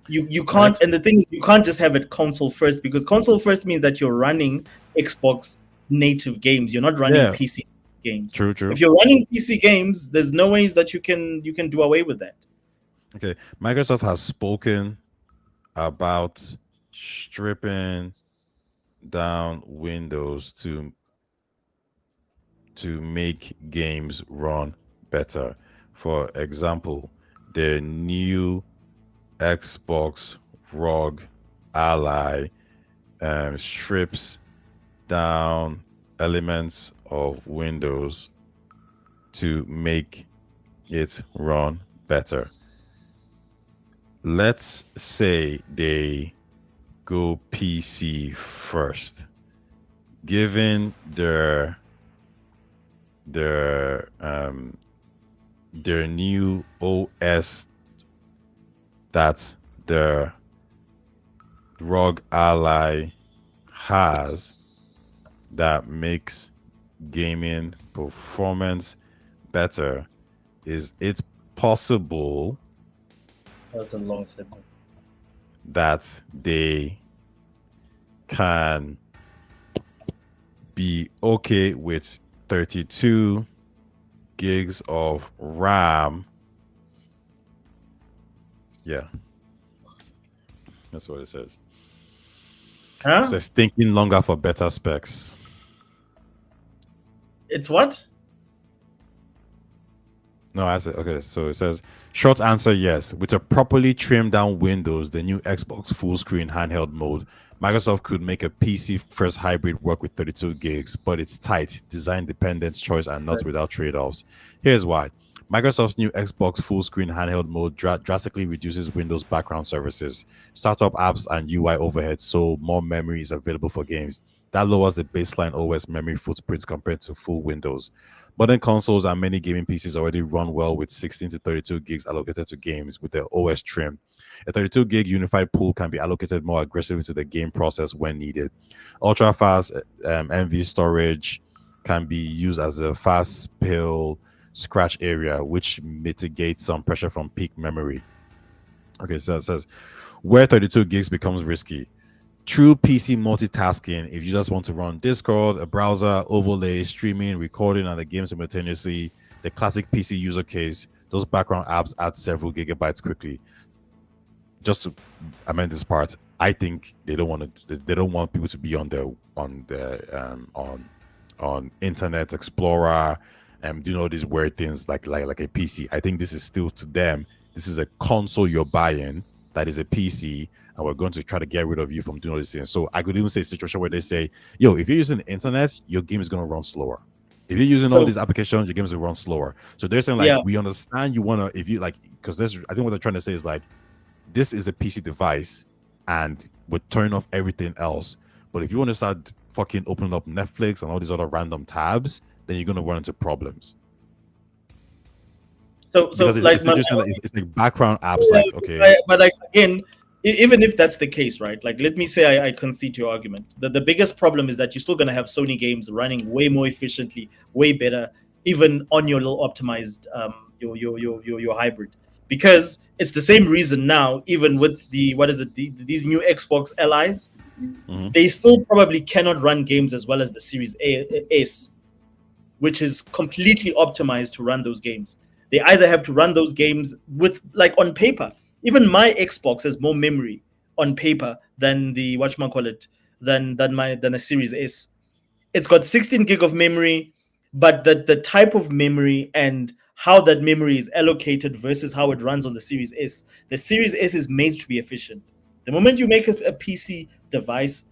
You can't, and the thing is, you can't just have it console first because console first means that you're running Xbox native games. You're not running
Yeah,
PC games.
true.
If you're running PC games, there's no ways that you can do away with that.
Okay, Microsoft has spoken about stripping down Windows to make games run better. For example, the new Xbox ROG Ally strips down elements of Windows to make it run better. Let's say they go PC first, given their new OS that the ROG Ally has that makes gaming performance better. Is it possible
That's a long statement.
that they can be okay with 32 gigs of RAM? Yeah, that's what it says. It
Huh?
says thinking longer for better specs.
It's what?
No, I said okay. So it says short answer yes. With a properly trimmed down Windows, the new Xbox full screen handheld mode, Microsoft could make a PC first hybrid work with 32 gigs, but it's tight, design dependent choice and not without trade offs. Here's why. Microsoft's new Xbox full screen handheld mode drastically reduces Windows background services, startup apps, and UI overhead, so more memory is available for games. That lowers the baseline OS memory footprint compared to full Windows. Modern consoles and many gaming PCs already run well with 16 to 32 gigs allocated to games with their OS trim. A 32 gig unified pool can be allocated more aggressively to the game process when needed. Ultra fast NV storage can be used as a fast pill scratch area, which mitigates some pressure from peak memory. Okay, so it says where 32 gigs becomes risky. True PC multitasking, if you just want to run Discord, a browser, overlay, streaming, recording, and the game simultaneously, the classic PC user case, those background apps add several gigabytes quickly. Just to amend this part, I think they don't want people to be on Internet Explorer and doing all these weird things like a PC. I think this is still to them. This is a console you're buying that is a PC, and we're going to try to get rid of you from doing all these things. So I could even say a situation where they say, "Yo, if you're using the internet, your game is going to run slower. If you're using all
So
these applications, your games will run slower." So they're saying like,
yeah.
we understand you want to, if you like, because this, I think what they're trying to say is like, this is a PC device, and we're turning off everything else. But if you want to start fucking opening up Netflix and all these other random tabs, then you're going to run into problems
So
because
like
it's
my
just like it's like background apps. Like, okay,
but like again, even if that's the case, right? Like, let me say I concede to your argument. The biggest problem is that you're still going to have Sony games running way more efficiently, way better, even on your little optimized your hybrid, because it's the same reason now. Even with the what is it? These new Xbox Lis,
hmm
they still probably cannot run games as well as the Series S, which is completely optimized to run those games. They either have to run those games with like on paper. Even my Xbox has more memory on paper than the whatchamacallit, than a Series S. It's got 16 gig of memory, but the type of memory and how that memory is allocated versus how it runs on the Series S is made to be efficient. The moment you make a PC device,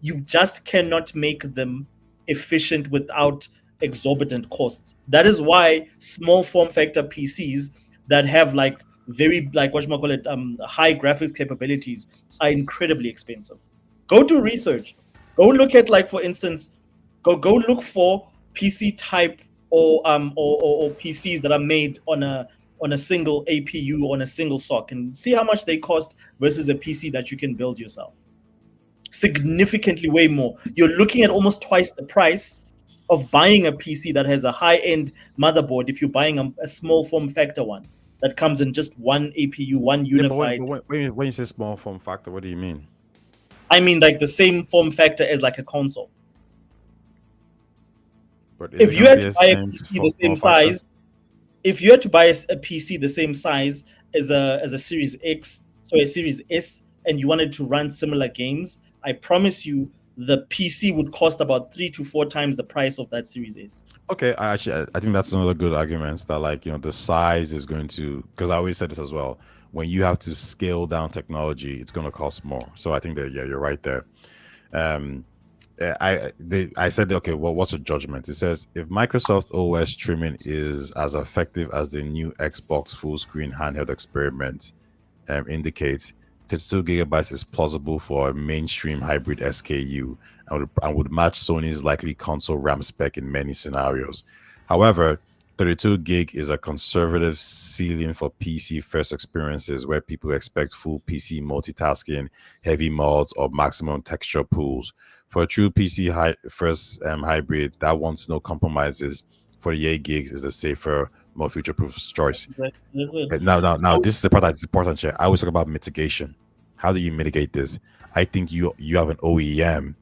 you just cannot make them efficient without exorbitant costs. That is why small form factor PCs that have like very like what you call it high graphics capabilities are incredibly expensive. Go do research. Go look at like for instance, go look for PC type or PCs that are made on a single APU on a single sock and see how much they cost versus a PC that you can build yourself. Significantly way more. You're looking at almost twice the price of buying a PC that has a high end motherboard if you're buying a small form factor one that comes in just one APU, one
yeah. But when,
unified.
when you say small form factor, what do you mean?
I mean, like the same form factor as like a console.
But is it
If you
gonna
had
be
to
a
buy a
same
PC the same
form factor?
size, if you had to buy a PC the same size as a Series X, so a Series S, and you wanted to run similar games, I promise you the PC would cost about 3 to 4 times the price of that Series S.
Okay, I think that's another good argument that like the size is going to, because I always said this as well. When you have to scale down technology, it's going to cost more. So I think that yeah, you're right there. Um, I said okay. Well, what's a judgment? It says if Microsoft OS trimming is as effective as the new Xbox full screen handheld experiment indicates, 32 gigabytes is plausible for a mainstream hybrid SKU and would match Sony's likely console RAM spec in many scenarios. However, 32 gig is a conservative ceiling for PC first experiences where people expect full PC multitasking, heavy mods, or maximum texture pools. For a true PC first hybrid that wants no compromises, 48 gigs is a safer, more future-proof choice.
That's it.
Now,
So
this is the part that's important here. I always talk about mitigation. How do you mitigate this? I think you have an OEM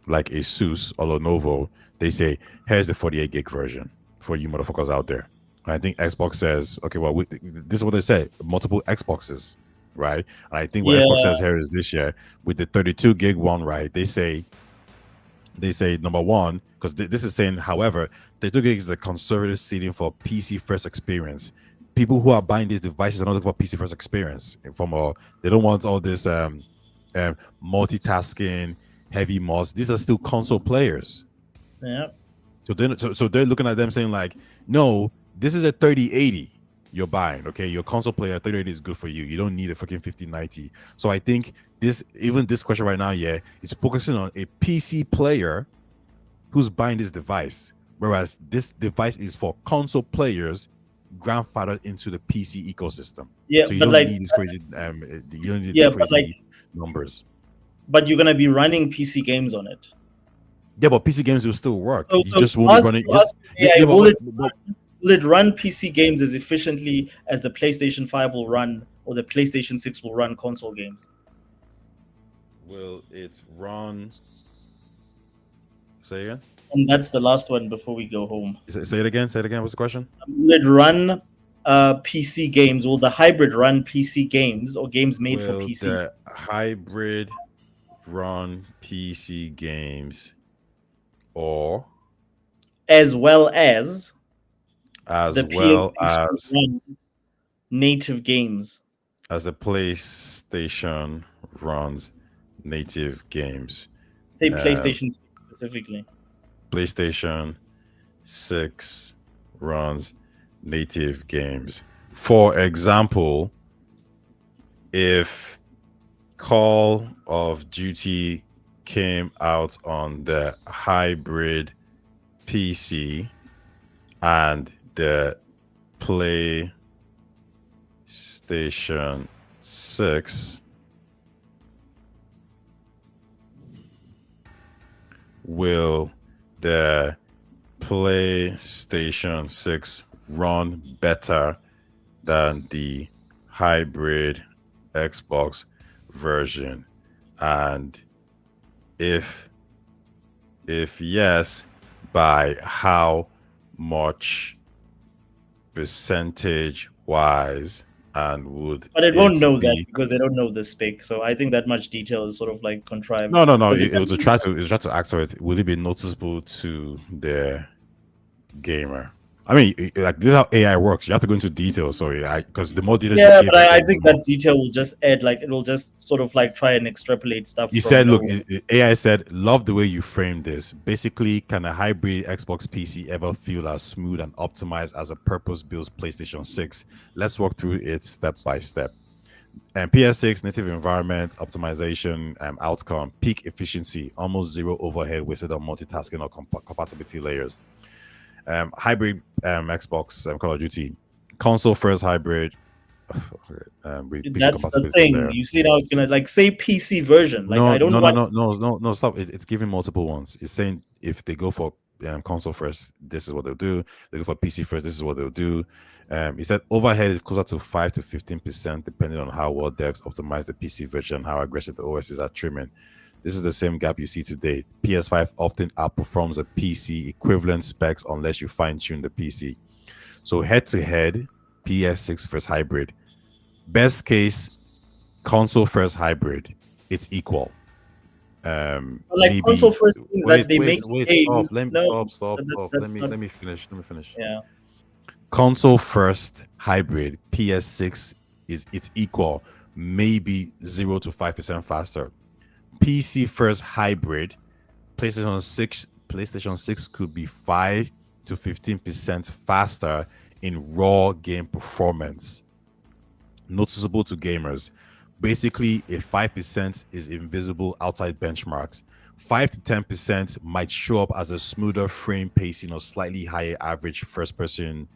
like Asus or Lenovo. They say, here's the 48 gig version for you motherfuckers out there. And I think Xbox says, okay, well, this is what they say: multiple Xboxes, right? And I think what
yeah,
Xbox says here is this year with the 32 gig one, right? They say number one, because this is saying, however, the 2 gig is a conservative seating for PC first experience. People who are buying these devices are not looking for PC first experience. They don't want all this multitasking, heavy mods. These are still console players.
yeah.
So they're looking at them saying like, no, this is a 3080. you're buying. Okay, your console player 3080 is good for you. You don't need a freaking 5090. So I think this question right now, yeah, is focusing on a PC player who's buying this device, whereas this device is for console players grandfathered into the PC ecosystem.
Yeah,
So you
but
don't
like,
need these crazy you don't need these
yeah, but like,
crazy numbers.
but you're gonna be running PC games on it.
Yeah, but PC games will still work.
So,
You
so
just won't be running. Just
ask
yeah,
AI,
yeah,
will it run PC games as efficiently as the PlayStation 5 will run, or the PlayStation 6 will run console games?
will it run? Say again.
And that's the last one before we go home.
Say it again. Say it again. What's the question?
Will it run PC games? Will the hybrid run PC games or games made for
Will the
PCs,
hybrid run PC games or
as well as
as
the
well
PS6 will run native games?
as the PlayStation runs native games?
Say
Um,
PlayStation 6 specifically.
PlayStation 6 runs native games. For example, if Call of Duty came out on the hybrid PC and the PlayStation 6, will the PlayStation 6 run better than the hybrid Xbox version? And if yes, by how much percentage wise, and would
But it won't
it
know that
be
because they don't know the spec. So I think that much detail is sort of like contrived.
no,
Because
it was a try to accelerate. Will it be noticeable to the gamer? I mean, like this is how AI works. You have to go into detail. So because the more details you
yeah,
give
but
it,
I
then the
think
more
that detail will just add like it will just sort of like try and extrapolate stuff
he
from
said, look,
no.
AI said, love the way you framed this. Basically, can a hybrid Xbox PC ever feel as smooth and optimized as a purpose-built PlayStation 6? Let's walk through it step by step. And PS6 native environment optimization outcome, peak efficiency, almost zero overhead wasted on multitasking or compatibility layers. Hybrid Xbox Call of Duty, console first hybrid with PC
That's the
compatibility
thing.
layer.
You see now it's gonna like say PC version. Like
No,
I don't
no, no,
want.
no, no, no, no. Stop! It's giving multiple ones. It's saying if they go for console first, this is what they'll do. They go for PC first, this is what they'll do. It said overhead is closer to 5 to 15%, depending on how well devs optimize the PC version, and how aggressive the OS is at trimming. This is the same gap you see today. PS5 often outperforms a PC equivalent specs unless you fine tune the PC. So head to head, PS6 versus hybrid. Best case, console first hybrid. It's equal.
Like console
Maybe
first means that they make
stop.
games. No,
Stop.
that's not.
Let me finish. Let me finish.
Yeah.
Console first hybrid PS6 is it's equal, maybe 0 to 5% faster. PC first hybrid PlayStation 6 could be 5 to 15% faster in raw game performance, noticeable to gamers. Basically, if 5% is invisible outside benchmarks, 5 to 10% might show up as a smoother frame pacing or slightly higher average first person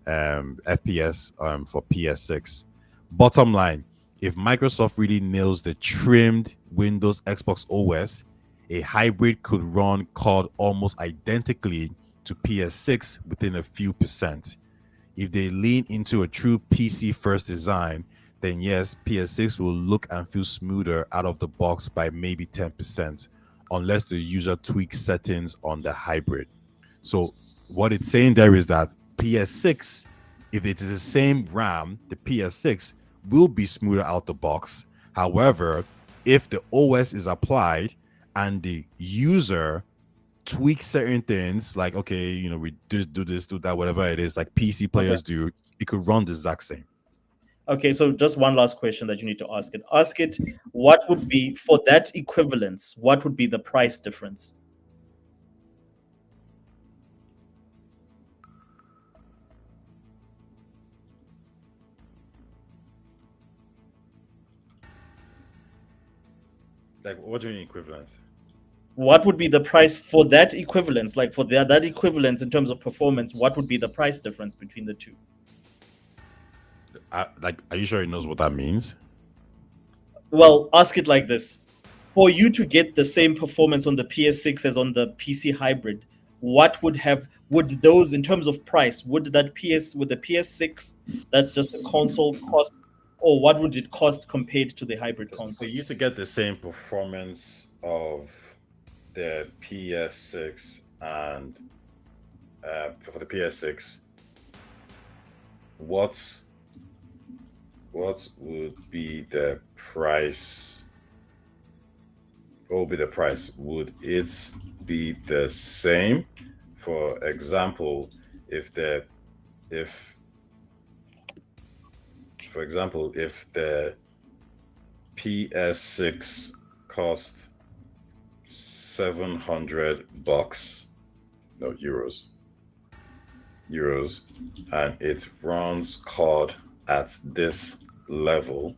FPS for PS6. Bottom line, if Microsoft really nails the trimmed Windows Xbox OS, a hybrid could run COD almost identically to PS6 within a few percent. If they lean into a true PC first design, then yes, PS6 will look and feel smoother out of the box by maybe 10%, unless the user tweaks settings on the hybrid. So, what it's saying there is that PS6, if it is the same RAM, the PS6 will be smoother out the box. However, if the OS is applied and the user tweak certain things, like okay, we just do this, do that, whatever it is, like PC
Okay.
players do, it could run the exact same.
Okay. So just one last question that you need to ask it. Ask it what would be for that equivalence. What would be the price difference?
Like, what do you mean equivalent?
What would be the price for that equivalence? Like for that equivalence in terms of performance, what would be the price difference between the two?
Like, are you sure he knows what that means?
Well, ask it like this. For you to get the same performance on the PS6 as on the PC hybrid, what would those in terms of price, would that PS with the PS6 that's just a console cost, or what would it cost compared to the hybrid
For
console?
you to get the same performance of the PS6 and for the PS6, what what would be the price? What would be the price? Would it be the same? For example, if the if for example if the PS6 cost $700, no euros, and it runs COD at this level,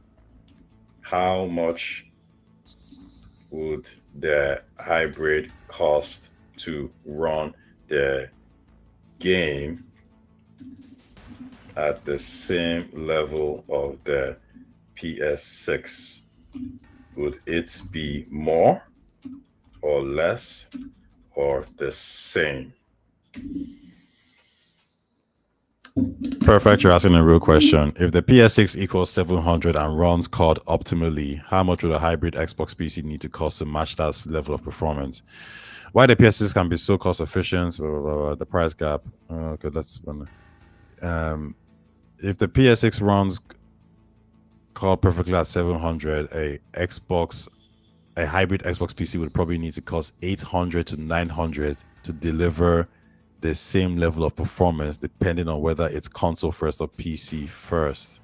how much would the hybrid cost to run the game at the same level of the PS6? Would it be more or less or the same? Perfect. You're asking a real question. If the PS6 equals 700 and runs COD optimally, how much would a hybrid Xbox PC need to cost to match that level of performance? Why the PS6 can be so cost efficient? Blah, blah, blah, the price gap. Okay, let's. If the PS6 runs COD perfectly at 700, a hybrid Xbox PC would probably need to cost 800 to 900 to deliver the same level of performance, depending on whether it's console first or PC first.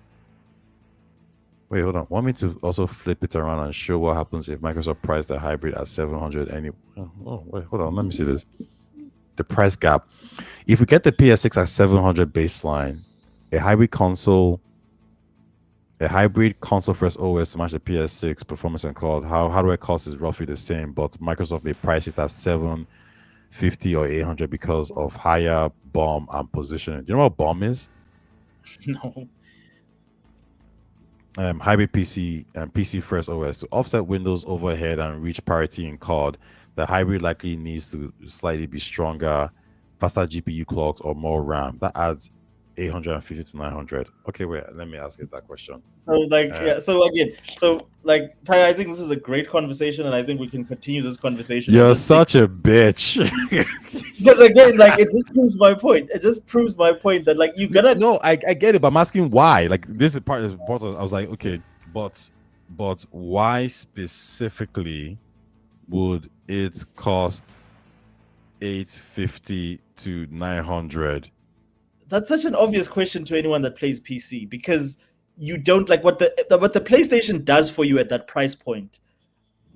Wait, hold on. Want me to also flip it around and show what happens if Microsoft priced the hybrid at 700 anyway? Oh, wait, hold on. Let me see this. The price gap. If we get the PS6 at 700 baseline, a hybrid console first OS to match the PS6 performance and cloud, hardware cost is roughly the same, but Microsoft may price it at 750 or 800 because of higher BOM and positioning. Do you know what BOM is?
No.
Hybrid PC and PC first OS to offset Windows overhead and reach parity in COD. The hybrid likely needs to slightly be stronger, faster GPU clocks, or more RAM. That adds 850 to 900. Okay, wait, let me ask you that question.
So Ty, I think this is a great conversation, and I think we can continue this conversation.
You're such a bitch.
Because again, like it just proves my point. It just proves my point that like you gotta.
No, I get it, but I'm asking why. Like this is part of what I was like, okay, but why specifically would it cost 850 to 900?
That's such an obvious question to anyone that plays PC, because you don't like what the PlayStation does for you at that price point.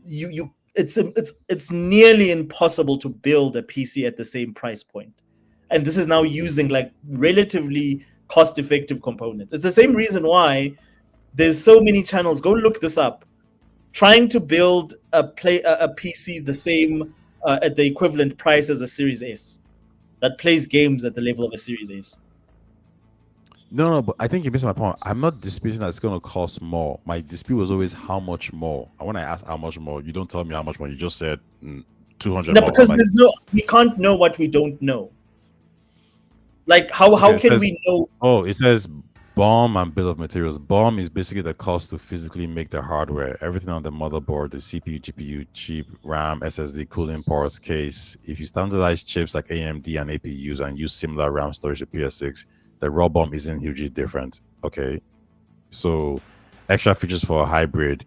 It's nearly impossible to build a PC at the same price point, and this is now using like relatively cost-effective components. It's the same reason why there's so many channels. Go look this up. Trying to build a PC the same at the equivalent price as a Series S that plays games at the level of a Series S.
No, but I think you missed my point. I'm not disputing that it's going to cost more. My dispute was always how much more. And when I ask how much more, you don't tell me how much more. You just said 200
No,
more.
because
Like,
we can't know what we don't know. Like how can we know?
Oh, it says BOM and bill of materials. BOM is basically the cost to physically make the hardware. Everything on the motherboard, the CPU, GPU, chip, RAM, SSD, cooling ports, case. If you standardize chips like AMD and APUs and use similar RAM storage to PS6, the raw BOM isn't hugely different. Okay. So extra features for a hybrid.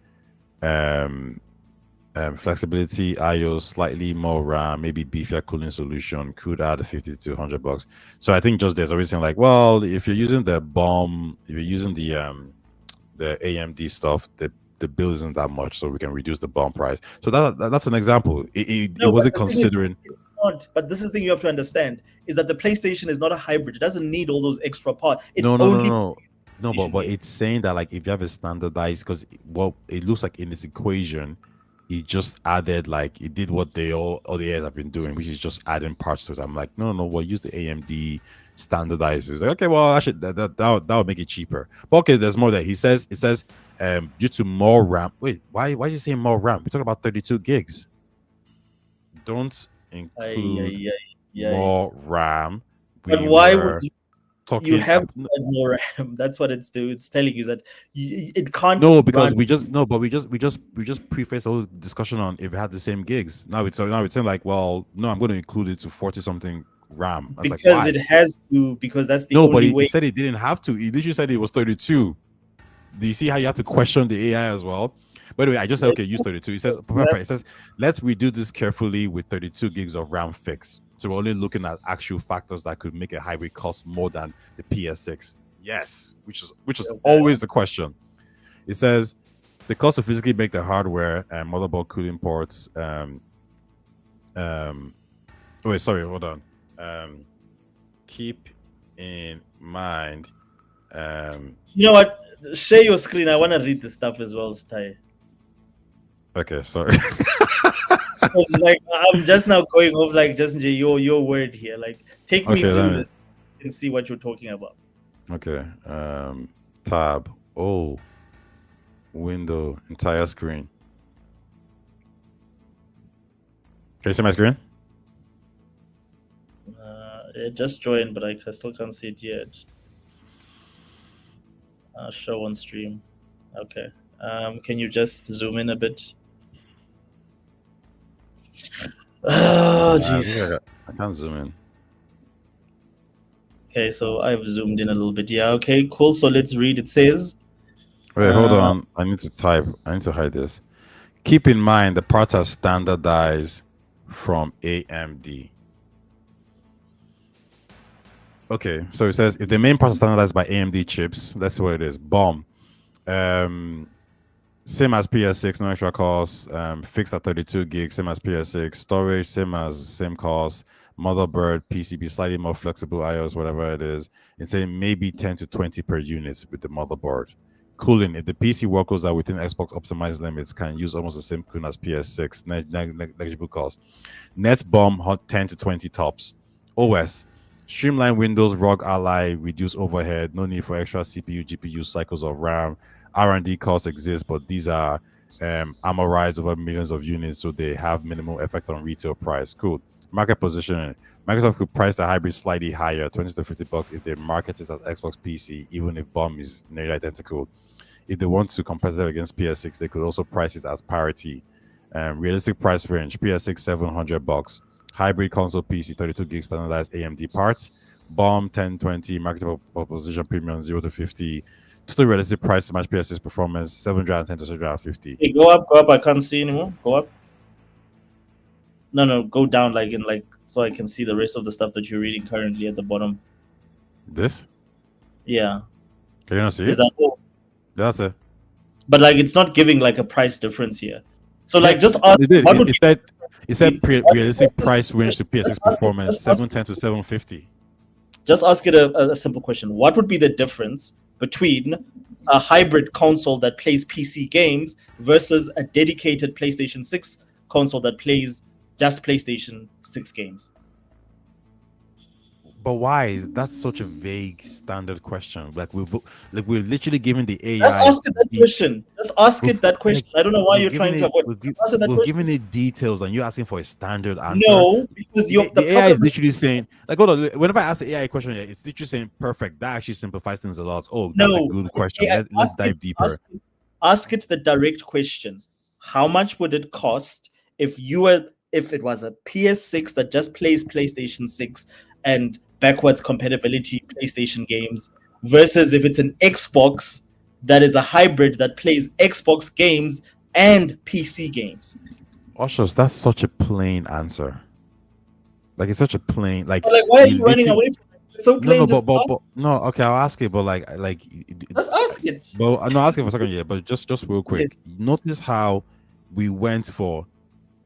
Flexibility, IO, slightly more RAM, maybe beefier cooling solution could add 50 to $100. So I think just there's always like, well, if you're using the BOM, if you're using the AMD stuff, the bill isn't that much, so we can reduce the BOM price. So that's an example. It wasn't considering.
It's not. But this is the thing you have to understand is that the PlayStation is not a hybrid. It doesn't need all those extra parts.
No, but it's saying that like if you have a standardized, because what it looks like in this equation, he just added like he did what they all the years have been doing, which is just adding parts to it. I'm like, no, well, use the AMD standardizers. Like, okay, well, actually, that would make it cheaper. But okay, there's more there. He says it says due to more RAM. Wait, why you saying more RAM? We're talking about 32 gigs. Don't
Ay,
include
ay, ay, ay.
more RAM.
But
We
why would
were
you
talking
have to add more RAM? That's what it's doing. It's telling you that it can't
no,
run.
because we just no, but we just preface the whole discussion on if it had the same gigs. Now it's saying like, well, no, I'm going to include it to 40 something RAM. I was like,
Because it
why?
has to, because that's the
No, but
only
he
way.
said it didn't have to. He literally said it was 32. Do you see how you have to question the AI as well? By the way, I just said okay, use 32. He says
You have
perfect. It says let's redo this carefully with 32 gigs of RAM fix. So we're only looking at actual factors that could make a hybrid cost more than the PS6. Yes, which is
okay.
always the question. It says the cost to physically make the hardware and motherboard cooling ports. Um. Oh wait, sorry, hold on. Um. Keep in mind. Um.
You know what? Share your screen. I want to read the stuff as well, Ty.
Okay, sorry.
It's like I'm just now going off like just your word here. Like take me
Okay,
through
let
this
me.
and see what you're talking about.
Okay. Tab. Oh, window. Entire screen. Can you see my screen?
It just joined, but I still can't see it yet. Show on stream. Okay. Can you just zoom in a bit? Oh,
I think
jeez.
I can't zoom in.
Okay, so I've zoomed in a little bit. Yeah, okay, cool. So let's read. It says,
Wait, hold
uh,
on. I need to type. I need to hide this. Keep in mind the parts are standardized from AMD. Okay, so it says if the main parts are standardized by AMD chips, that's what it is. Bomb. Um, Same as PS6, no extra cost. Fixed at 32 gigs, same as PS6. Storage, same cost. Motherboard, PCB, slightly more flexible iOS, whatever it is. It's saying maybe 10 to 20 per unit with the motherboard. Cooling, if the PC workloads are within Xbox optimized limits, can use almost the same cooling as PS6. Negligible cost. Net bomb, 10 to 20 tops. OS, streamline Windows, ROG Ally, reduce overhead, no need for extra CPU, GPU cycles of RAM. R&D costs exist, but these are amortized over millions of units, so they have minimal effect on retail price. Cool. Market positioning. Microsoft could price the hybrid slightly higher, 20 to $50, if they market it as Xbox PC, even if BOM is nearly identical. If they want to competitive against PS6, they could also price it as parity. Realistic price range: PS6 $700, hybrid console PC 32 gig standardized AMD parts, BOM 1020, market proposition premium 0 to 50. Total realistic price to match PS6 performance 710 to 750.
hey, go up, go up. I can't see anymore. Go up. No, no, go down like in like so I can see the rest of the stuff that you're reading currently at the bottom.
This?
Yeah.
Can you not see
Is
it?
that all?
That's it.
But like it's not giving like a price difference here. So
Yeah,
like just ask
it did.
what would
It
be
said it said realistic
just,
price range to PS6 performance
ask it
710 to 750.
just ask it a simple question. What would be the difference between a hybrid console that plays PC games versus a dedicated PlayStation 6 console that plays just PlayStation 6 games?
But why? That's such a vague standard question. We're literally giving the
Just
AI
ask it that
the
question. Just ask it that question.
like
I don't know why
we've
you're
given
trying to
it
avoid. Ask it that
we've
question.
given it details and you're asking for a standard answer.
No, because the
The AI
problem
is
is
literally saying, like, hold on, whenever I ask the AI a question, it's literally saying perfect. That actually simplifies things a lot. Oh, that's a
no.
good question.
AI,
Let's dive deeper.
ask it the direct question. How much would it cost if you were if it was a PS6 that just plays PlayStation 6 and backwards compatibility PlayStation games versus if it's an Xbox that is a hybrid that plays Xbox games and PC games?
Oshos, that's such a plain answer. Like it's such a plain like
But like, why are
you
you running
literally
away from it? It's so
no
plain.
no
Just ask,
but no okay I'll ask it but
just ask it.
but I'm not asking for a second yet but just real
Yes.
quick notice how we went for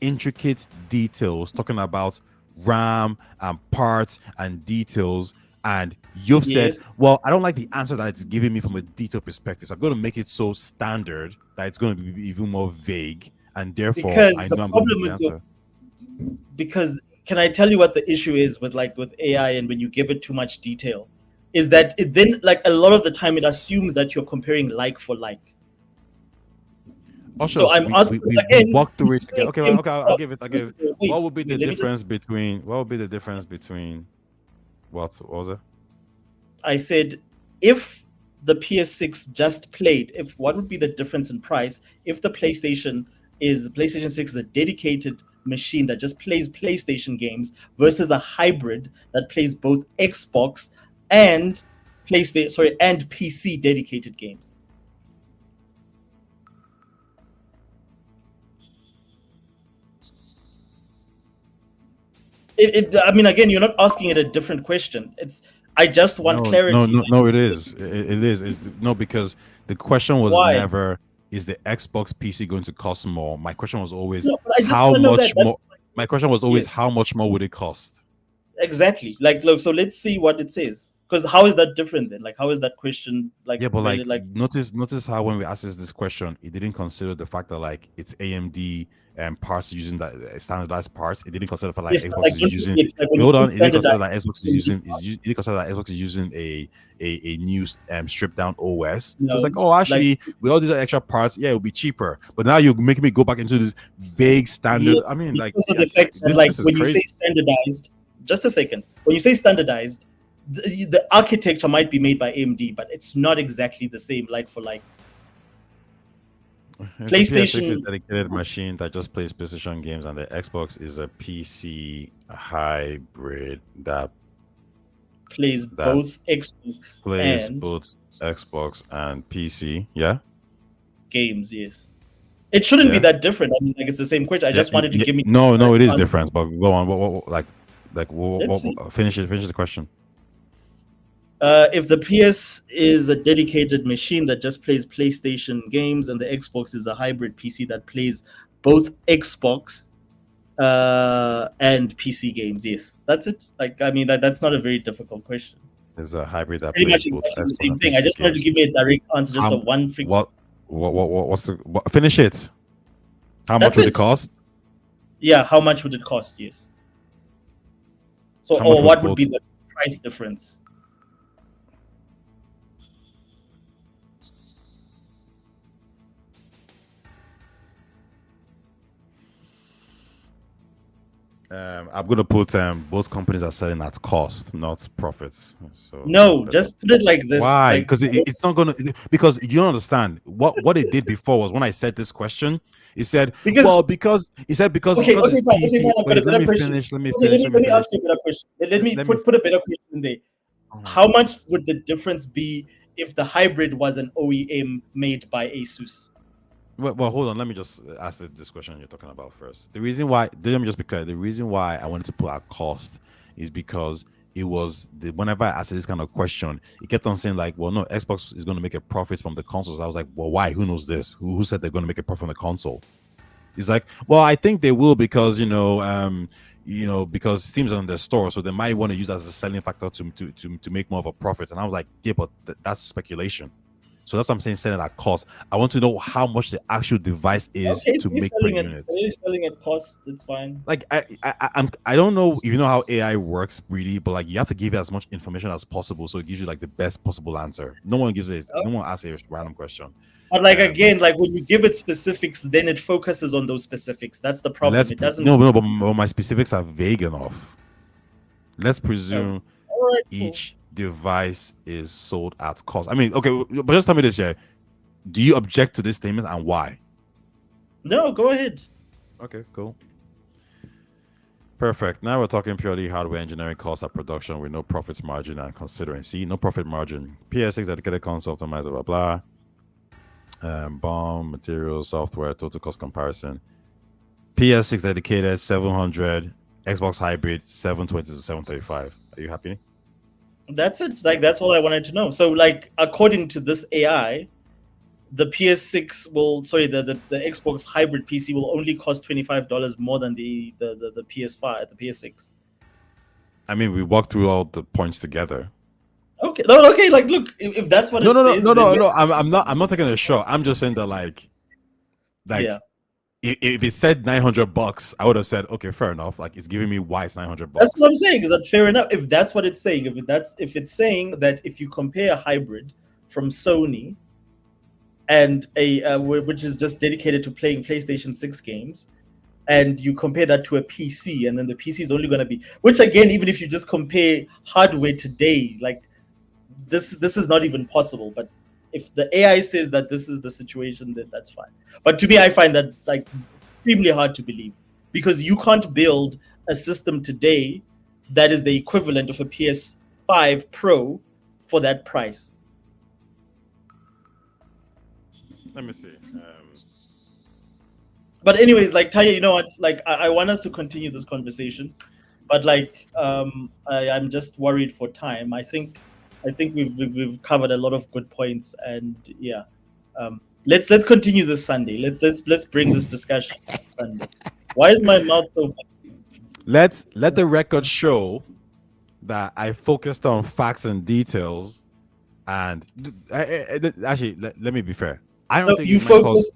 intricate details talking about RAM and parts and details. And you've said,
Yes.
well, I don't like the answer that it's giving me from a detailed perspective. So I'm going to make it so standard that it's going to be even more vague. and therefore
Because
I
the
know I'm going to
problem
get the
with your
answer.
because can I tell you what the issue is with with AI and when you give it too much detail, is that it then like a lot of the time it assumes that you're comparing like for like.
Also,
So I'm asking
we
again.
walk
You
through it
say
together. Okay,
game
okay, I'll
stop.
give it. I'll
First
give it.
of all,
What would be the
let me just.
difference between? What would be the difference between? What was it?
I said if the PS6 just played, if what would be the difference in price if the PlayStation 6 is a dedicated machine that just plays PlayStation games versus a hybrid that plays both Xbox and and PC dedicated games. I mean, again, you're not asking it a different question. It's I just want
No, no,
clarity.
no,
Like
no.
you
It
say,
is. It is. No, because the question was
why?
never is the Xbox PC going to cost more. My question was always
No, but I just
how
want to know that.
much more. My question was always
Yes,
how much more would it cost?
exactly. Like, look. So let's see what it says. Because how is that different then? Like, how is that question like
Yeah, but
really
like
like?
notice how when we asked this question, it didn't consider the fact that like it's AMD and parts using that standardized parts. It didn't consider for like
Yes, but
Xbox
like,
is
don't
using.
forget, like when you
Hold
say
on, it didn't consider
standardized,
that Xbox is
you mean
using it didn't consider that Xbox is using a new stripped down OS.
you
So it's
know,
like, oh,
like
actually, with all these extra parts, yeah, it'll be cheaper. But now you're making me go back into this vague
yeah,
standard. I mean, like,
because of
yeah,
the fact that like
this is
when you say
crazy.
standardized, just a second, when you say standardized, the architecture might be made by AMD, but it's not exactly the same like for like.
If the PS6 is
PlayStation
a dedicated machine that just plays PlayStation games, and the Xbox is a PC hybrid
plays
that
both Xbox
plays
and
both Xbox and PC. Yeah,
games. Yes, it shouldn't be
yeah,
that different. I mean, like it's the same question. I
yeah.
just wanted to give me
No,
the
no, it is
answer.
different. But go on.
Let's see.
Finish it. Finish the question.
If the PS is a dedicated machine that just plays PlayStation games and the Xbox is a hybrid PC that plays both Xbox and PC games, yes, that's it. Like, I mean, that's not a very difficult question.
Is a hybrid that
Pretty
plays
much
both
exactly the
Xbox
same
and
thing. I
PC
just wanted to
games.
give me a direct answer, just the
How
one freaking.
finish it? How much
That's
would it
it.
cost?
Yeah, how much would it cost? Yes. So,
How much
or
would
what would
both?
be the price difference?
I'm gonna put both companies are selling at cost, not profits. So that's
No,
better.
just put it like this.
Why?
Like,
Because it's not gonna. Because you don't understand what it did before was when I said this question. It said,
because
well, because
okay,
it's
fine, okay,
PC.
fine. I've got a
Wait, let
better
me
question.
finish. Let me
Okay,
finish. Let me
let me
finish.
ask you a better question. Let me
Let me.
put a better question in there.
Oh my
How
god.
much would the difference be if the hybrid was an OEM made by Asus?
Well, hold on. Let me just ask this question you're talking about first. The reason why, let me just be clear. The reason why I wanted to put at cost is because it was whenever I asked this kind of question, it kept on saying like, well, no, Xbox is going to make a profit from the consoles. I was like, well, why? Who knows this? Who said they're going to make a profit from the console? He's like, well, I think they will because because Steam's on their store, so they might want to use that as a selling factor to make more of a profit. And I was like, yeah, but that's speculation. So that's what I'm saying, selling at cost. I want to know how much the actual device is
Okay,
to make per unit.
they're selling at cost. It's fine.
Like I don't know if you know how AI works really, but like you have to give it as much information as possible so it gives you like the best possible answer. No one asks a random question.
But like
Um,
again, like when you give it specifics, then it focuses on those specifics. That's the problem. It doesn't.
no, but my specifics are vague enough. Let's
Okay.
presume
All right. Cool.
each device is sold at cost. I mean, okay, but just tell me this, yeah. Do you object to this statement and why?
No, go ahead.
Okay, cool. Perfect. Now we're talking purely hardware engineering cost of production with no profit margin and considering. See, no profit margin. PS6 dedicated console optimized, blah, blah, blah. BOM, materials, software, total cost comparison. PS6 dedicated 700, Xbox hybrid 720 to 735. Are you happy?
That's it. Like that's all I wanted to know. So like according to this AI, the PS6 will sorry the Xbox hybrid PC will only cost $25 more than the PS5 the PS6.
I mean, we walked through all the points together.
Okay, no, okay. Like, look, if that's what
No,
it
no, no,
says,
no,
then
no, no. I'm not taking a shot. I'm just saying that like
yeah.
if it said $900, I would have said, okay, fair enough. Like it's giving me why it's 900
That's
bucks.
what I'm saying. Is that fair enough? If that's what it's saying, if it's saying that if you compare a hybrid from Sony and which is just dedicated to playing PlayStation 6 games, and you compare that to a PC, and then the PC is only going to be, which again, even if you just compare hardware today, like this is not even possible. But if the AI says that this is the situation, then that's fine. But to me, I find that like extremely hard to believe, because you can't build a system today that is the equivalent of a PS5 Pro for that price.
Let me see.
But anyways, like Taya, you know what? Like I want us to continue this conversation, but like I'm just worried for time. I think we've covered a lot of good points, and yeah, let's continue this Sunday. Let's bring this discussion Sunday. Why is my mouth so big?
Let the record show that I focused on facts and details. And actually, let me be fair. I don't
No,
think
you
it might cost.
focus.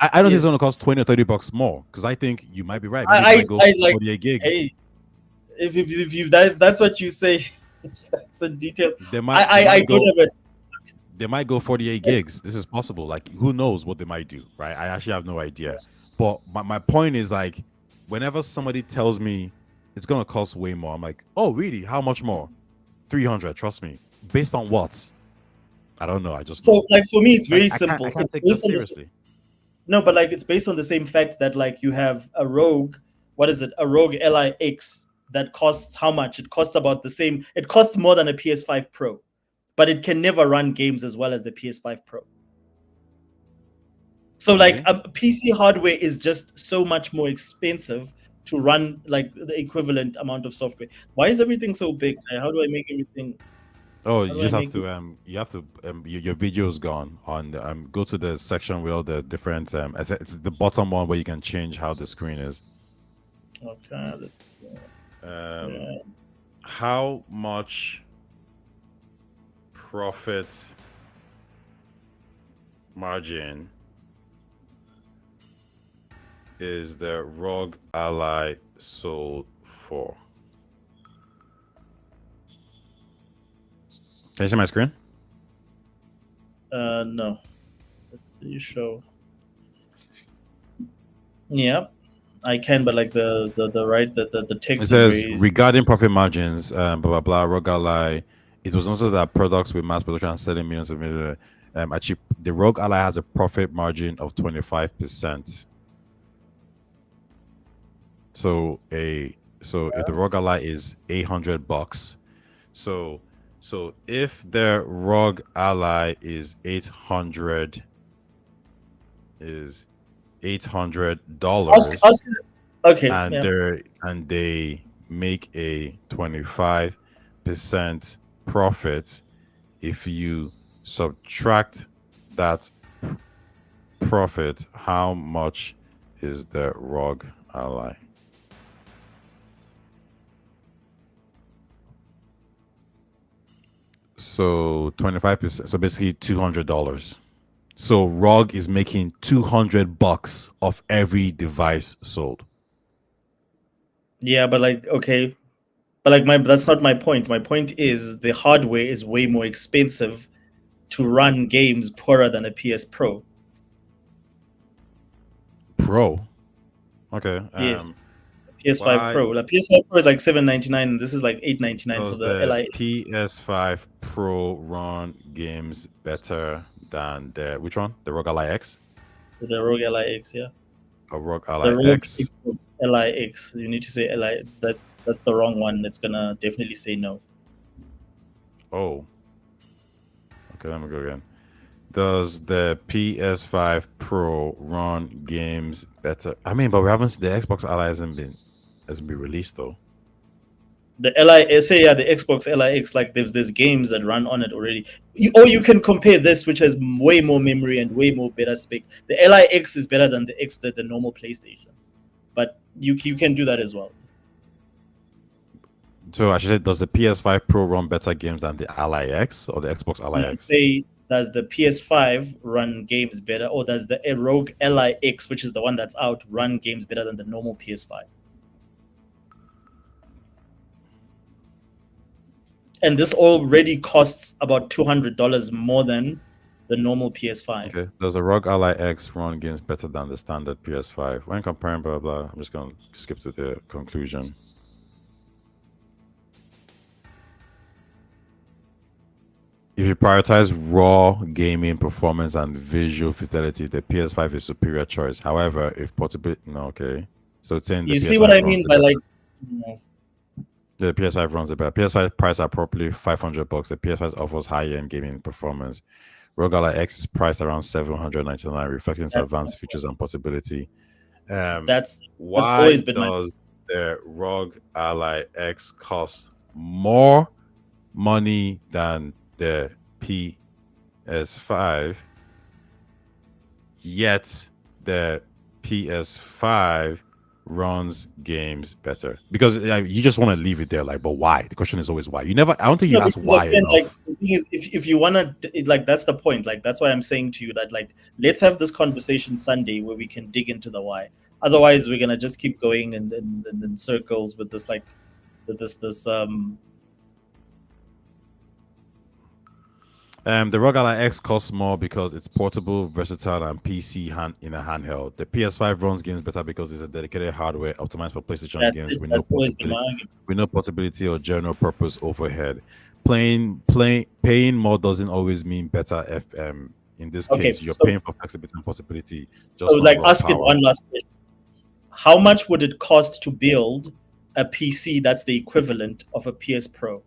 I don't think it's going to
Yes,
cost $20 or $30 more, because I think you might be right. Maybe it might go
I like.
48 gigs.
Hey, if that's what you say, it's a details.
They might
I could
go
have it.
48 gigs. This is possible. Like who knows what they might do, right? I actually have no idea. But my point is like, whenever somebody tells me it's going to cost way more, I'm like, oh really? How much more? 300. Trust me. Based on what? I don't know. I just
So
know.
like for me, it's
Like
very
I can't
simple.
I can't
It's
take that
based on the
seriously.
No, but like it's based on the same fact that like you have a Rogue, what is it? A Rogue LIX that costs how much? It costs about the same. It costs more than a PS5 Pro, but it can never run games as well as the PS5 Pro. So like
Really?
PC hardware is just so much more expensive to run like the equivalent amount of software. Why is everything so big? How do I make everything?
Oh,
How
you
do I
just have
make it?
to your video is gone on go to the section where all the different it's the bottom one where you can change how the screen is.
Okay, let's.
Um,
Yeah.
how much profit margin is the ROG Ally sold for? Can you see my screen?
No. Let's see. Show. Yeah, I can, but like the right the
It
text is
says
very.
regarding profit margins, blah blah blah. ROG Ally. It was noted that products with mass production and selling millions of achieve the ROG Ally has a profit margin of 25%. So if the ROG Ally is $800, so if the ROG Ally is 800 is
Ask,
$800,
ask. Okay,
and
yeah.
they make a 25% profit, if you subtract that profit, how much is the ROG Ally? So 25%. So basically $200. So ROG is making $200 off every device sold.
Yeah, but like okay, but like my that's not my point. My point is the hardware is way more expensive to run games poorer than a PS Pro.
Pro. Okay.
Yes, PS5
Why
Pro. Like PS5 Pro is like 799, and this is like 899 for
does
the
the
Li.
PS5 Pro run games better than the which one? The ROG Ally X?
The Rogue LIX. Yeah,
Or ROG
the
Ally
Rogue
X?
Xbox LIX. You need to say Li. That's the wrong one. It's gonna definitely say no.
Oh, okay. Let me go again. Does the PS5 Pro run games better? I mean, but we haven't. The Xbox Ally hasn't been released though.
The LIS, yeah, the Xbox LIX, like there's games that run on it already. Or you can compare this, which has way more memory and way more better spec. The LIX is better than the normal PlayStation, but you can do that as well.
So actually, does the PS5 Pro run better games than the Ally X or the Xbox Ally
No,
X?
say does the PS5 run games better, or does the Rogue Ally X, which is the one that's out, run games better than the normal PS5? And this already costs about $200 more than the normal PS5.
Okay. Does a ROG Ally X run games better than the standard PS5? When comparing blah blah, I'm just gonna skip to the conclusion. If you prioritize raw gaming performance and visual fidelity, the PS5 is superior choice. However, if portability, no, okay. So it's saying the
You see what I
PS5
mean
runs it
by
better.
like, you know,
The PS5 runs it better. PS5 price are properly $500. The PS5 offers high-end gaming performance. ROG Ally X is priced around $799, reflecting its
that's
advanced features and portability. Um,
that's that's
why
always been my
does the ROG Ally X cost more money than the PS5? Yet the PS5 runs games better because you just want to leave it there. Like, but why? The question is always why. You never. I don't think you
no,
ask
because
why
again, like
enough.
the thing is, if you wanna like that's the point. Like that's why I'm saying to you that like let's have this conversation Sunday where we can dig into the why. Otherwise, we're gonna just keep going in circles with this like with this.
The ROG Ally X costs more because it's portable, versatile, and PC in a handheld. The PS5 runs games better because it's a dedicated hardware optimized for PlayStation
That's
games
it. That's always been my
with
argument.
no portability or general purpose overhead. Paying more doesn't always mean better. In this
Okay,
case, you're
so
paying for flexibility and portability,
so
just not
like
raw
ask it
power.
one last question. How much would it cost to build a PC that's the equivalent of a PS Pro?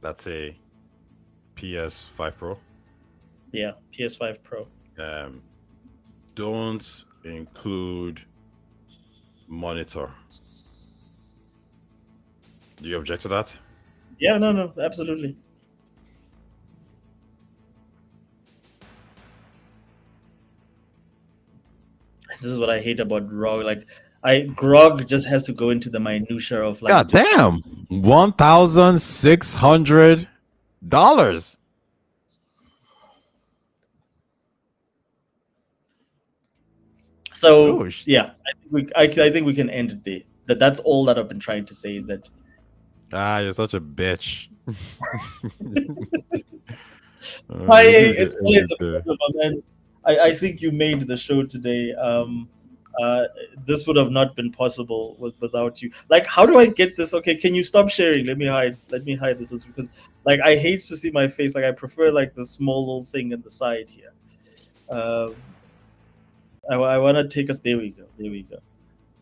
That's a PS5 Pro.
Yeah, PS5 Pro.
Um, don't include monitor. Do you object to that?
Yeah, no, absolutely. This is what I hate about ROG. Like, Grog just has to go into the minutia of like
God
just
damn, $1,600.
so
Oh,
yeah. I think we can end it there. That's all that I've been trying to say is that
you're such a bitch.
hi,
I think we can
it's
end
always
it
a
there.
pleasure, my man. I think you made the show today. Uh, this would have not been possible without you. Like, how do I get this? Okay, can you stop sharing? Let me hide. Let me hide this because, like, I hate to see my face. Like, I prefer like the small little thing in the side here. Um, I want to take us. There we go. There we go.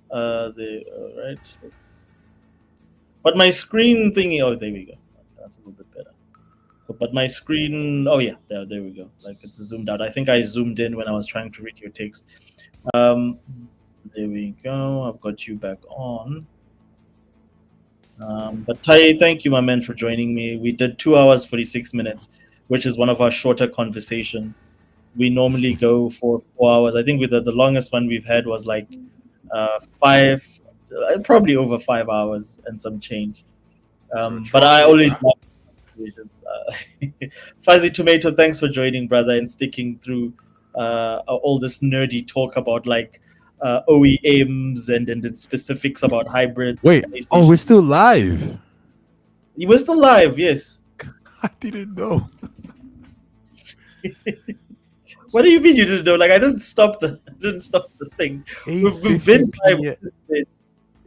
The all right. But my screen thingy. Oh, there we go. That's a little bit better. But my screen. Oh yeah, there we go. Like it's zoomed out. I think I zoomed in when I was trying to read your text. Um, there we go. I've got you back on. But Tai, thank you, my man, for joining me. We did 2 hours 46 minutes, which is one of our shorter conversation. We normally go for 4 hours. I think with the longest one we've had was like five, probably over 5 hours and some change.
We're
But I
trying,
always
man.
love conversations. Fuzzy Tomato, thanks for joining, brother, and sticking through all this nerdy talk about like OEMs and the specifics about hybrids,
Wait, oh, we're
PlayStation.
still live.
You were still live, yes.
I didn't know.
What do you mean you didn't know? Like I didn't stop the thing. We've
8:50
been live.
p.m.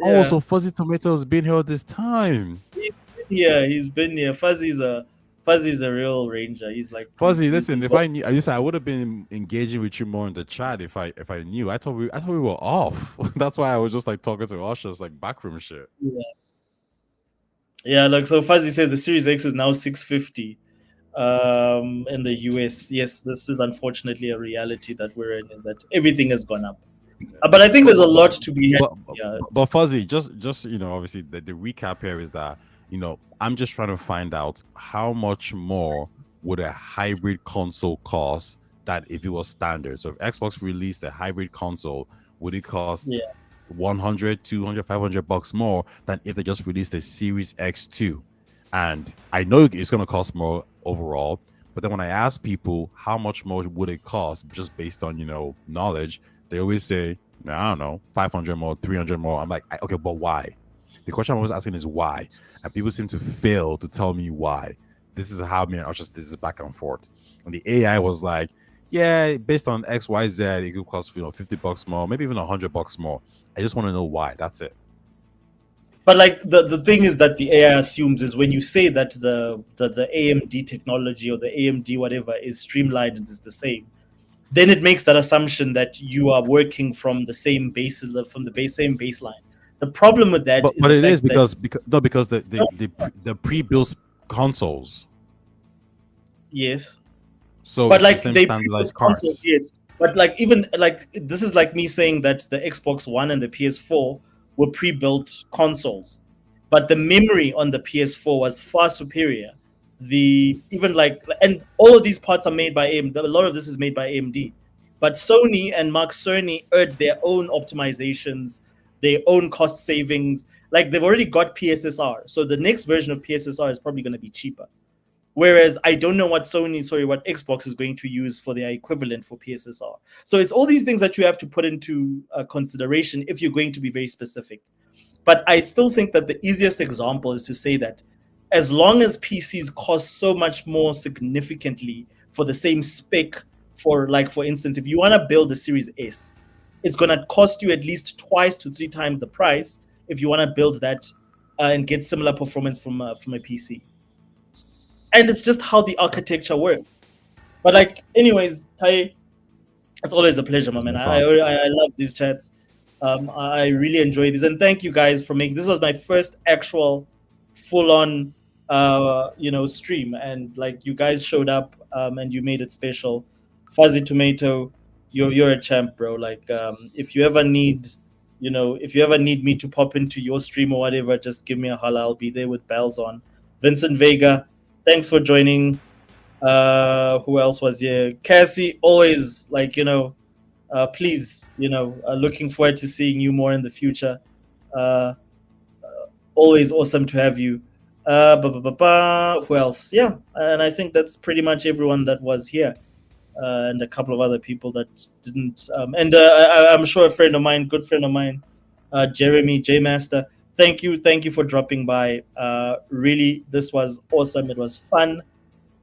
Oh,
Yeah,
so Fuzzy Tomato's been here all this time.
he's been here. He's been here. Fuzzy's a real ranger. He's like
Fuzzy, listen,
he's
if
well.
I knew, I would have been engaging with you more in the chat if I knew. I thought we were off. That's why I was just like talking to Ushers like backroom shit.
Yeah. Yeah, like so Fuzzy says the Series X is now 650 in the US. Yes, this is unfortunately a reality that we're in is that everything has gone up. But I think there's a lot to be had.
But,
Yeah.
but Fuzzy, just obviously the recap here is that I'm just trying to find out how much more would a hybrid console cost that if it was standard. So if Xbox released a hybrid console, would it cost
Yeah.
100, 200, $500 more than if they just released a Series X2? And I know it's going to cost more overall, but then when I ask people how much more would it cost just based on, knowledge, they always say, "No, I don't know, 500 more, 300 more." I'm like, okay, but why? The question I'm always asking is why? And people seem to fail to tell me why. This is how me and Usher this is back and forth. And the AI was like, yeah, based on XYZ, it could cost $50 more, maybe even $100 more. I just want to know why. That's it.
But like the thing is that the AI assumes is when you say that the AMD technology or the AMD whatever is streamlined and is the same, then it makes that assumption that you are working from the same base from the same baseline. The problem with that is
But
the
it is
fact that
because no, because the pre-built consoles,
yes,
so
but
it's the
like
same
they pre-built
standardized
consoles,
cards.
yes. But like even like this is like me saying that the Xbox One and the PS4 were pre-built consoles, but the memory on the PS4 was far superior. The even like and all of these parts are made by AMD. A lot of this is made by AMD, but Sony and Mark Cerny urged their own optimizations, their own cost savings. Like they've already got PSSR, so the next version of PSSR is probably going to be cheaper. Whereas I don't know what Xbox is going to use for their equivalent for PSSR. So it's all these things that you have to put into consideration if you're going to be very specific. But I still think that the easiest example is to say that as long as PCs cost so much more significantly for the same spec, for instance, if you want to build a Series S, it's going to cost you at least twice to three times the price if you want to build that and get similar performance from a PC. And it's just how the
Okay.
architecture works. But like, anyways, Tai, it's always a pleasure, my
It's
man.
been
I
fun.
I, I love these chats. I really enjoy these, and thank you guys for making. This was my first actual full-on, stream, and like you guys showed up, and you made it special. Fuzzy Tomato, you're a champ, bro. Like, if you ever need me to pop into your stream or whatever, just give me a holla. I'll be there with bells on. Vincent Vega, thanks for joining. Who else was here? Cassie, always like please, looking forward to seeing you more in the future. Uh, Always awesome to have you. Who else? Yeah, and I think that's pretty much everyone that was here, and a couple of other people that didn't. And I'm sure a friend of mine, good friend of mine, Jeremy J Master. Thank you for dropping by. Really, this was awesome. It was fun.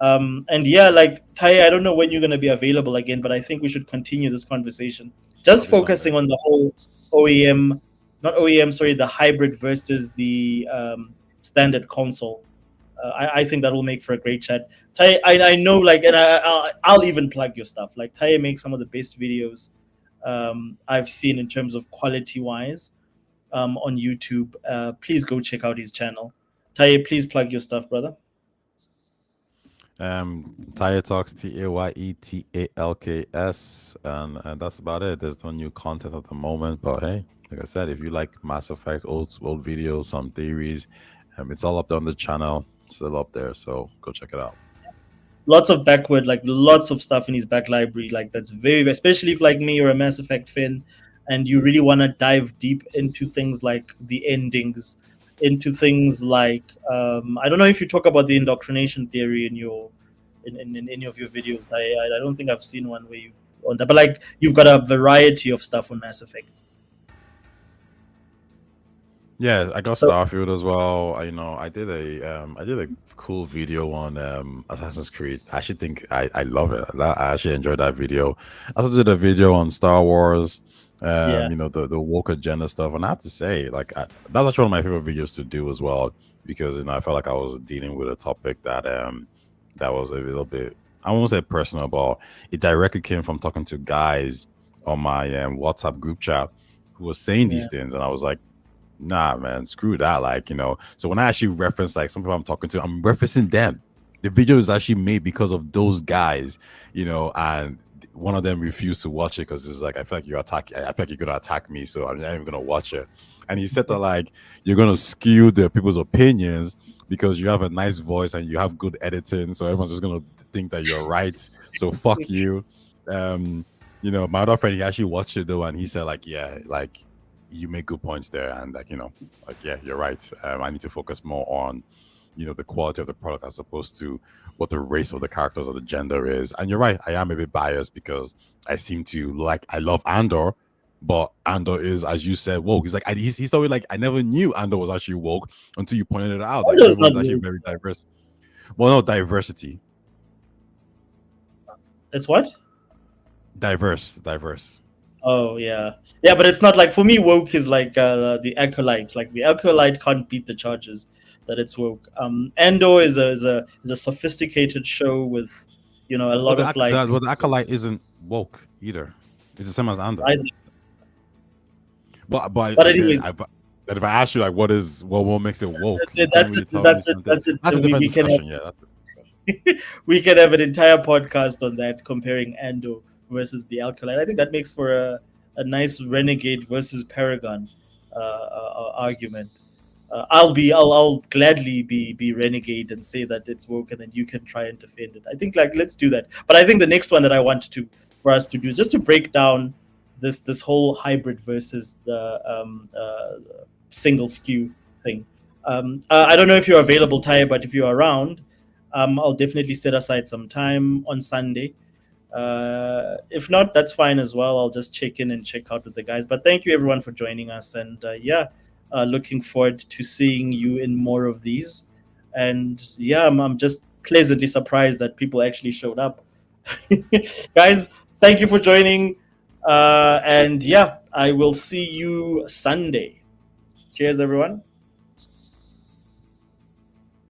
And yeah, like Tai, I don't know when you're going to be available again, but I think we should continue this conversation.
I'll
Just
do something.
focusing on the whole OEM, not OEM, sorry, the hybrid versus the standard console. I think that will make for a great chat. Tai, I know, like, and I'll even plug your stuff. Like, Tai makes some of the best videos I've seen in terms of quality wise on YouTube. Please go check out his channel. Tai, please plug your stuff, brother.
Tayetalks, Tayetalks, and that's about it. There's no new content at the moment, but hey, like I said, if you like Mass Effect, old videos, some theories, it's all up there on the channel. It's still up there, so go check it out.
Lots of backward, like lots of stuff in his back library, like that's very, especially if like me you're a Mass Effect fan and you really want to dive deep into things like the endings, into things like I don't know if you talk about the indoctrination theory in your in any of your videos. I don't think I've seen one where you on that, but like you've got a variety of stuff on Mass Effect.
Yeah, I got
So
Starfield as well. I did a cool video on Assassin's Creed. I actually think I love it. I actually enjoyed that video. I also did a video on Star Wars.
yeah,
The woke agenda stuff, and I have to say, that's actually one of my favorite videos to do as well because I felt like I was dealing with a topic that was a little bit, I won't say personal, but it directly came from talking to guys on my WhatsApp group chat who were saying
yeah,
these things, and I was like, nah, man, screw that. So when I actually reference like some people I'm talking to, I'm referencing them. The video is actually made because of those guys, and one of them refused to watch it because it's like, I feel like you're gonna attack me, so I'm not even gonna watch it. And he said that like you're gonna skew the people's opinions because you have a nice voice and you have good editing, so everyone's just gonna think that you're right. So fuck you. Um, my other friend, he actually watched it though, and he said like, yeah, like you make good points there, and like like yeah, you're right. I need to focus more on the quality of the product as opposed to what the race of the characters or the gender is. And you're right, I am a bit biased because I seem to like I love Andor, but Andor is, as you said, woke. He's like he's always like, I never knew Andor was actually woke until you pointed it out. Like
Endo's not
everybody's actually
woke.
very diverse. Well, no, diversity.
It's what?
Diverse.
Oh yeah, yeah, but it's not like for me. Woke is like the acolyte. Like the acolyte can't beat the charges that it's woke. Andor is a sophisticated show with, a
But
lot of like.
the acolyte isn't woke either. It's the same as Andor.
I,
But
but
again,
anyways,
if I ask you like what makes it woke, you couldn't
that's
really
it.
tell me
That's it.
something.
That's it.
That's a different
We can have
discussion. Yeah, that's a
we can have an entire podcast on that, comparing Ando versus the Alkalite. I think that makes for a nice renegade versus Paragon argument. I'll gladly be renegade and say that it's woke, and then you can try and defend it. I think like let's do that. But I think the next one that I want to for us to do is just to break down this whole hybrid versus the single skew thing. I don't know if you're available, Ty, but if you're around, I'll definitely set aside some time on Sunday. If not, that's fine as well. I'll just check in and check out with the guys. But thank you everyone for joining us, and looking forward to seeing you in more of these. And yeah, I'm just pleasantly surprised that people actually showed up. Guys, thank you for joining. And yeah, I will see you Sunday. Cheers, everyone.